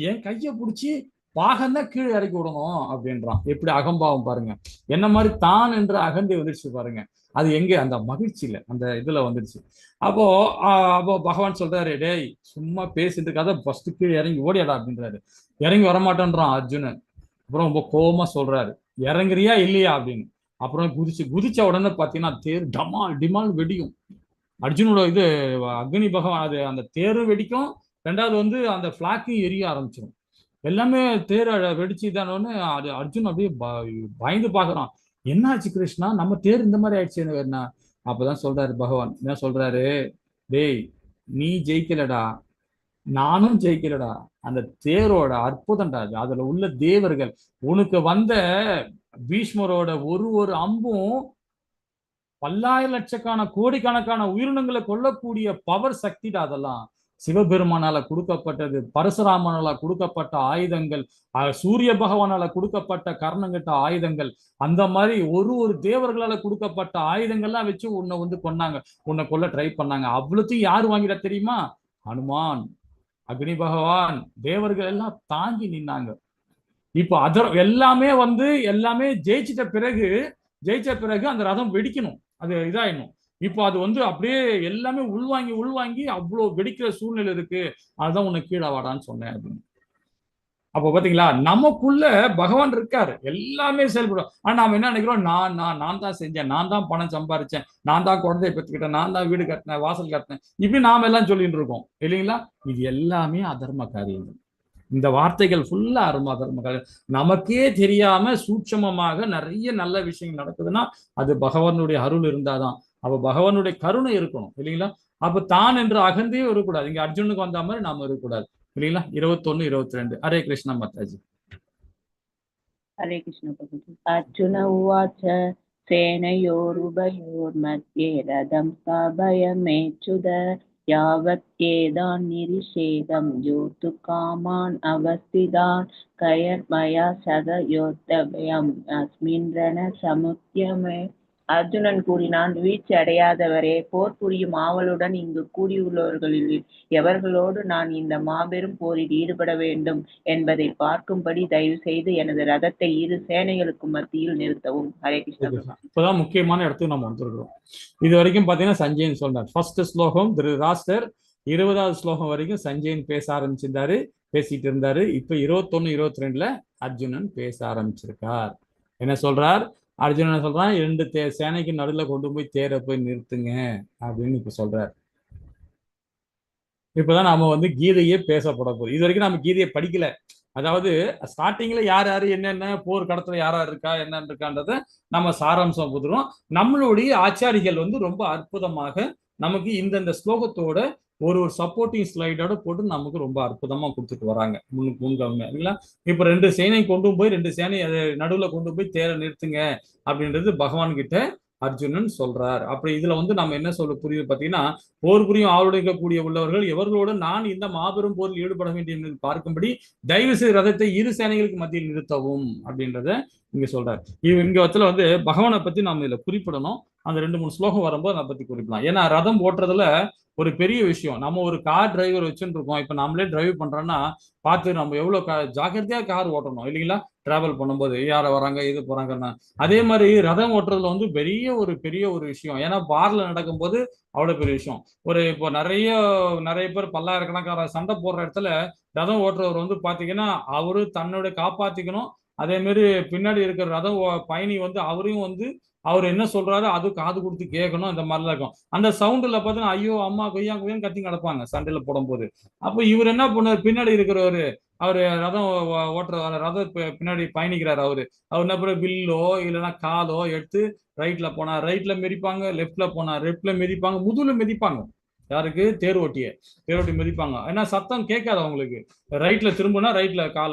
என் கையை பிடிச்சி பாகம்தான் கீழே இறக்கி விடணும் அப்படின்றான். எப்படி அகம்பாவம் பாருங்க, என்ன மாதிரி தான் என்ற அகந்தை வந்துடுச்சு பாருங்க. அது எங்க, அந்த மகிழ்ச்சியில, அந்த இதுல வந்துடுச்சு. அப்போ பகவான் சொல்றாரு, டேய் சும்மா பேசிட்டு இருக்காத, ஃபர்ஸ்ட் கீழே இறங்கி ஓடியாடா அப்படின்றாரு. இறங்கி வரமாட்டேன்றான் அர்ஜுனன். அப்புறம் ரொம்ப கோபமா சொல்றாரு, இறங்குறியா இல்லையா அப்படின்னு. அப்புறம் குதிச்ச உடனே பாத்தீங்கன்னா தேர் டிமால் வெடிக்கும். அர்ஜுனோட இது அக்னி பகவான், அது அந்த தேரும் வெடிக்கும், ரெண்டாவது வந்து அந்த பிளாக்கையும் எரிய ஆரம்பிச்சிடும். எல்லாமே தேர் வெடிச்சு தானோன்னு அது அர்ஜுன் அப்படியே பயந்து பாக்குறான், என்னாச்சு கிருஷ்ணா, நம்ம தேர் இந்த மாதிரி ஆயிடுச்சு என்ன. அப்பதான் சொல்றாரு பகவான், என்ன சொல்றாரு, டேய் நீ ஜெயிக்கலடா, நானும் ஜெயிக்கலடா, அந்த தேரோட அற்புதம்டா அது, அதுல உள்ள தேவர்கள், உனக்கு வந்த பீஷ்மரோட ஒரு அம்பும் பல்லாயிரம் கோடிக்கணக்கான உயிரினங்களை கொல்லக்கூடிய பவர் சக்திடா அதெல்லாம். சிவபெருமானால கொடுக்கப்பட்டது, பரசுராமனால கொடுக்கப்பட்ட ஆயுதங்கள், சூரிய பகவானால கொடுக்கப்பட்ட கர்ணங்கட்ட ஆயுதங்கள், அந்த மாதிரி ஒரு தேவர்களால கொடுக்கப்பட்ட ஆயுதங்கள்லாம் வச்சு உன்னை வந்து கொன்னாங்க, உன்னை கொல்ல ட்ரை பண்ணாங்க. அவ்வளோத்தையும் யாரு வாங்கிட தெரியுமா, ஹனுமான், அக்னி பகவான், தேவர்கள் எல்லாம் தாங்கி நின்னாங்க. இப்போ எல்லாமே ஜெயிச்ச பிறகு அந்த ரதம் வெடிக்கணும், அது இதாயிடணும். இப்போ அது வந்து அப்படியே எல்லாமே உள்வாங்கி அவ்வளவு வெடிக்கிற சூழ்நிலை இருக்கு, அதுதான் உன்னை கீழே வாடான்னு சொன்னேன் அப்படின்னு. அப்போ பாத்தீங்களா, நமக்குள்ள பகவான் இருக்காரு, எல்லாமே செயல்படும். ஆனா நாம என்ன நினைக்கிறோம், நான் தான் செஞ்சேன், நான் தான் பணம் சம்பாரிச்சேன், நான் தான் குழந்தைய பெற்றுக்கிட்டேன், நான் தான் வீடு கட்டினேன், வாசல் கட்டினேன், இப்படி நாம எல்லாம் சொல்லிட்டு இருக்கோம் இல்லைங்களா. இது எல்லாமே அதர்ம காரியங்கள். இந்த வார்த்தைகள் ஃபுல்லா அதர்ம காரியம். நமக்கே தெரியாம சூட்சமமாக நிறைய நல்ல விஷயங்கள் நடக்குதுன்னா அது பகவானுடைய அருள் இருந்தாதான். அப்ப பகவானுடைய கருணை இருக்கணும் இல்லைங்களா. அப்ப தான் என்று அகந்தே இருக்கக்கூடாது. இங்க அர்ஜுனுக்கு வந்த மாதிரி நாம இருக்கக்கூடாது இல்லைங்களா. 21, 22. ஹரே கிருஷ்ணா மாதாஜி. हरे कृष्ण प्रभु। अर्जुन उवाच सेनयोरुभयोर्मध्ये रथं स्थापयामेच्युत यावत् केदान् निरिषेधं योद्धु कामान् अवस्थितान् कयर्मया सह योद्धव्यम् अस्मिन् रणसमुद्यमे. அர்ஜுனன் கூறினான், வீழ்ச்சி அடையாதவரே, போர் புரியும் ஆவலுடன் இங்கு கூடியுள்ளவர்களில் எவர்களோடு நான் இந்த மாபெரும் போரில் ஈடுபட வேண்டும் என்பதை பார்க்கும்படி தயவு செய்து எனது ரதத்தை இரு சேனைகளுக்கு மத்தியில் நிறுத்தவும். ஹரே கிருஷ்ணா. இப்பதான் முக்கியமான இடத்துக்கு நம்ம வந்திருக்கிறோம். இது வரைக்கும் பாத்தீங்கன்னா சஞ்சயன் சொன்னார். ஃபர்ஸ்ட் ஸ்லோகம் திருதராஷ்டிரர், 20வது ஸ்லோகம் வரைக்கும் சஞ்சயன் பேச ஆரம்பிச்சிருந்தாரு, பேசிட்டு இருந்தாரு. இப்ப 21, 22ல அர்ஜுனன் பேச ஆரம்பிச்சிருக்கார். என்ன சொல்றார்? அர்ஜுனன் சொல்றான், 2 சேனைக்கு நடுவுல கொண்டு போய் தேரை போய் நிறுத்துங்க அப்படின்னு இப்ப சொல்றார். இப்பதான் நாம வந்து கீதையே பேசப்பட போகுது. இது வரைக்கும் நம்ம கீதையை படிக்கல. அதாவது ஸ்டார்டிங்ல யார் யாரு என்னென்ன போர் கடத்துல யாரா இருக்கா என்னன்னு இருக்கான்றத நம்ம சாராம்சம் புதுறோம். நம்மளுடைய ஆச்சாரிகள் வந்து ரொம்ப அற்புதமாக நமக்கு இந்த ஸ்லோகத்தோட ஒரு சப்போர்ட்டிங் ஸ்லைடோட போட்டு நமக்கு ரொம்ப அற்புதமா கொடுத்துட்டு வராங்க. முன்கவங்க இல்லைங்களா? இப்ப 2 சேனை கொண்டு போய் 2 சேனை நடுவுல கொண்டு போய் தேரை நிறுத்துங்க அப்படின்றது பகவான் கிட்ட அர்ஜுனன் சொல்றார். அப்படி இதுல வந்து நம்ம என்ன சொல்ல புரியுது பாத்தீங்கன்னா, போர் புரியும் ஆளுடைக்கக்கூடிய உள்ளவர்கள் எவர்களோடு நான் இந்த மாபெரும் போரில் ஈடுபட வேண்டிய பார்க்கும்படி தயவு செய்து ரதத்தை இரு சேனைகளுக்கு மத்தியில் நிறுத்தவும் அப்படின்றத இங்க சொல்றாரு. இங்க வச்சல வந்து பகவானை பத்தி நம்ம இதுல குறிப்பிடணும். அந்த 2-3 ஸ்லோகம் வரும்போது அதை பத்தி குறிப்பிடலாம். ஏன்னா ரதம் ஓட்டுறதுல ஒரு பெரிய விஷயம். நம்ம ஒரு கார் டிரைவர் வச்சுட்டு இருக்கோம். இப்ப நம்மளே டிரைவ் பண்றோம்னா பார்த்து நம்ம எவ்வளவு ஜாக்கிரதையா கார் ஓட்டணும் இல்லைங்களா? டிராவல் பண்ணும்போது யார வராங்க இது போறாங்கன்னா. அதே மாதிரி ரதம் ஓட்டுறதுல வந்து பெரிய ஒரு விஷயம். ஏன்னா பார்ல நடக்கும்போது அவ்வளவு பெரிய விஷயம். இப்போ நிறைய பேர் பல்லாயிரக்கணக்கான சண்டை போடுற இடத்துல ரதம் ஓட்டுறவர் வந்து பாத்தீங்கன்னா அவரு தன்னுடைய காப்பாத்திக்கணும். அதே மாதிரி பின்னாடி இருக்கிற ரதம் பயணி வந்து அவரையும் வந்து அவர் என்ன சொல்றாரு அது காது கொடுத்து கேட்கணும். அந்த மாதிரிலாம் இருக்கும். அந்த சவுண்டுல பார்த்தீங்கன்னா ஐயோ அம்மா கொய்யா கொய்யான்னு கத்தி கிடப்பாங்க சண்டையில போடும் போது. அப்போ இவர் என்ன பண்ணார்? பின்னாடி இருக்கிறவரு அவரு ரதம் ஓட்டுற ரதம் பின்னாடி பயணிக்கிறார். அவர் என்ன பண்ண வில்லோ இல்லைன்னா காலோ எடுத்து ரைட்ல போனா ரைட்ல மிதிப்பாங்க, லெப்ட்ல போனா லெப்ட்ல மிதிப்பாங்க, முதுகுல மிதிப்பாங்க. யாருக்கு? தேரோட்டி மிதிப்பாங்க. ஏன்னா சத்தம் கேட்காது அவங்களுக்கு. ரைட்ல திரும்பினா ரைட் கால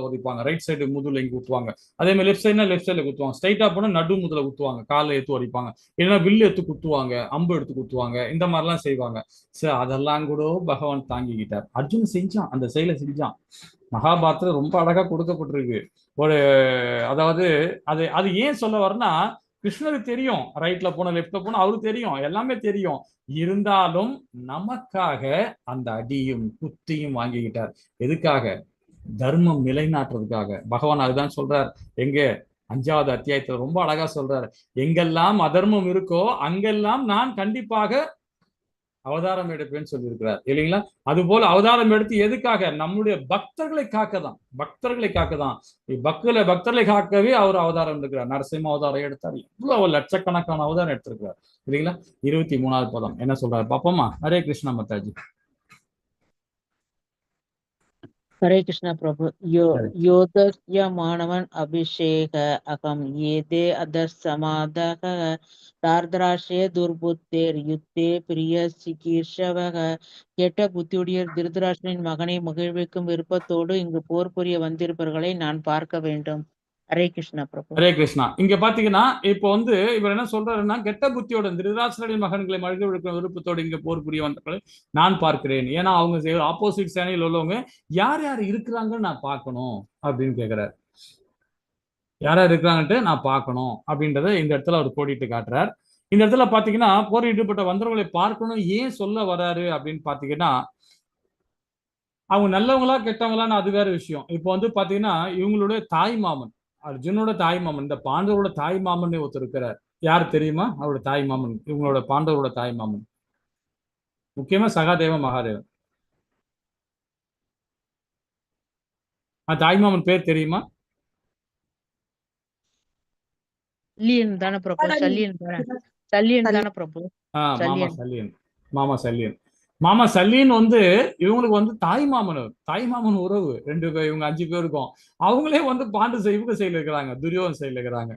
உதைப்பாங்க. ரைட் சைடு முதுகுல இங்க குத்துவாங்க. அதே மாதிரி லெஃப்ட் சைடுனா லெஃப்ட் சைடுல குத்துவாங்க. ஸ்ட்ரைட்டா போனா நடு முதுல குத்துவாங்க. காலை எடுத்து உடைப்பாங்க. இல்லைன்னா வில்லு எடுத்து குத்துவாங்க, அம்பு எடுத்து குத்துவாங்க. இந்த மாதிரிலாம் செய்வாங்க. சரி, அதெல்லாம் கூட பகவான் தாங்கிக்கிட்டார். அர்ஜுன் செஞ்சான், அந்த செயலை செஞ்சான். மகாபாரத்துல ரொம்ப அழகா கொடுக்கப்பட்டிருக்கு. அதாவது அது ஏன் சொல்ல வரனா, கிருஷ்ணருக்கு தெரியும் ரைட்ல போன லெப்ட்ல போன அவருக்கு தெரியும், எல்லாமே தெரியும். இருந்தாலும் நமக்காக அந்த அடியும் குத்தியும் வாங்கிக்கிட்டார். எதுக்காக? தர்மம் நிலைநாட்டுறதுக்காக. பகவான் அதுதான் சொல்றார். எங்க 5வது அத்தியாயத்துல ரொம்ப அழகா சொல்றாரு. எங்கெல்லாம் அதர்மம் இருக்கோ அங்கெல்லாம் நான் கண்டிப்பாக அவதாரம் எடுப்பேன்னு சொல்லியிருக்கிறார் இல்லைங்களா? அது போல அவதாரம் எடுத்து எதுக்காக? நம்முடைய பக்தர்களை காக்கதான். பக்தர்களை காக்கவே அவர் அவதாரம் எடுக்கிறார். நரசிம்ம அவதாரம் எடுத்தார். இவ்வளவு லட்சக்கணக்கான அவதாரம் எடுத்திருக்கிறார் இல்லைங்களா? 23வது பதம் என்ன சொல்றாரு பாப்போமா? ஹரே கிருஷ்ணா மாதாஜி. हरे कृष्णा प्रभु। योदस्य मानवन अभिषेक अहम येदे अदर्शमादः தார்தராஷ்டிரிய துர்புத்தேர் யுத்தே பிரிய சிகீர்ஷவக. கெட்ட புத்தியுடைய திருதராஷ்டிரனின் மகனை மகிழ்விக்கும் விருப்பத்தோடு இங்கு போர் புரிய வந்திருப்பவர்களை நான் பார்க்க வேண்டும். ஹரே கிருஷ்ணா பிரபு. ஹரே கிருஷ்ணா. இங்க பாத்தீங்கன்னா இப்போ வந்து இவர் என்ன சொல்றாருன்னா, கெட்ட புத்தியோட திருதராஷ்டிரனின் மகன்களை மகிழ்விக்கும் விருப்பத்தோடு இங்க போர் புரிய வந்தவர்களை நான் பார்க்கிறேன். ஏன்னா அவங்க ஆப்போசிட் சேனையில் உள்ளவங்க யார் யார் இருக்கிறாங்கன்னு நான் பார்க்கணும் அப்படின்னு கேட்கிறார். யார் யார் இருக்கிறாங்கன்ட்டு நான் பார்க்கணும் அப்படின்றத இந்த இடத்துல அவர் கோடிட்டு காட்டுறார். இந்த இடத்துல பாத்தீங்கன்னா போர் ஈடுபட்ட வந்தவர்களை பார்க்கணும் ஏன் சொல்ல வர்றாரு அப்படின்னு பாத்தீங்கன்னா, அவங்க நல்லவங்களா கெட்டவங்களான்னு அது வேற விஷயம். இப்போ வந்து பாத்தீங்கன்னா இவங்களுடைய தாய் மாமன், அர்ஜுனோட தாய் மாமன், இந்த பாண்டவரோட தாய் மாமன் ஒருத்தர் இருக்கிறார். யாரு தெரியுமா? அவரோட தாய் மாமன், இவங்களோட பாண்டவரோட தாய் மாமன் முக்கியமா சகாதேவ மகாதேவன். தாய் மாமன் பேர் தெரியுமா? சல்லியன் தானே பிரபு? சல்லியன் தானே பிரபு? மாமா சல்லியன் வந்து இவங்களுக்கு வந்து தாய் மாமன் உறவு 2 பேர். இவங்க 5 பேருக்கும் அவங்களே வந்து பாண்டு இவங்க சைடுல இருக்கிறாங்க, துரியோதன் சைடுல இருக்கிறாங்க.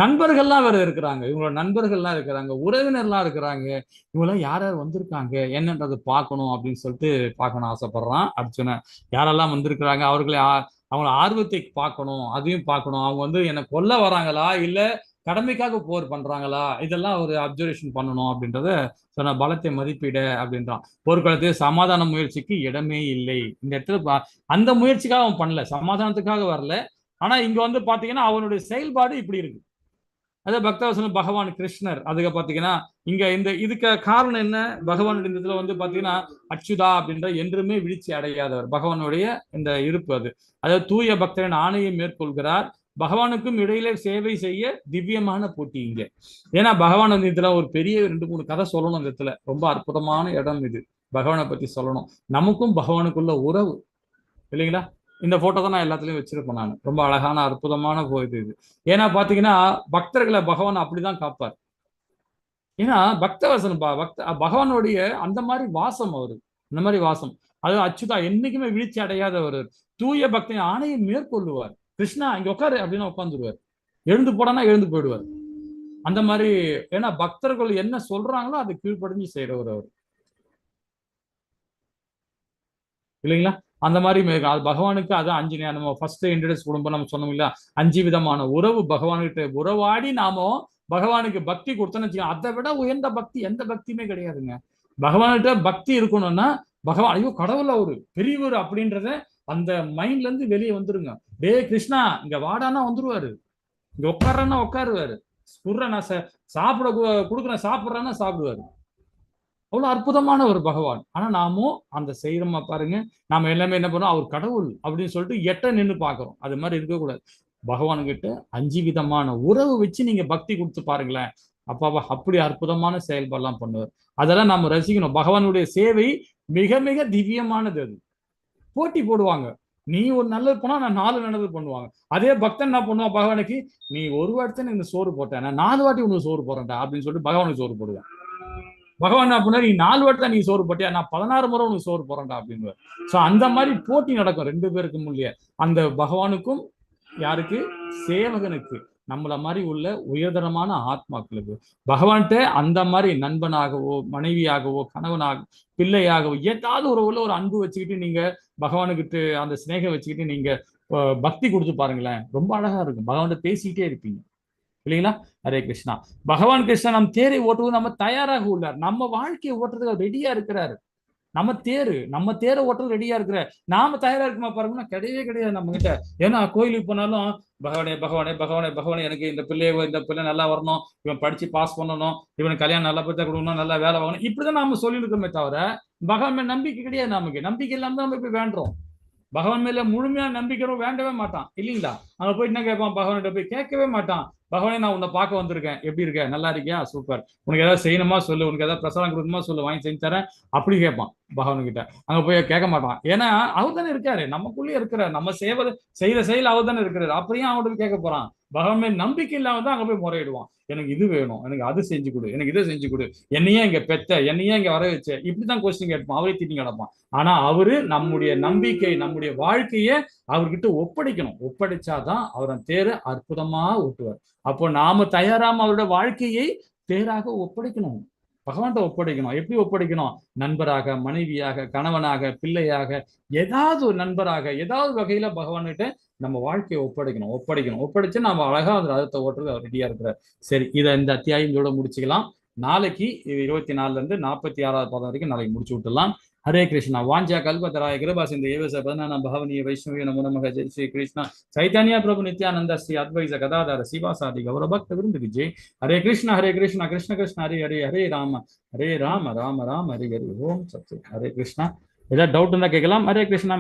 நண்பர்கள்லாம் வேற இருக்கிறாங்க, இவங்களோட நண்பர்கள்லாம் இருக்கிறாங்க, உறவினர்லாம் இருக்கிறாங்க. இவங்கெல்லாம் யார் யார் வந்திருக்காங்க என்னன்றதை பார்க்கணும் அப்படின்னு சொல்லிட்டு பார்க்கணும் ஆசைப்படுறான் அர்ஜுனன். யாரெல்லாம் வந்திருக்கிறாங்க அவங்கள ஆர்வத்தை பார்க்கணும், அதையும் பார்க்கணும். அவங்க வந்து என்னை கொல்ல வராங்களா இல்ல கடமைக்காக போர் பண்றாங்களா, இதெல்லாம் ஒரு அப்சர்வேஷன் பண்ணணும் அப்படின்றத சொன்ன. பலத்தை மதிப்பிட அப்படின்றான். போர்க்களத்தில் சமாதான முயற்சிக்கு இடமே இல்லை. இந்த இடத்துல அந்த முயற்சிக்காக அவன் பண்ணல, சமாதானத்துக்காக வரல. ஆனா இங்க வந்து பாத்தீங்கன்னா அவனுடைய செயல்பாடு இப்படி இருக்கு. அதே பக்தவசனம் பகவான் கிருஷ்ணர். அதுக்கு பாத்தீங்கன்னா இங்க இந்த இதுக்கு காரணம் என்ன, பகவானுடைய இந்த இதுல வந்து பாத்தீங்கன்னா அச்சுதா அப்படின்ற என்றுமே வீழ்ச்சி அடையாதவர் பகவானுடைய இந்த இருப்பு. அதாவது தூய பக்தரின் ஆணையை மேற்கொள்கிறார். பகவானுக்கும் இடையிலே சேவை செய்ய திவ்யமான போட்டி இங்க. ஏன்னா பகவான் வந்து இதுல ஒரு பெரிய 2-3 கதை சொல்லணும். இந்த இடத்துல ரொம்ப அற்புதமான இடம் இது, பகவானை பத்தி சொல்லணும். நமக்கும் பகவானுக்குள்ள உறவு இல்லைங்களா. இந்த போட்டோ தான் நான் எல்லாத்துலயும் வச்சிருப்பேன். நான் ரொம்ப அழகான அற்புதமான இது. ஏன்னா பாத்தீங்கன்னா பக்தர்களை பகவான் அப்படிதான் காப்பார். ஏன்னா பக்தவசனம் பகவானுடைய அந்த மாதிரி வாசம் அவரு, இந்த மாதிரி வாசம். அது அச்சுதா என்னைக்குமே வீழ்ச்சி அடையாதவர். தூய பக்தன் ஆணையை மேற்கொள்ளுவார். கிருஷ்ணா இங்க உட்காரு அப்படின்னா உட்காந்துருவார். எழுந்து போடானா எழுந்து போயிடுவார். அந்த மாதிரி. ஏன்னா பக்தர்கள் என்ன சொல்றாங்களோ அதை கீழ்ப்படிஞ்சு செய்யறவர் அவர் இல்லைங்களா. அந்த மாதிரி பகவானுக்கு அதான் 5 நம்ம ஃபர்ஸ்ட் இன்ட்ரடியூஸ் குடும்பம் நம்ம சொன்னோம் இல்லையா, 5 விதமான உறவு. பகவான்கிட்ட உறவாடி நாம பகவானுக்கு பக்தி கொடுத்தோன்னு வச்சுக்கோங்க. அதை விட உயர்ந்த பக்தி எந்த பக்தியுமே கிடையாதுங்க. பகவான்கிட்ட பக்தி இருக்கணும்னா பகவான் ஐயோ கடவுள் அவரு பெரியவர் அப்படின்றத அந்த மைண்ட்ல இருந்து வெளியே வந்துருங்க. டே கிருஷ்ணா இங்க வாடானா வந்துருவாரு, இங்க உட்கார்றன்னா உட்காருவாரு, நான் சாப்பிட கொடுக்குறேன் சாப்பிட்றேன்னா சாப்பிடுவாரு. அவ்வளவு அற்புதமான ஒரு பகவான். ஆனா நாமும் அந்த செய்யறோமா பாருங்க, நாம எல்லாமே என்ன பண்ணோம், அவர் கடவுள் அப்படின்னு சொல்லிட்டு எட்ட நின்று பாக்குறோம். அது மாதிரி இருக்கக்கூடாது. பகவான்கிட்ட 5 விதமான உறவு வச்சு நீங்க பக்தி கொடுத்து பாருங்களேன். அப்பாவா அப்படி அற்புதமான செயல்பாடுலாம் பண்ணுவார். அதெல்லாம் நம்ம ரசிக்கணும். பகவானுடைய சேவை மிக மிக திவ்யமானது. அது போட்டி போடுவாங்க. நீ ஒரு நல்லது பண்ணா நான் 4 நல்லது பண்ணுவாங்க. அதே பக்தன் என்ன பண்ணுவான் பகவானுக்கு, நீ ஒரு வாட்டி இந்த சோறு போட்டேன், நான் 4 வாட்டி உனக்கு சோறு போறேன்டா அப்படின்னு சொல்லிட்டு பகவானுக்கு சோறு போடுவேன். பகவான் என்ன பண்ணாரு, நீ 4 வாட்டி தான் நீ சோறு போட்டியா, நான் 16 முறை உனக்கு சோறு போறேன்டா அப்படின்னு. சோ அந்த மாதிரி போட்டி நடக்கும் 2 பேருக்கு முன்னே. அந்த பகவானுக்கும் யாருக்கு, சேவகனுக்கு, நம்மள மாதிரி உள்ள உயர்தரமான ஆத்மாக்களுக்கு. பகவான்கிட்ட அந்த மாதிரி நண்பனாகவோ மனைவியாகவோ கணவனாக பிள்ளையாகவோ ஏதாவது ஒரு அன்பு வச்சுக்கிட்டு நீங்க பகவானுக்கிட்ட அந்த சிநேகம் வச்சுக்கிட்டு நீங்க பக்தி கொடுத்து பாருங்களேன். ரொம்ப அழகா இருக்கும். பகவான்கிட்ட பேசிக்கிட்டே இருப்பீங்க இல்லைங்களா. ஹரே கிருஷ்ணா. பகவான் கிருஷ்ணா நம் தேரை ஓட்டுவது நம்ம தயாராக உள்ளார். நம்ம வாழ்க்கையை ஓட்டுறதுக்கு ரெடியா இருக்கிறாரு. நம்ம தேரை ஓட்டுறது ரெடியா இருக்கிற நாம தயாரா இருக்குமா பாருங்கன்னா கிடையவே கிடையாது நம்ம கிட்ட. ஏன்னா கோயிலுக்கு போனாலும் பகவானே பகவானே பகவானே பகவானே எனக்கு இந்த பிள்ளை நல்லா வரணும், இவன் படிச்சு பாஸ் பண்ணணும், இவனுக்கு கல்யாணம் நல்லா பத்தா கொடுக்கணும், நல்லா வேலை வாங்கணும், இப்படிதான் நாம சொல்லி இருக்கோமே தவிர பகவான் மேல நம்பிக்கை கிடையாது. நமக்கு நம்பிக்கை இல்லாம தான் நம்ம போய் வேண்டுறோம். பகவான் மேல முழுமையா நம்பிக்கை வேண்டவே மாட்டான் இல்லைங்களா. அங்க போயிட்டு என்ன கேட்பான், பகவான்கிட்ட போய் கேட்கவே மாட்டான். பகவானே நான் உன்னை பார்க்க வந்திருக்கேன், எப்படி இருக்க, நல்லா இருக்கியா, சூப்பர், உனக்கு ஏதாவது செய்யணுமா சொல்லு, உனக்கு ஏதாவது பிரசாதம் கொடுக்கணுமா சொல்லு, வாங்கி செஞ்சு தரேன், அப்படி கேட்பான் பகவான் கிட்ட. அங்க போய் கேட்க மாட்டான். ஏன்னா அவர் தானே இருக்காரு, நமக்குள்ளேயே இருக்கிறார். நம்ம செய்யற செயல் அவர் தானே இருக்கிறாரு. அப்படியும் அவனுக்கு கேட்க போறான். பகவான் மேல் நம்பிக்கை இல்லாம தான் அங்க போய் முறையிடுவான். எனக்கு இது வேணும், எனக்கு அது செஞ்சு கொடு, எனக்கு இதை செஞ்சு கொடு, என்னையே இங்க பெத்த, என்னையே இங்க வர வச்ச, இப்படிதான் கொஸ்டின் கேட்பான். அவரே திட்டி கிடப்பான். ஆனா அவரு நம்முடைய நம்பிக்கை நம்முடைய வாழ்க்கைய அவர்கிட்ட ஒப்படைக்கணும். ஒப்படைச்சாதான் அவர் தேரை அற்புதமா ஓட்டுவார். அப்போ நாம தயாராம அவருடைய வாழ்க்கையை தேராக ஒப்படைக்கணும். பகவான்கிட்ட ஒப்படைக்கணும். எப்படி ஒப்படைக்கணும், நண்பராக, மனைவியாக, கணவனாக, பிள்ளையாக, ஏதாவது ஒரு நண்பராக, ஏதாவது வகையில பகவான்கிட்ட நம்ம வாழ்க்கையை ஒப்படைச்சு நாம அழகா அந்த ரதத்தை ஓட்டுறது அவர் ரெடியா இருக்கிறார். சரி, இதை இந்த அத்தியாயம் இதோட முடிச்சுக்கலாம். நாளைக்கு 24 இருந்து 46வது பாதம் வரைக்கும் நாளைக்கு முடிச்சு விட்டுலாம். ஹரே கிருஷ்ணா. வாஞ்சா கல்பதராய கிருபா சிந்து ஏவச பதனான பகவனிய வைஷ்ணவிய நமோ நமக. ஜெய் ஸ்ரீ கிருஷ்ணா சைத்தன்ய பிரபு நித்யானந்த ஸ்ரீ அத்வைத கதாதார சிவாசாதி கௌரபக்த விருந்துக்கு ஜெய். ஹரே கிருஷ்ணா கிருஷ்ண கிருஷ்ண ஹரே ஹரே, ஹரே ராம ராம ராம ஹரே ஹரே. ஓம் சத்து. ஹரே கிருஷ்ணா. ஏதாவது டவுட் இருந்தா கேட்கலாம். ஹரே கிருஷ்ணா.